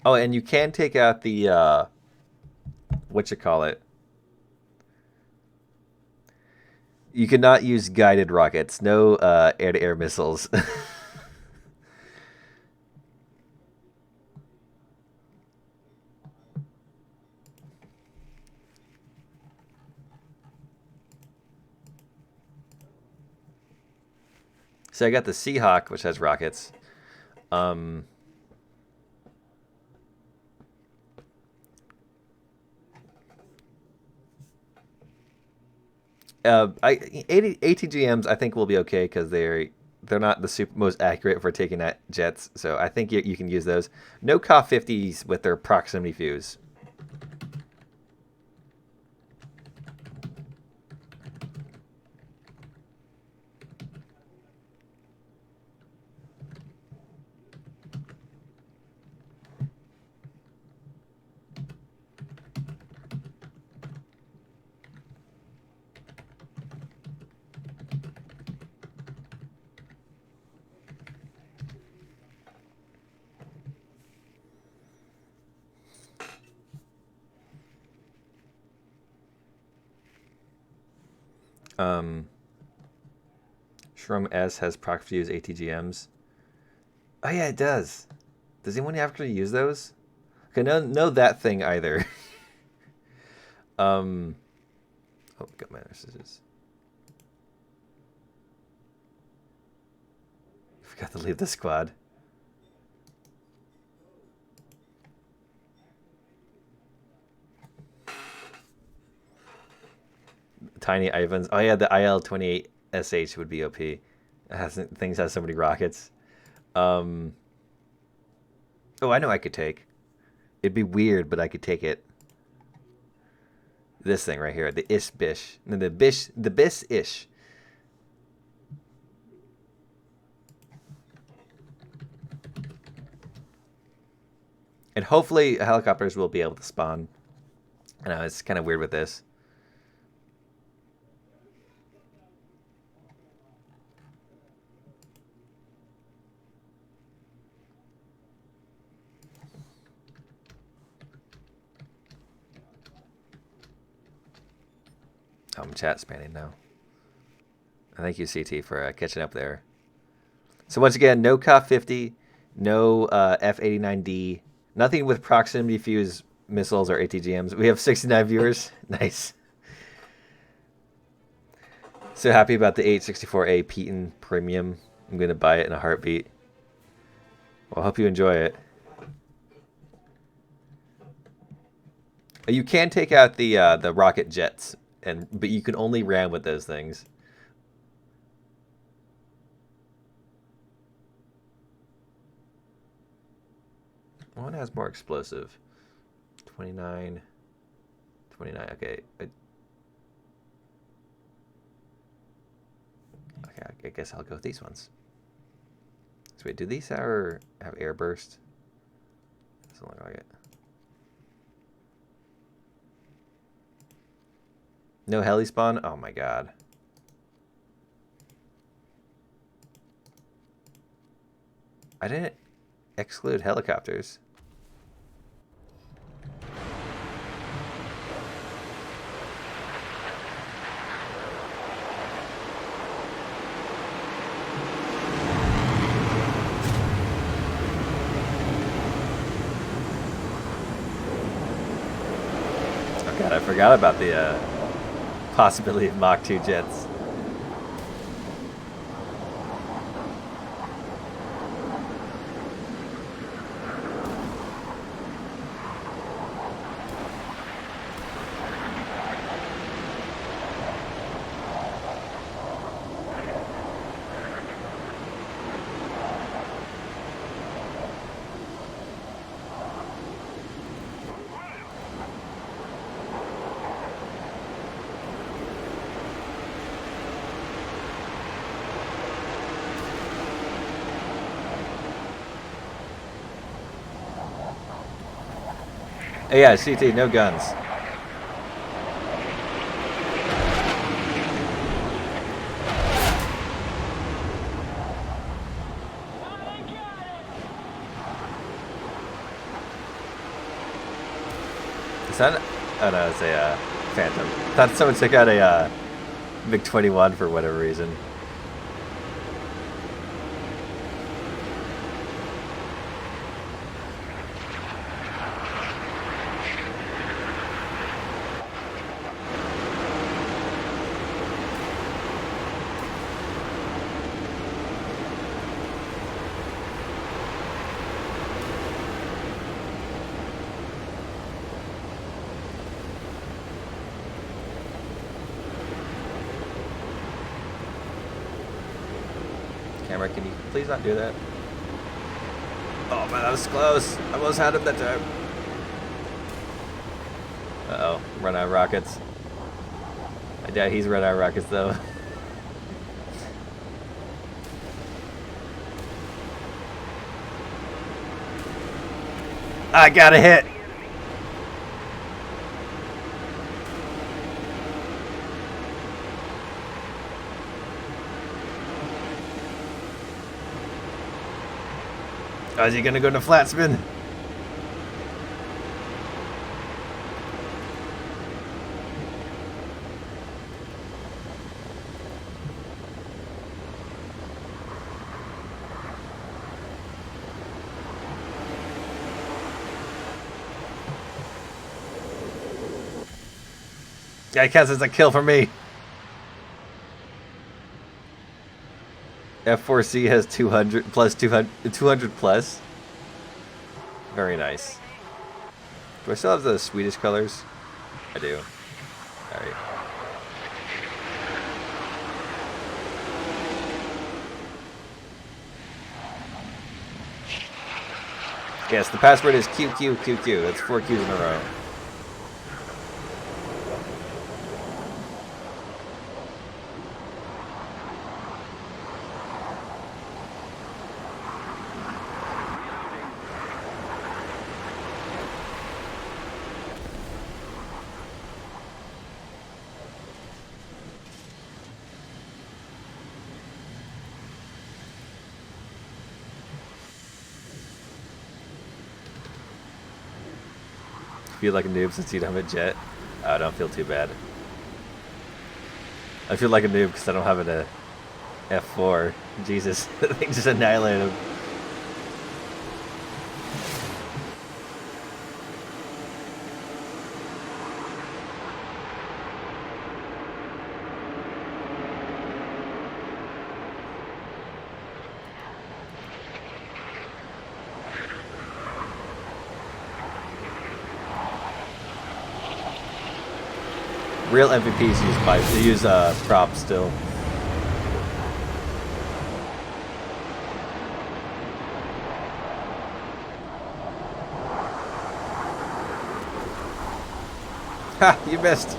Oh, and you can take out the, whatchamacallit. You cannot use guided rockets. No air-to-air missiles. So I got the Seahawk, which has rockets. ATGMs I think will be okay because they're not the most accurate for taking out jets, so I think you can use those. No Ka-50s with their proximity fuse. Shroom S has proc fuse ATGMs. Oh yeah, it does. Does anyone actually use those? Okay, no that thing either. Oh, got my messages. Forgot to leave the squad. Tiny Ivans. Oh yeah, the IL-28SH would be OP. Things have so many rockets. Oh, I know I could take. It'd be weird, but I could take it. This thing right here, the Ish-Bish. No, the Bis-Ish. And hopefully helicopters will be able to spawn. I know, it's kind of weird with this. I'm chat spanning now. Thank you, CT, for catching up there. So once again, no Ka-50, no F-89D, nothing with proximity fuse missiles or ATGMs. We have 69 viewers. Nice. So happy about the 864A Peton Premium. I'm going to buy it in a heartbeat. Well, I hope you enjoy it. You can take out the rocket jets, but you can only ram with those things. One has more explosive. 29. 29. Okay. Okay, I guess I'll go with these ones. So wait, do these have air burst? Doesn't look like it. No heli spawn? Oh my god. I didn't exclude helicopters. Oh god, I forgot about the possibility of Mach 2 jets. Hey, yeah, CT, no guns. Is that? Oh no, it's a Phantom. Thought someone took out a MiG-21 for whatever reason. Camera, can you please not do that? Oh man, that was close. I almost had him that time. Uh-oh, run out of rockets. I doubt he's run out of rockets though. I got a hit. Oh, is he gonna go to flat spin? Yeah, I guess it's a kill for me. F4C has 200 plus 200 plus. Very nice. Do I still have the Swedish colors? I do. Alright. Yes, the password is QQQQ. That's 4 Qs in a row. Feel like a noob since you don't have a jet. Oh, I don't feel too bad. I feel like a noob because I don't have a F4. Jesus, the thing just annihilated him. Real MVPs use props still. Ha! You missed.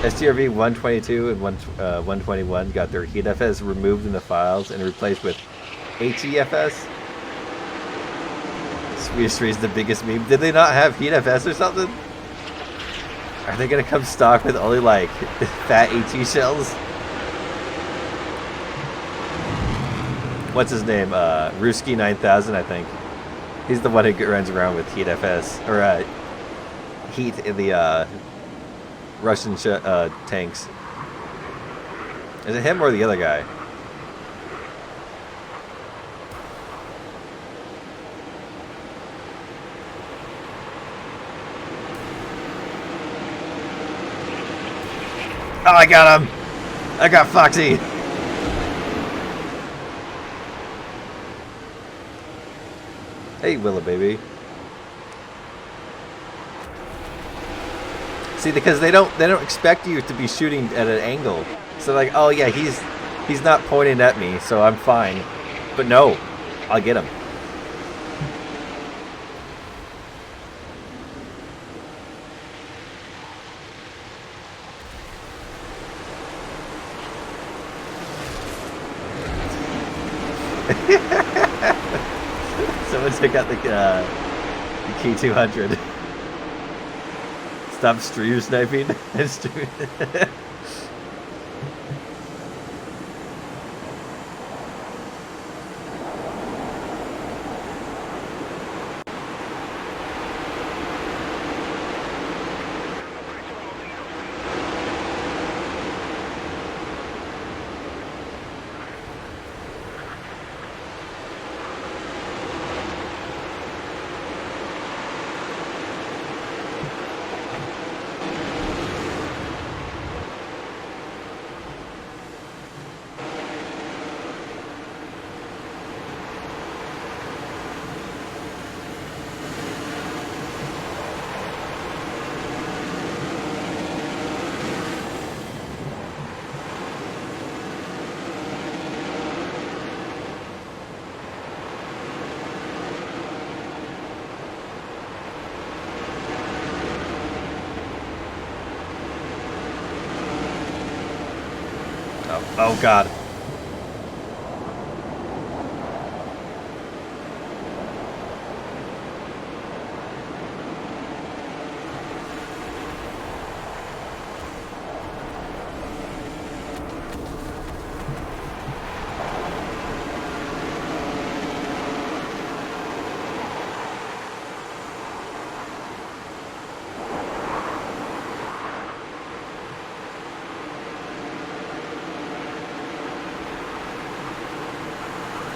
STRV 122 and 121 got their HeatFS removed in the files and replaced with HEFS. Swedish Freeze, the biggest meme. Did they not have HeatFS or something? Are they gonna come stock with only like fat HE shells? What's his name? Ruski 9000, I think. He's the one who runs around with HeatFS or heat in the Russian tanks. Is it him or the other guy? Oh, I got him! I got Foxy! Hey, Willa baby. See, because they don't expect you to be shooting at an angle. So like, oh yeah, he's not pointing at me, so I'm fine. But no, I'll get him. Someone took out the key 200. Stop stream sniping. Oh god.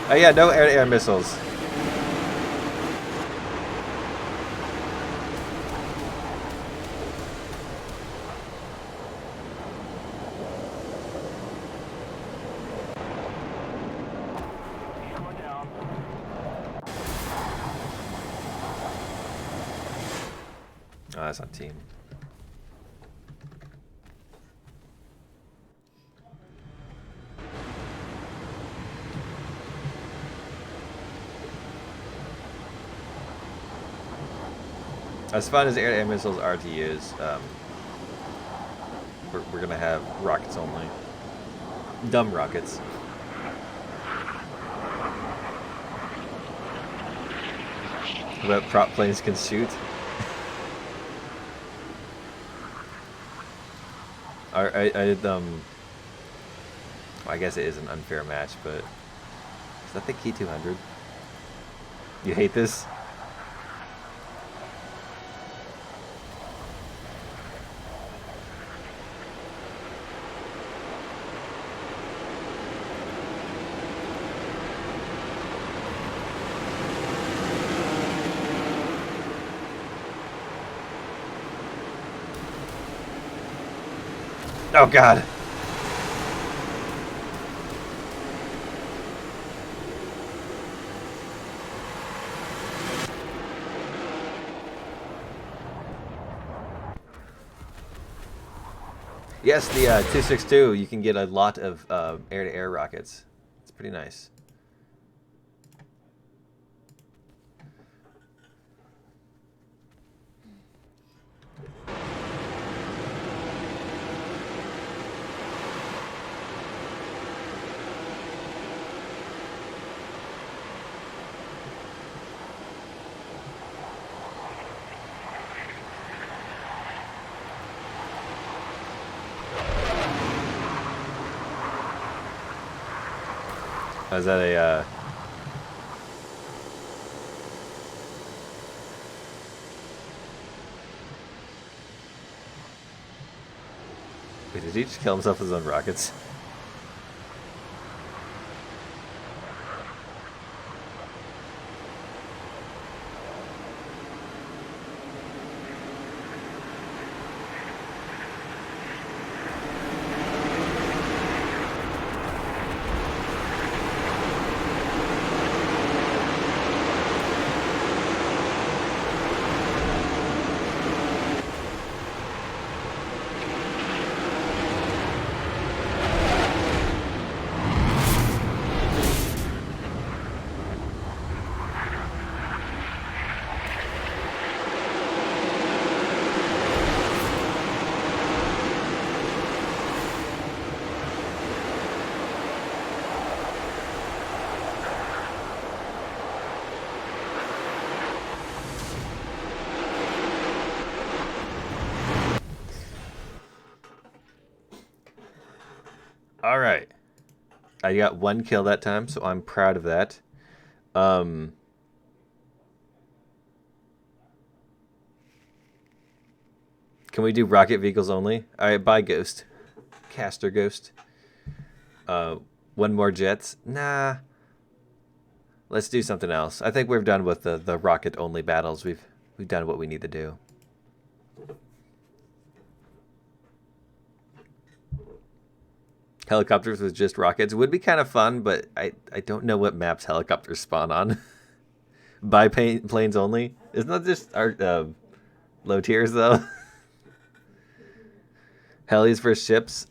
Oh yeah, no air-to-air missiles. Oh, that's on team. As fun as air-to-air missiles are to use, we're gonna have rockets only. Dumb rockets. What prop planes can shoot. I guess it is an unfair match, but is that the key 200? You hate this? Oh god. Yes, the 262, you can get a lot of air-to-air rockets. It's pretty nice. Oh, is that a Wait, did he just kill himself with his own rockets? All right. I got 1 kill that time, so I'm proud of that. Can we do rocket vehicles only? All right, bye, Ghost. Caster Ghost. 1 more jets? Nah. Let's do something else. I think we're done with the rocket only battles. We've done what we need to do. Helicopters with just rockets would be kind of fun, but I don't know what maps helicopters spawn on. Planes only? Isn't that just our low tiers though? Helis versus ships.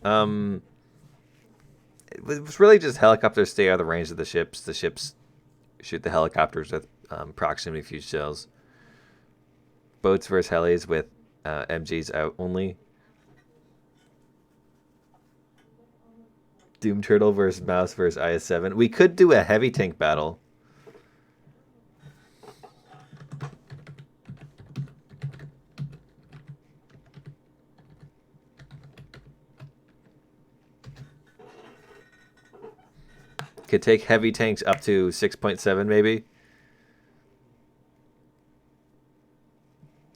It's really just helicopters stay out of the range of the ships. The ships shoot the helicopters with proximity fuse shells. Boats versus helis with MGs out only. Doom Turtle versus Mouse versus IS-7. We could do a heavy tank battle. Could take heavy tanks up to 6.7 maybe.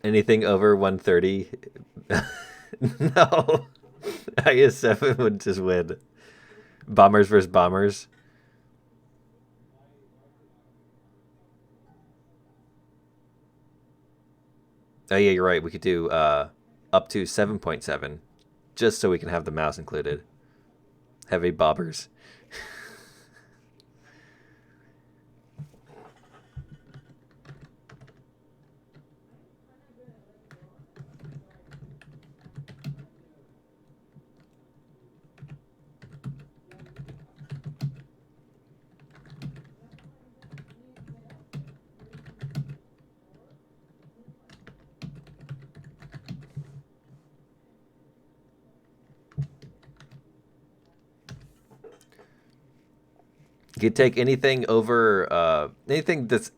Anything over 130? No. IS-7 would just win. Bombers versus bombers. Oh yeah, you're right. We could do up to 7.7, just so we can have the mouse included. Heavy bobbers. You could take anything over, anything that's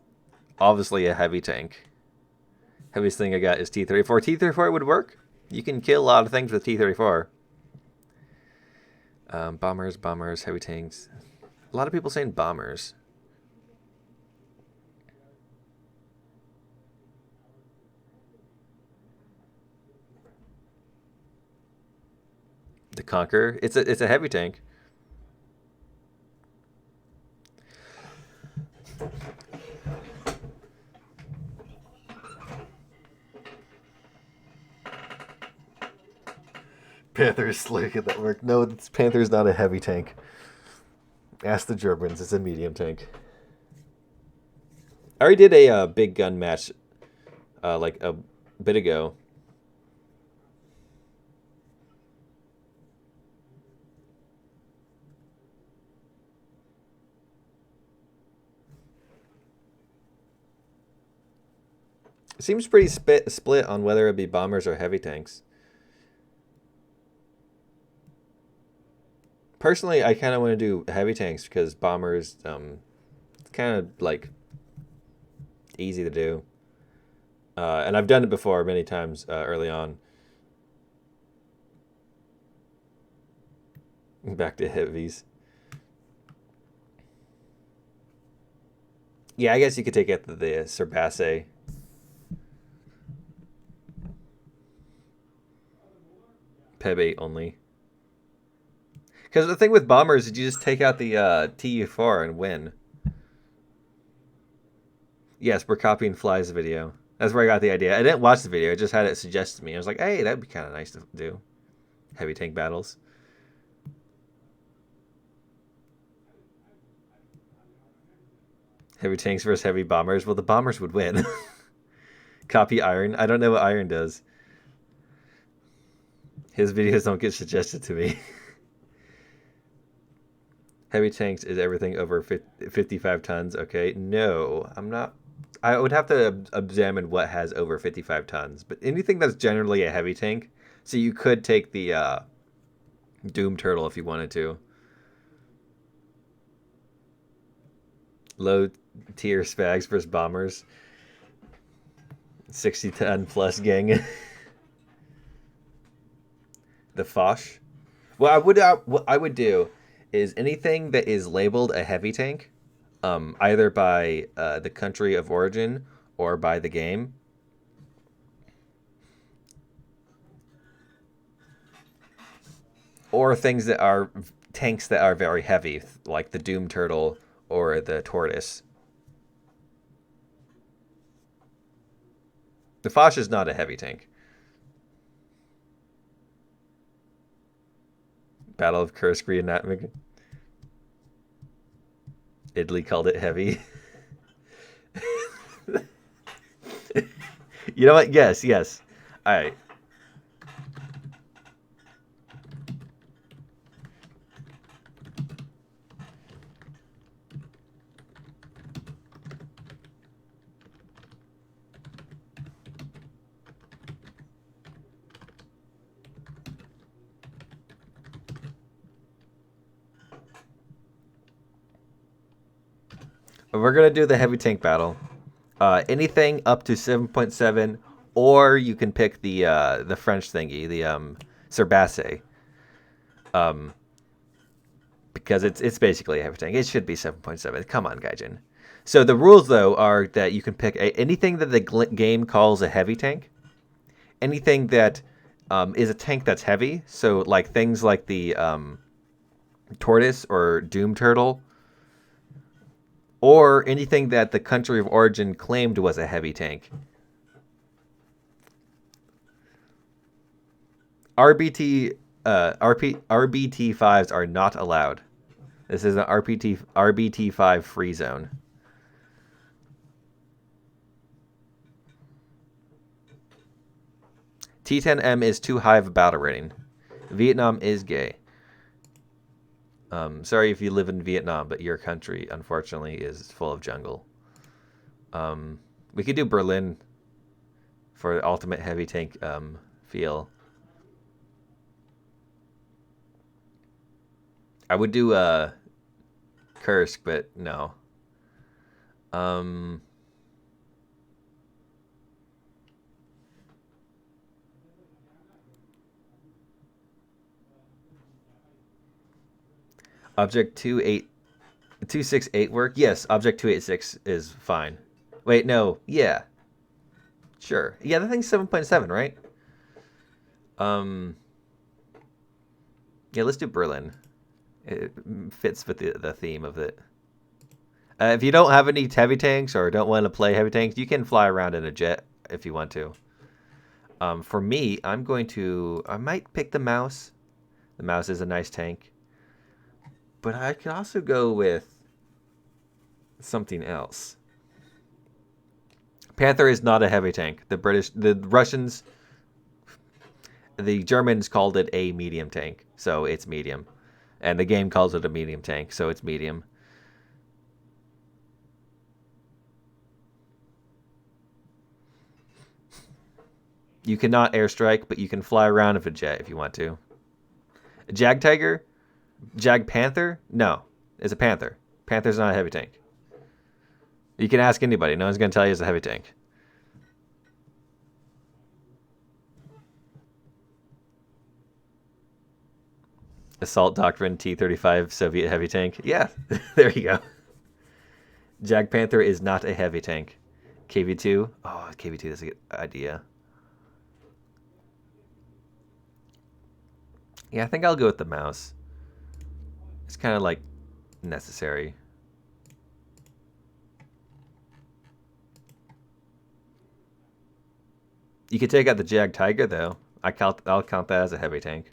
obviously a heavy tank. Heaviest thing I got is T-34. T-34 would work. You can kill a lot of things with T-34. Bombers, heavy tanks. A lot of people saying bombers. The Conqueror. It's a heavy tank. Panther's slick at that work. No, Panther's not a heavy tank. Ask the Germans. It's a medium tank. I already did a big gun match like a bit ago. It seems pretty split on whether it be bombers or heavy tanks. Personally, I kind of want to do heavy tanks because bombers, it's kind of like easy to do. And I've done it before many times early on. Back to heavies. Yeah, I guess you could take it the Cerbasse. Peb 8 only. Because the thing with bombers is you just take out the TU4 and win. Yes, we're copying Fly's video. That's where I got the idea. I didn't watch the video. I just had it suggested to me. I was like, hey, that'd be kind of nice to do. Heavy tank battles. Heavy tanks versus heavy bombers. Well, the bombers would win. Copy Iron. I don't know what Iron does. His videos don't get suggested to me. Heavy tanks is everything over 55 tons. Okay, no, I'm not. I would have to examine what has over 55 tons. But anything that's generally a heavy tank. So you could take the Doom Turtle if you wanted to. Low tier spags versus bombers. 60 ton plus gang. The Foch. What I would do is anything that is labeled a heavy tank, either by the country of origin or by the game. Or things that are tanks that are very heavy, like the Doom Turtle or the Tortoise. The Foch is not a heavy tank. Battle of Kursk reenactment. Italy called it heavy. You know what? Yes. All right. We're gonna do the heavy tank battle. Anything up to 7.7, or you can pick the French thingy, the Cerbasse. Because it's basically a heavy tank. It should be 7.7. Come on, Gaijin. So the rules though are that you can pick anything that the game calls a heavy tank, anything that is a tank that's heavy. So like things like the Tortoise or Doom Turtle. Or anything that the country of origin claimed was a heavy tank. RBT5s are not allowed. This is an RBT5 free zone. T10M is too high of a battle rating. Vietnam is gay. Sorry if you live in Vietnam, but your country, unfortunately, is full of jungle. We could do Berlin for the ultimate heavy tank feel. I would do Kursk, but no. Object 268 work? Yes, Object 286 is fine. Wait, no. Yeah. Sure. Yeah, that thing's 7.7, right? Yeah, let's do Berlin. It fits with the theme of it. If you don't have any heavy tanks or don't want to play heavy tanks, you can fly around in a jet if you want to. For me, I might pick the Mouse. The Mouse is a nice tank. But I could also go with something else. Panther is not a heavy tank. The Russians, the Germans called it a medium tank, so it's medium. And the game calls it a medium tank, so it's medium. You cannot airstrike, but you can fly around with a jet if you want to. A Jag Tiger? Jag Panther? No, it's a Panther. Panther's not a heavy tank. You can ask anybody. No one's going to tell you it's a heavy tank. Assault Doctrine T-35 Soviet heavy tank. Yeah, there you go. Jag Panther is not a heavy tank. KV-2. Oh, KV-2 is a good idea. Yeah, I think I'll go with the mouse. It's kind of like necessary. You could take out the Jag Tiger though. I'll count that as a heavy tank.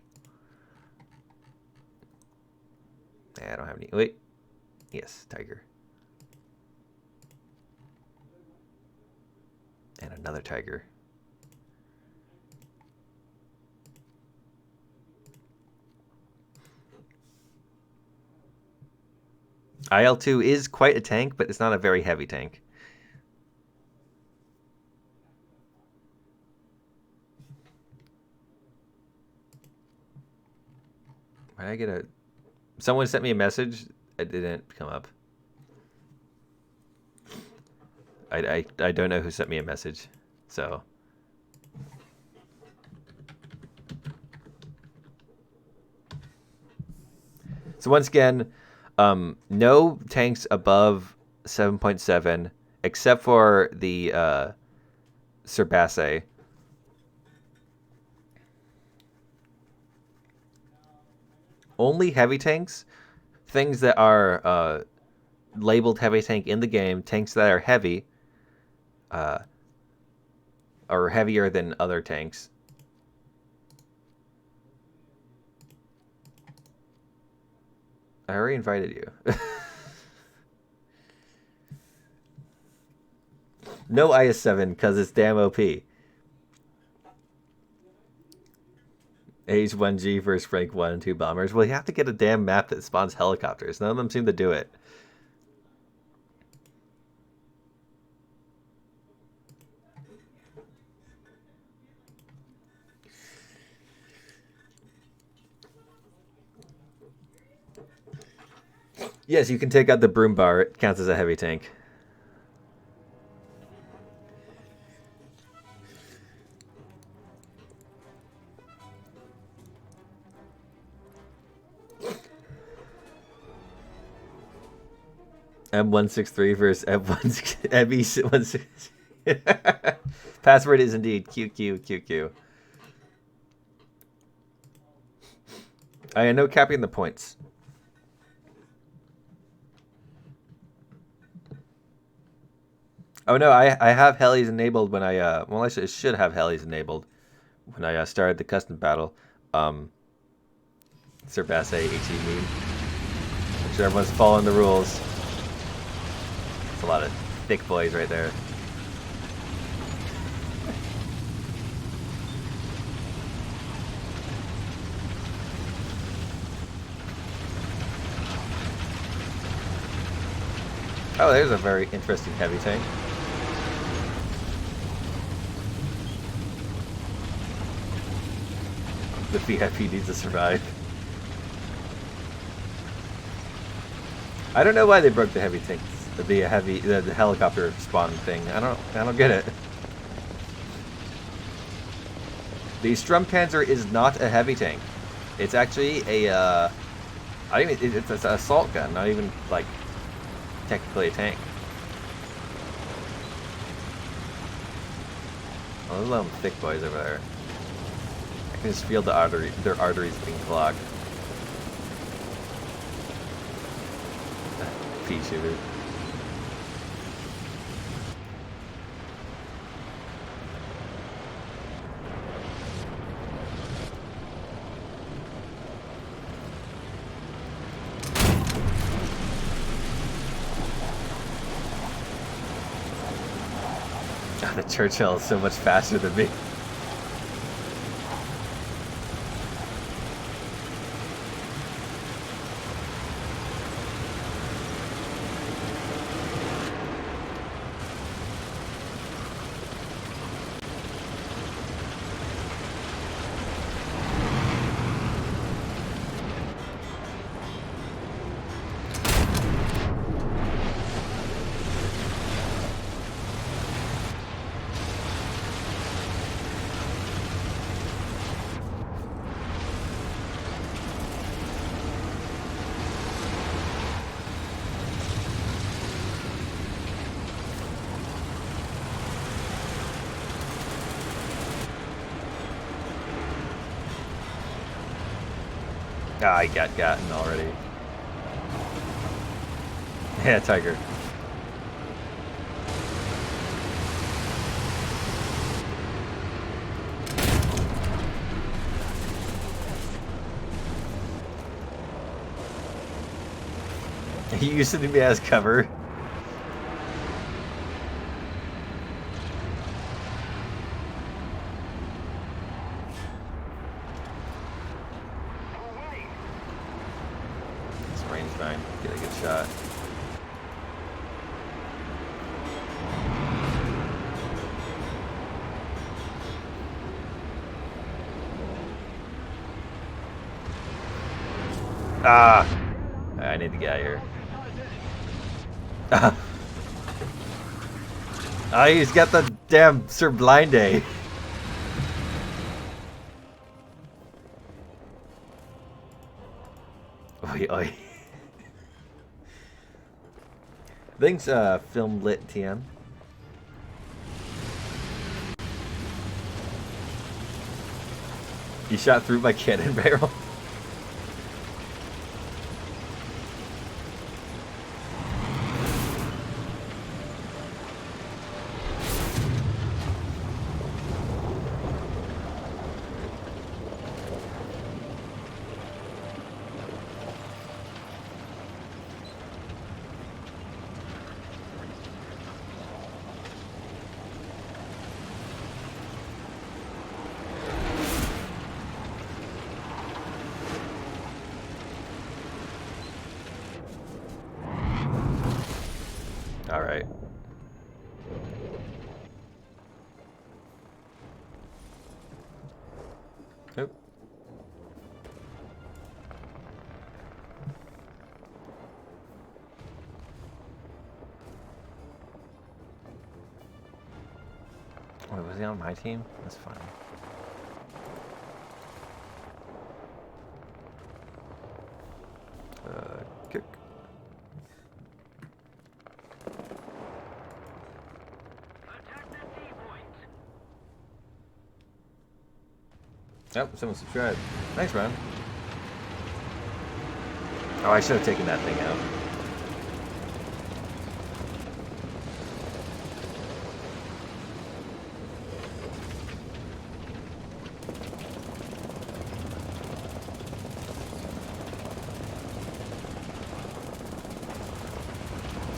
I don't have any. Wait. Yes, Tiger. And another Tiger. IL-2 is quite a tank, but it's not a very heavy tank. Why did I get a... Someone sent me a message. It didn't come up. I don't know who sent me a message. So... So once again, no tanks above 7.7, except for the Cerbasse. Only heavy tanks, things that are labeled heavy tank in the game, tanks that are heavy, are heavier than other tanks. I already invited you. No IS-7 because it's damn OP. H-1G versus rank 1 and 2 bombers. Well, you have to get a damn map that spawns helicopters. None of them seem to do it. Yes, you can take out the broom bar. It counts as a heavy tank. M163 versus M116. Password is indeed QQQQ. I know capping the points. Oh no, I have helis enabled when I well I should have helis enabled when I started the custom battle. Cerbasse AT meme. Make sure everyone's following the rules. It's a lot of thick boys right there. Oh, there's a very interesting heavy tank. The VIP needs to survive. I don't know why they broke the heavy tanks, the helicopter spawn thing. I don't get it. The Strumpanzer is not a heavy tank. It's actually a it's an assault gun, not even like technically a tank. Oh, those little thick boys over there. I can just feel their arteries being clogged. Pea shooter. The Churchill is so much faster than me. Ah, I got gotten already. Yeah, Tiger. He used to be as cover. This range 9. Get a good shot. Ah! I need to get out of here. Ah, he's got the damn Sir Blind Day. Oi, oi. Thanks, Film Lit TM. You shot through my cannon barrel. All right. Oop. Wait, was he on my team? That's fine. Kick. Oh, someone subscribed. Thanks, man. Oh, I should have taken that thing out.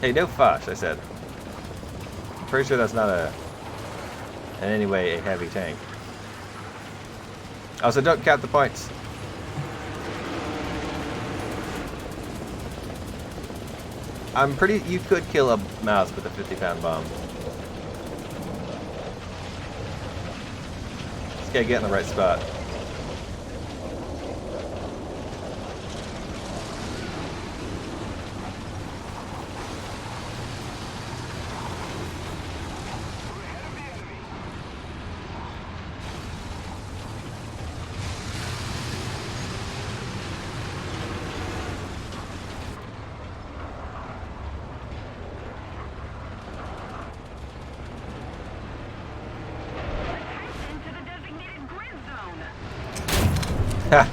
Hey, no fuss, I said. I'm pretty sure that's not in any way a heavy tank. Also, don't count the points. I'm pretty... You could kill a mouse with a 50-pound bomb. Just gotta get in the right spot. Ha!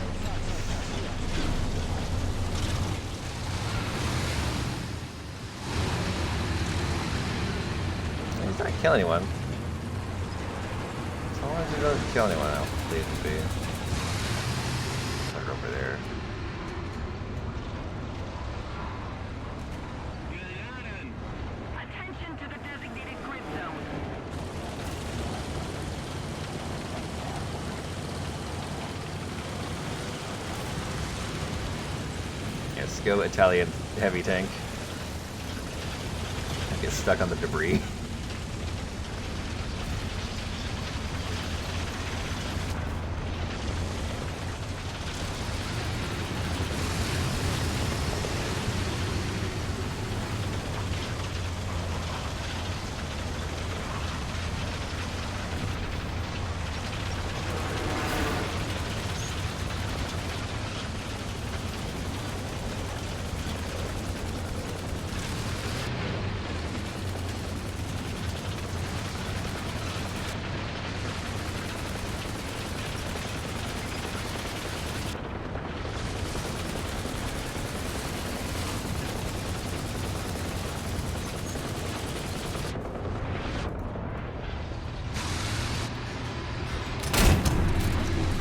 He's not kill anyone. As long as he doesn't kill anyone else, leave him be. Look over there. Attention to the designated grid zone. Let's go Italian heavy tank. I get stuck on the debris.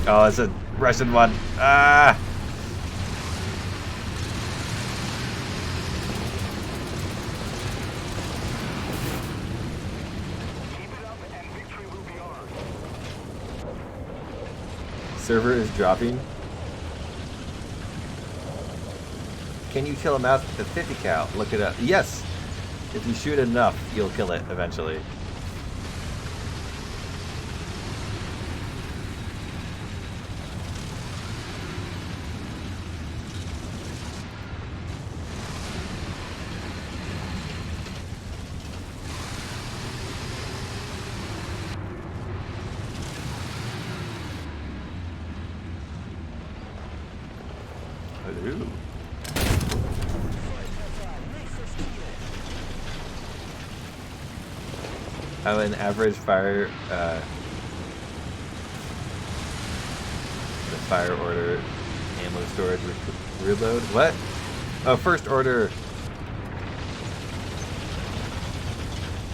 Oh, it's a Russian one. Ah! Keep it up and victory will be ours. Server is dropping. Can you kill a mouse with a 50 cal? Look it up. Yes! If you shoot enough, you'll kill it eventually. Ooh. How an average fire, the fire order ammo storage reload? What? Oh, first order.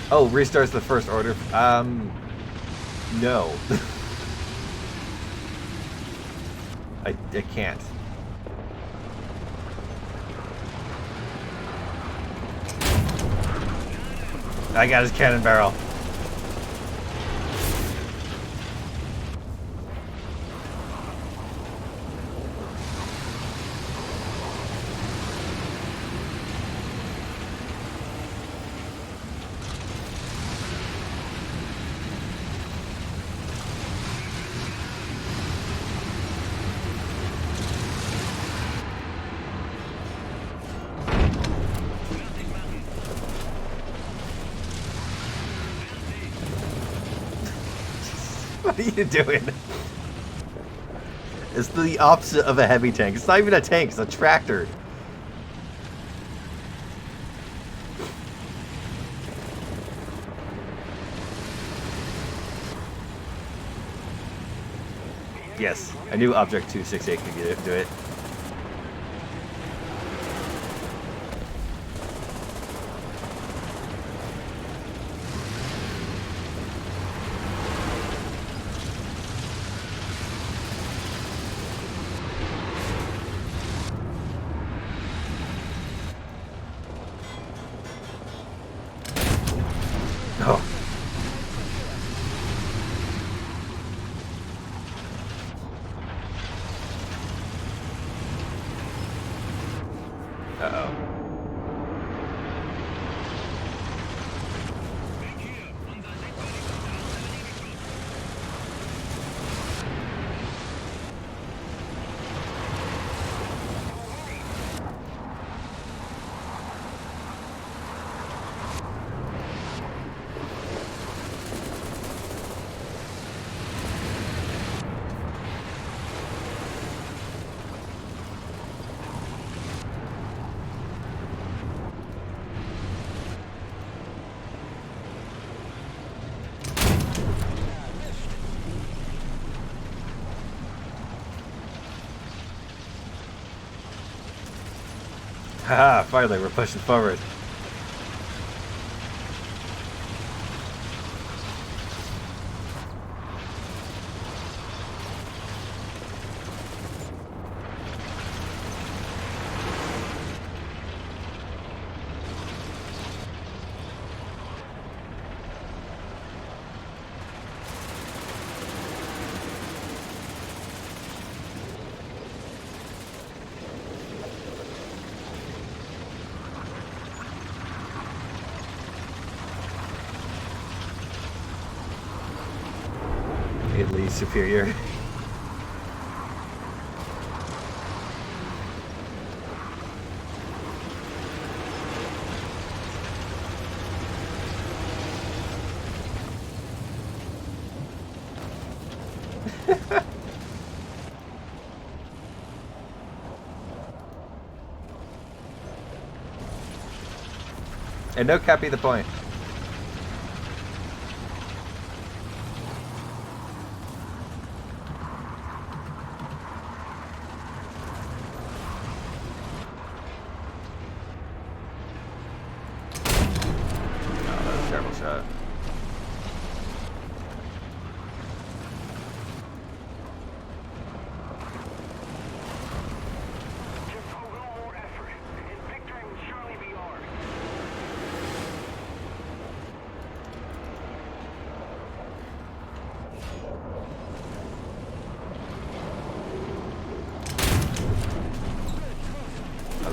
Oh, restarts the first order. No. I can't. I got his cannon barrel. What are you doing? It's the opposite of a heavy tank. It's not even a tank, it's a tractor. Yes, I knew Object 268 could do it. Oh. Uh-oh. Haha, finally, we're pushing forward. Italy's superior. And no copy the point. Terrible shot.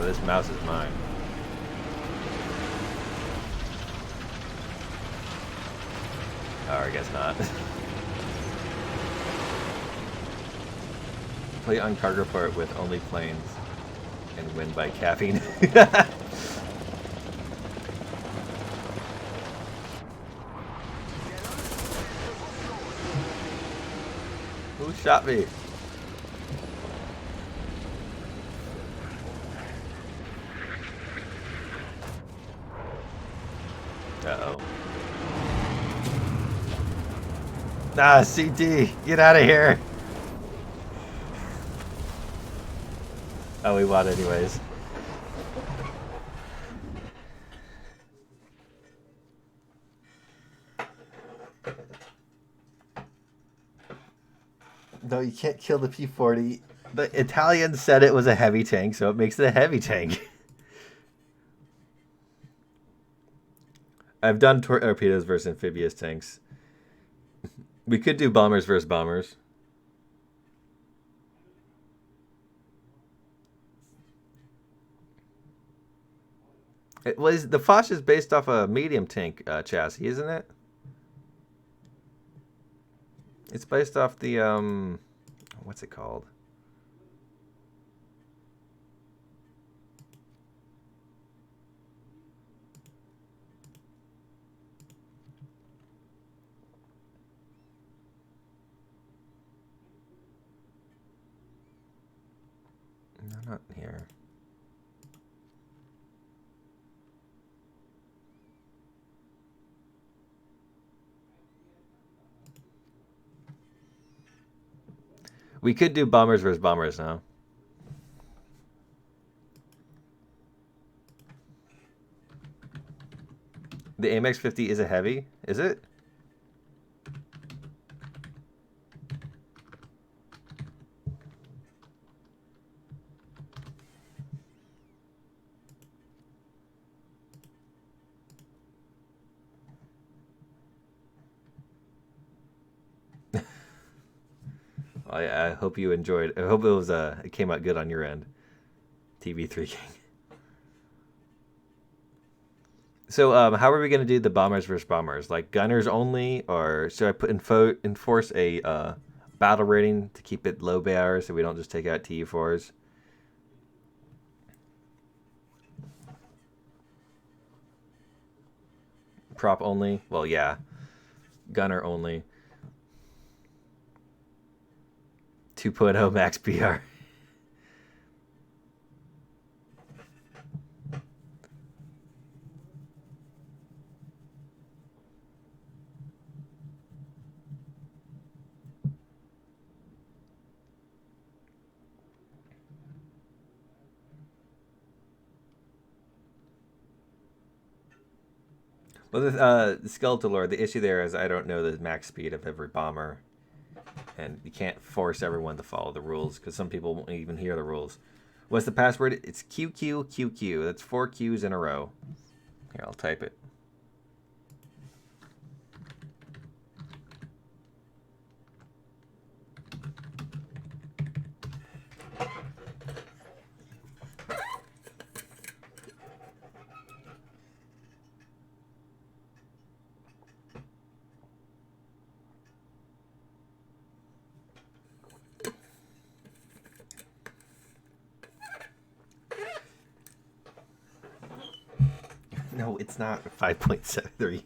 this mouse is mine. Oh, I guess not. Play on cargo port with only planes and win by capping. Who shot me? Uh-oh. Ah, CT, get out of here. Oh, we won anyways. No, you can't kill the P-40. The Italians said it was a heavy tank, so it makes it a heavy tank. I've done torpedoes versus amphibious tanks. We could do bombers versus bombers. It was the Foch is based off a medium tank chassis, isn't it? It's based off the what's it called? No, not here. We could do bombers versus bombers now. The AMX-50 is a heavy, is it? I hope you enjoyed. I hope it was it came out good on your end, TV3 King. So how are we gonna do the bombers versus bombers? Like gunners only, or should I enforce a battle rating to keep it low bar so we don't just take out TU4s? Prop only? Well, yeah. Gunner only. 2.0 max PR. Well, the Skeletal Lord, the issue there is I don't know the max speed of every bomber. And you can't force everyone to follow the rules because some people won't even hear the rules. What's the password? It's QQQQ. That's 4 Qs in a row. Here, I'll type it. No, it's not 5.73.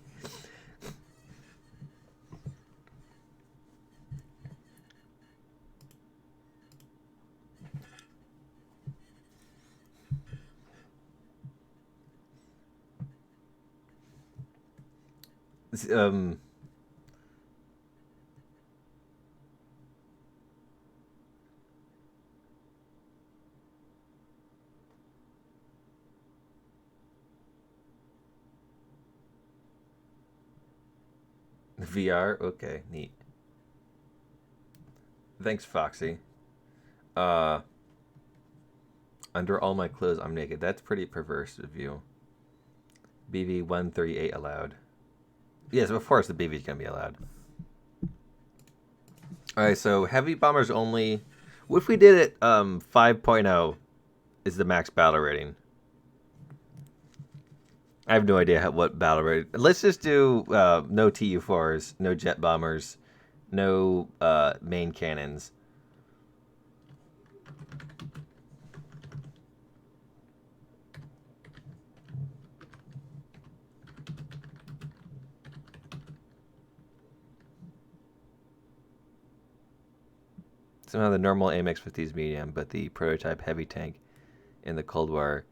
VR? Okay, neat. Thanks, Foxy. Under all my clothes, I'm naked. That's pretty perverse of you. BV 138 allowed. Yes, of course the BV is going to be allowed. Alright, so heavy bombers only. What if we did it 5.0 is the max battle rating. I have no idea what battle rating. Let's just do no Tu-4s, no jet bombers, no main cannons. Somehow the normal AMX-50 is medium, but the prototype heavy tank in the Cold War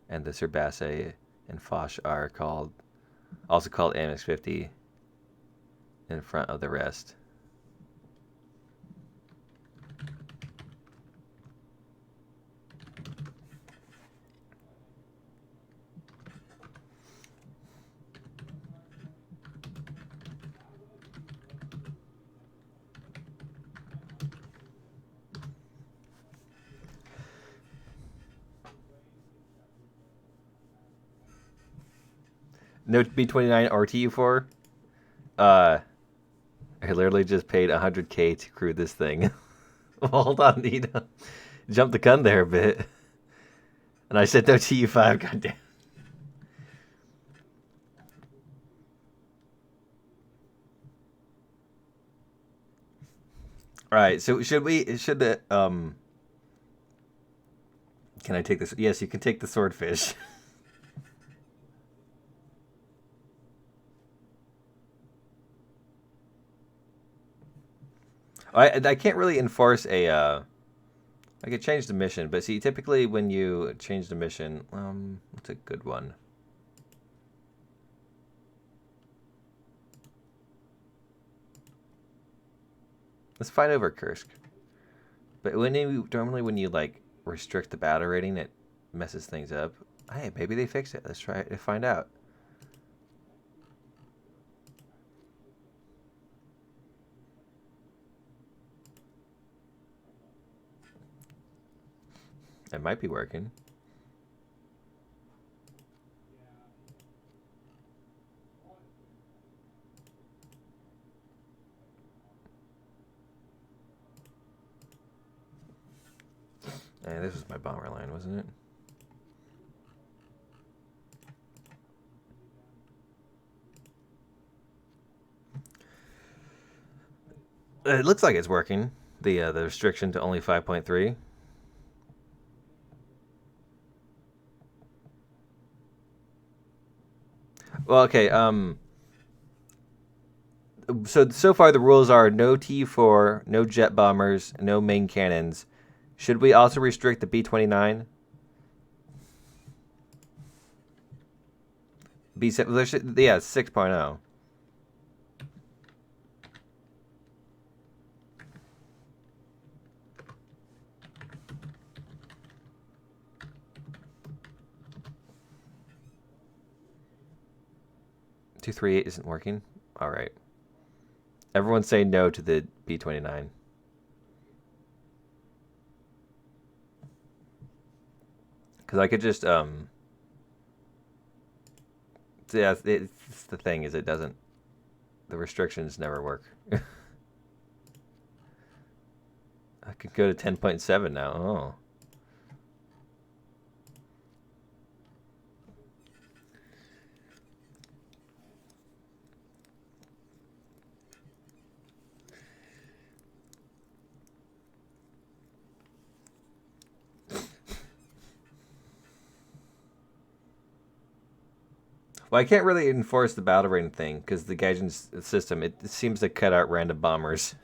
and the Surbasse and Foch are also called AMX-50 in front of the rest. No B-29 or Tu-4. I literally just paid 100K to crew this thing. Well, hold on, jump the gun there a bit. And I said no Tu-5. Goddamn. All right. So should the Can I take this? Yes, you can take the swordfish. I can't really enforce a. I could change the mission, but see, typically when you change the mission, what's a good one? Let's fight over Kursk. But normally when you like restrict the battle rating, it messes things up. Hey, maybe they fixed it. Let's try it to find out. It might be working. Hey, this was my bomber line, wasn't it? It looks like it's working. The restriction to only 5.3. Well, okay. So far the rules are no Tu-4, no jet bombers, no main cannons. Should we also restrict the B-29? B7, yeah, 6.0. Two 3.8 isn't working. All right. Everyone say no to the B-29. Because I could just yeah, it's the thing is it doesn't. The restrictions never work. I could go to 10.7 now. Oh. Well, I can't really enforce the battle rating thing because the Gaijin system, it seems to cut out random bombers.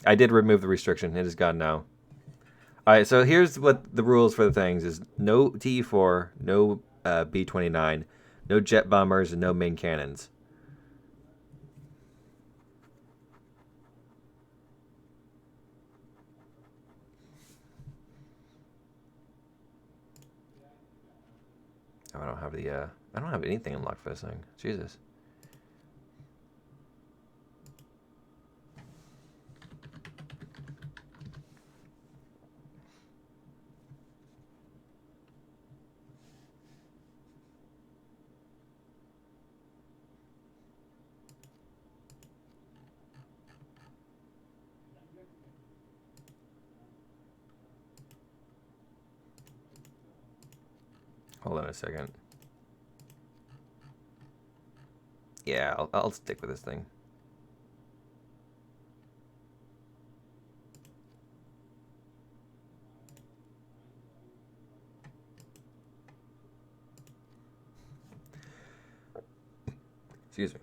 I did remove the restriction. It is gone now. All right, so here's what the rules for the things is: no Tu-4, no B-29, no jet bombers, and no main cannons. Oh, I don't have anything unlocked for this thing. Jesus. Hold on a second. Yeah, I'll stick with this thing. Excuse me.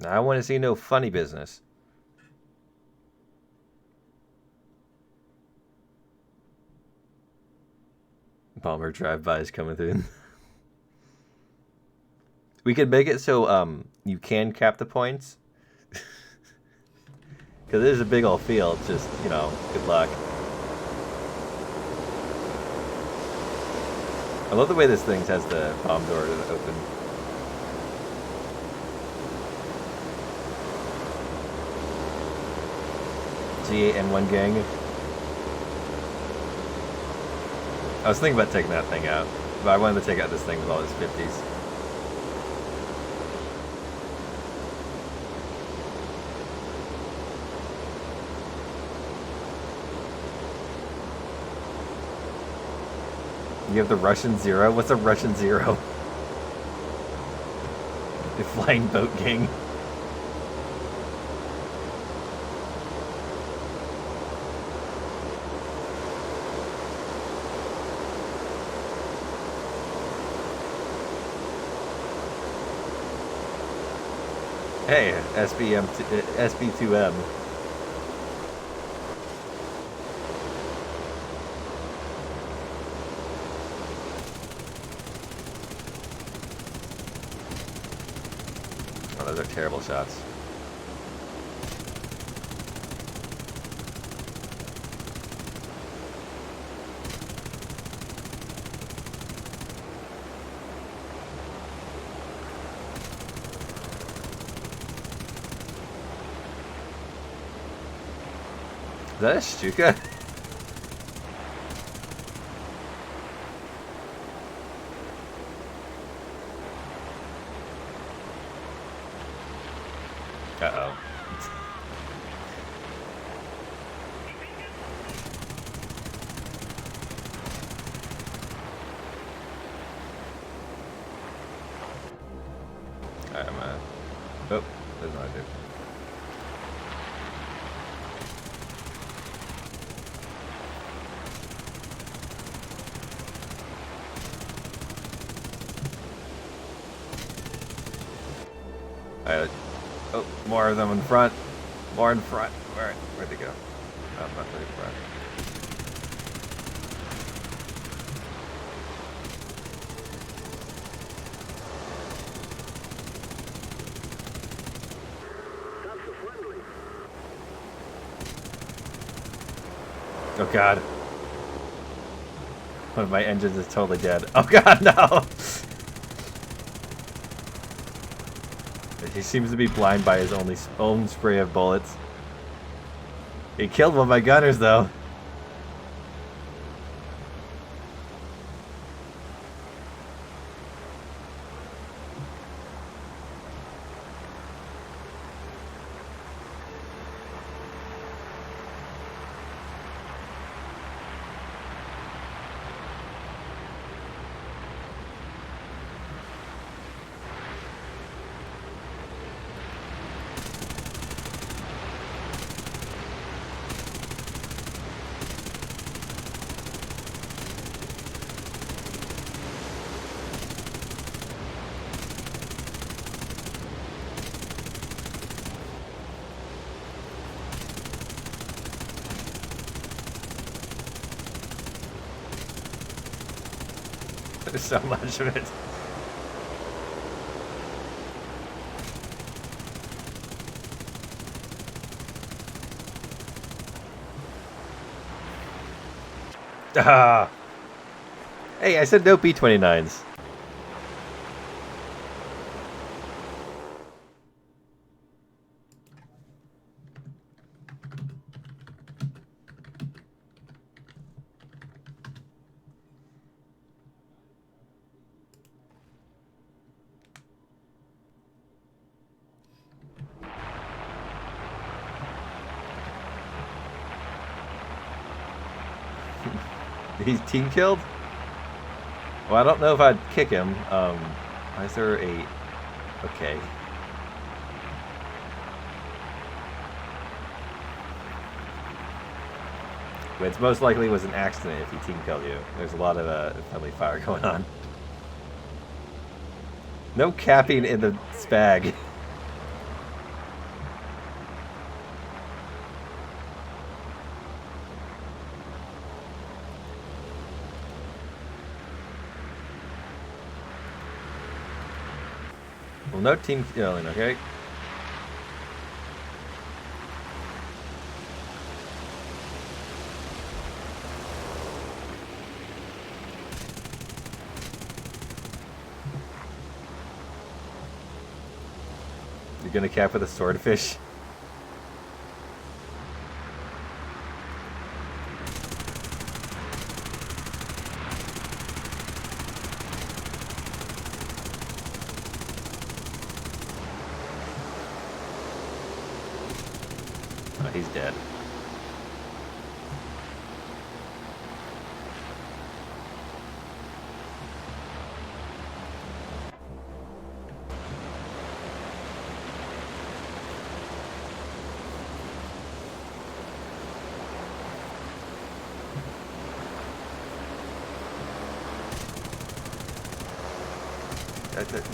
Now, I want to see no funny business. Bomber drive-bys coming through. We could make it so you can cap the points. Because it is a big old field, just, you know, good luck. I love the way this thing has the bomb door open. G8N1 gang. I was thinking about taking that thing out, but I wanted to take out this thing with all its 50s. You have the Russian Zero? What's a Russian Zero? The Flying Boat Gang. Hey, SB2M. Oh, those are terrible shots. Is that a Stuka? Uh-oh. Alright, oh, there's no idea. Alright. Oh, more of them in front. More in front. Where'd they go? Oh, not really in front. Oh god. One of my engines is totally dead. Oh god, no! He seems to be blind by his own spray of bullets. He killed one of my gunners, though. There's so much of it. Ah. Hey, I said no B-29s. He's team killed? Well, I don't know if I'd kick him. Why is there a... Okay. But it's most likely was an accident if he team killed you. There's a lot of friendly fire going on. No capping in the spag. Well, no team killing, okay? You're gonna cap with a swordfish? Oh, he's dead.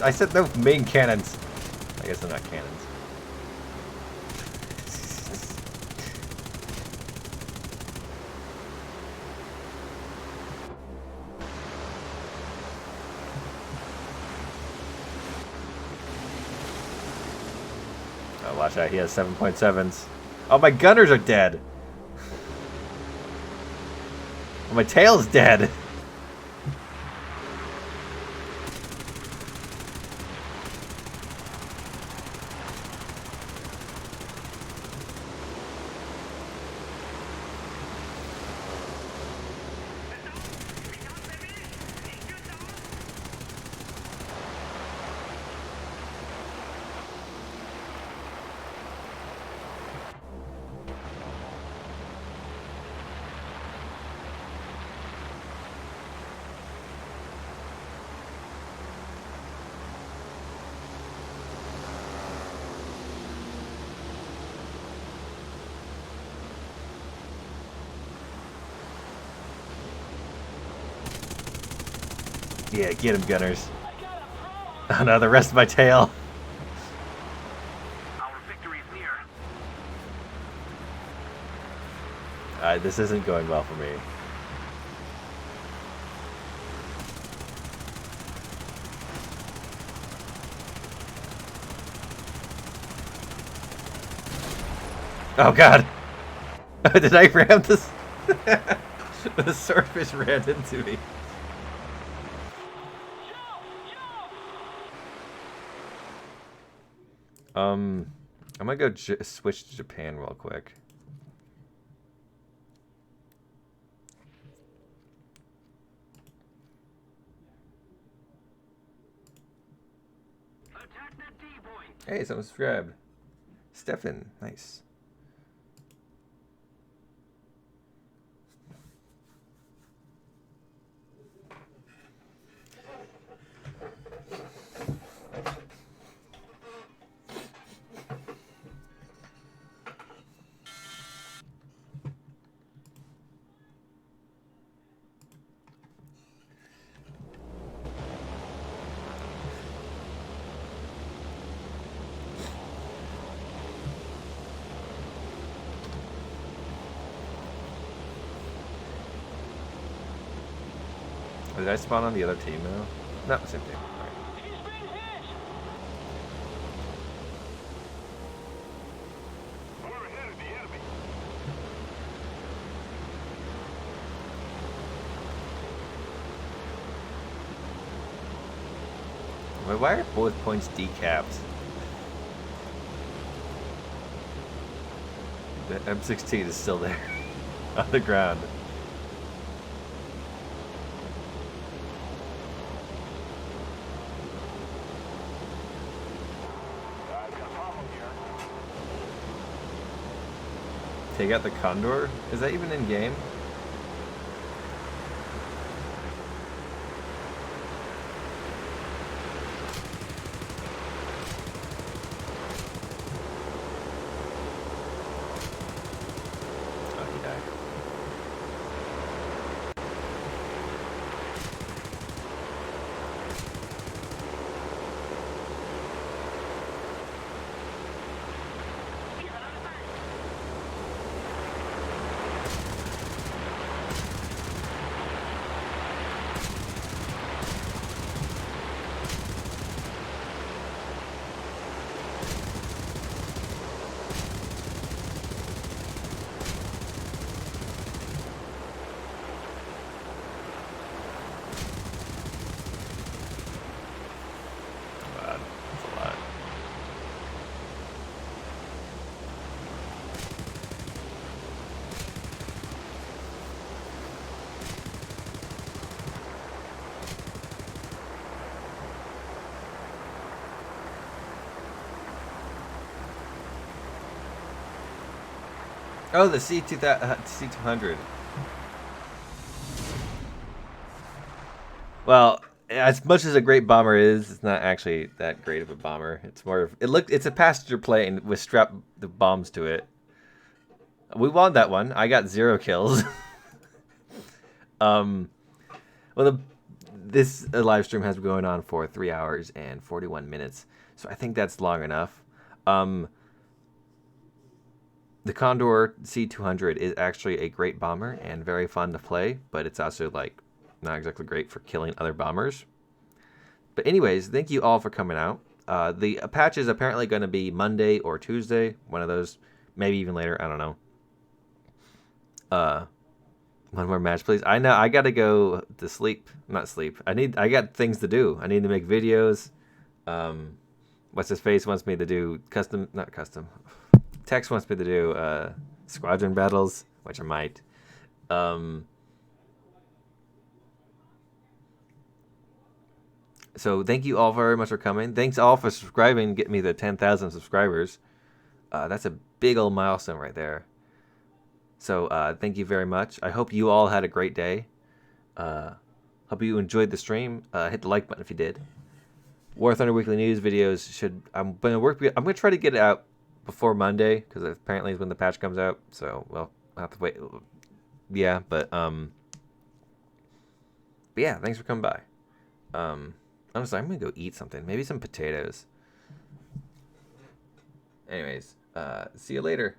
I said no main cannons. I guess they're not cannons. Oh, watch out. He has 7.7s. Oh, my gunners are dead. Oh, my tail's dead. Yeah, get him, gunners. Oh no, the rest of my tail. Our victory is near. This isn't going well for me. Oh god! Did I ram this? The swordfish ran into me. I'm gonna go switch to Japan real quick. Attack that D-point. Hey, someone subscribed. Stefan, nice. Did I spawn on the other team now? Not the same team. Alright. We're ahead of the enemy. Why are bullet points decapped? The M16 is still there on the ground. I've got a problem here. Take out the Condor? Is that even in game? Oh, the C200. Well, as much as a great bomber is, it's not actually that great of a bomber. It's more of it's a passenger plane with strapped the bombs to it. We won that one. I got 0 kills. um, well, this live stream has been going on for 3 hours and 41 minutes, so I think that's long enough. The Condor C200 is actually a great bomber and very fun to play, but it's also like not exactly great for killing other bombers. But anyways, thank you all for coming out. The patch is apparently going to be Monday or Tuesday, one of those, maybe even later. I don't know. One more match, please. I know I gotta go to sleep. Not sleep. I got things to do. I need to make videos. What's his face wants me to do not custom. Tex wants me to do squadron battles, which I might. So thank you all very much for coming. Thanks all for subscribing, get me the 10,000 subscribers. That's a big old milestone right there. So thank you very much. I hope you all had a great day. Hope you enjoyed the stream. Hit the like button if you did. WarThunder Weekly News videos I'm gonna try to get it out before Monday because apparently is when the patch comes out. So well, I'll have to wait. Yeah, but yeah, thanks for coming by. Honestly, I'm gonna go eat something. Maybe some potatoes. Anyways, see you later.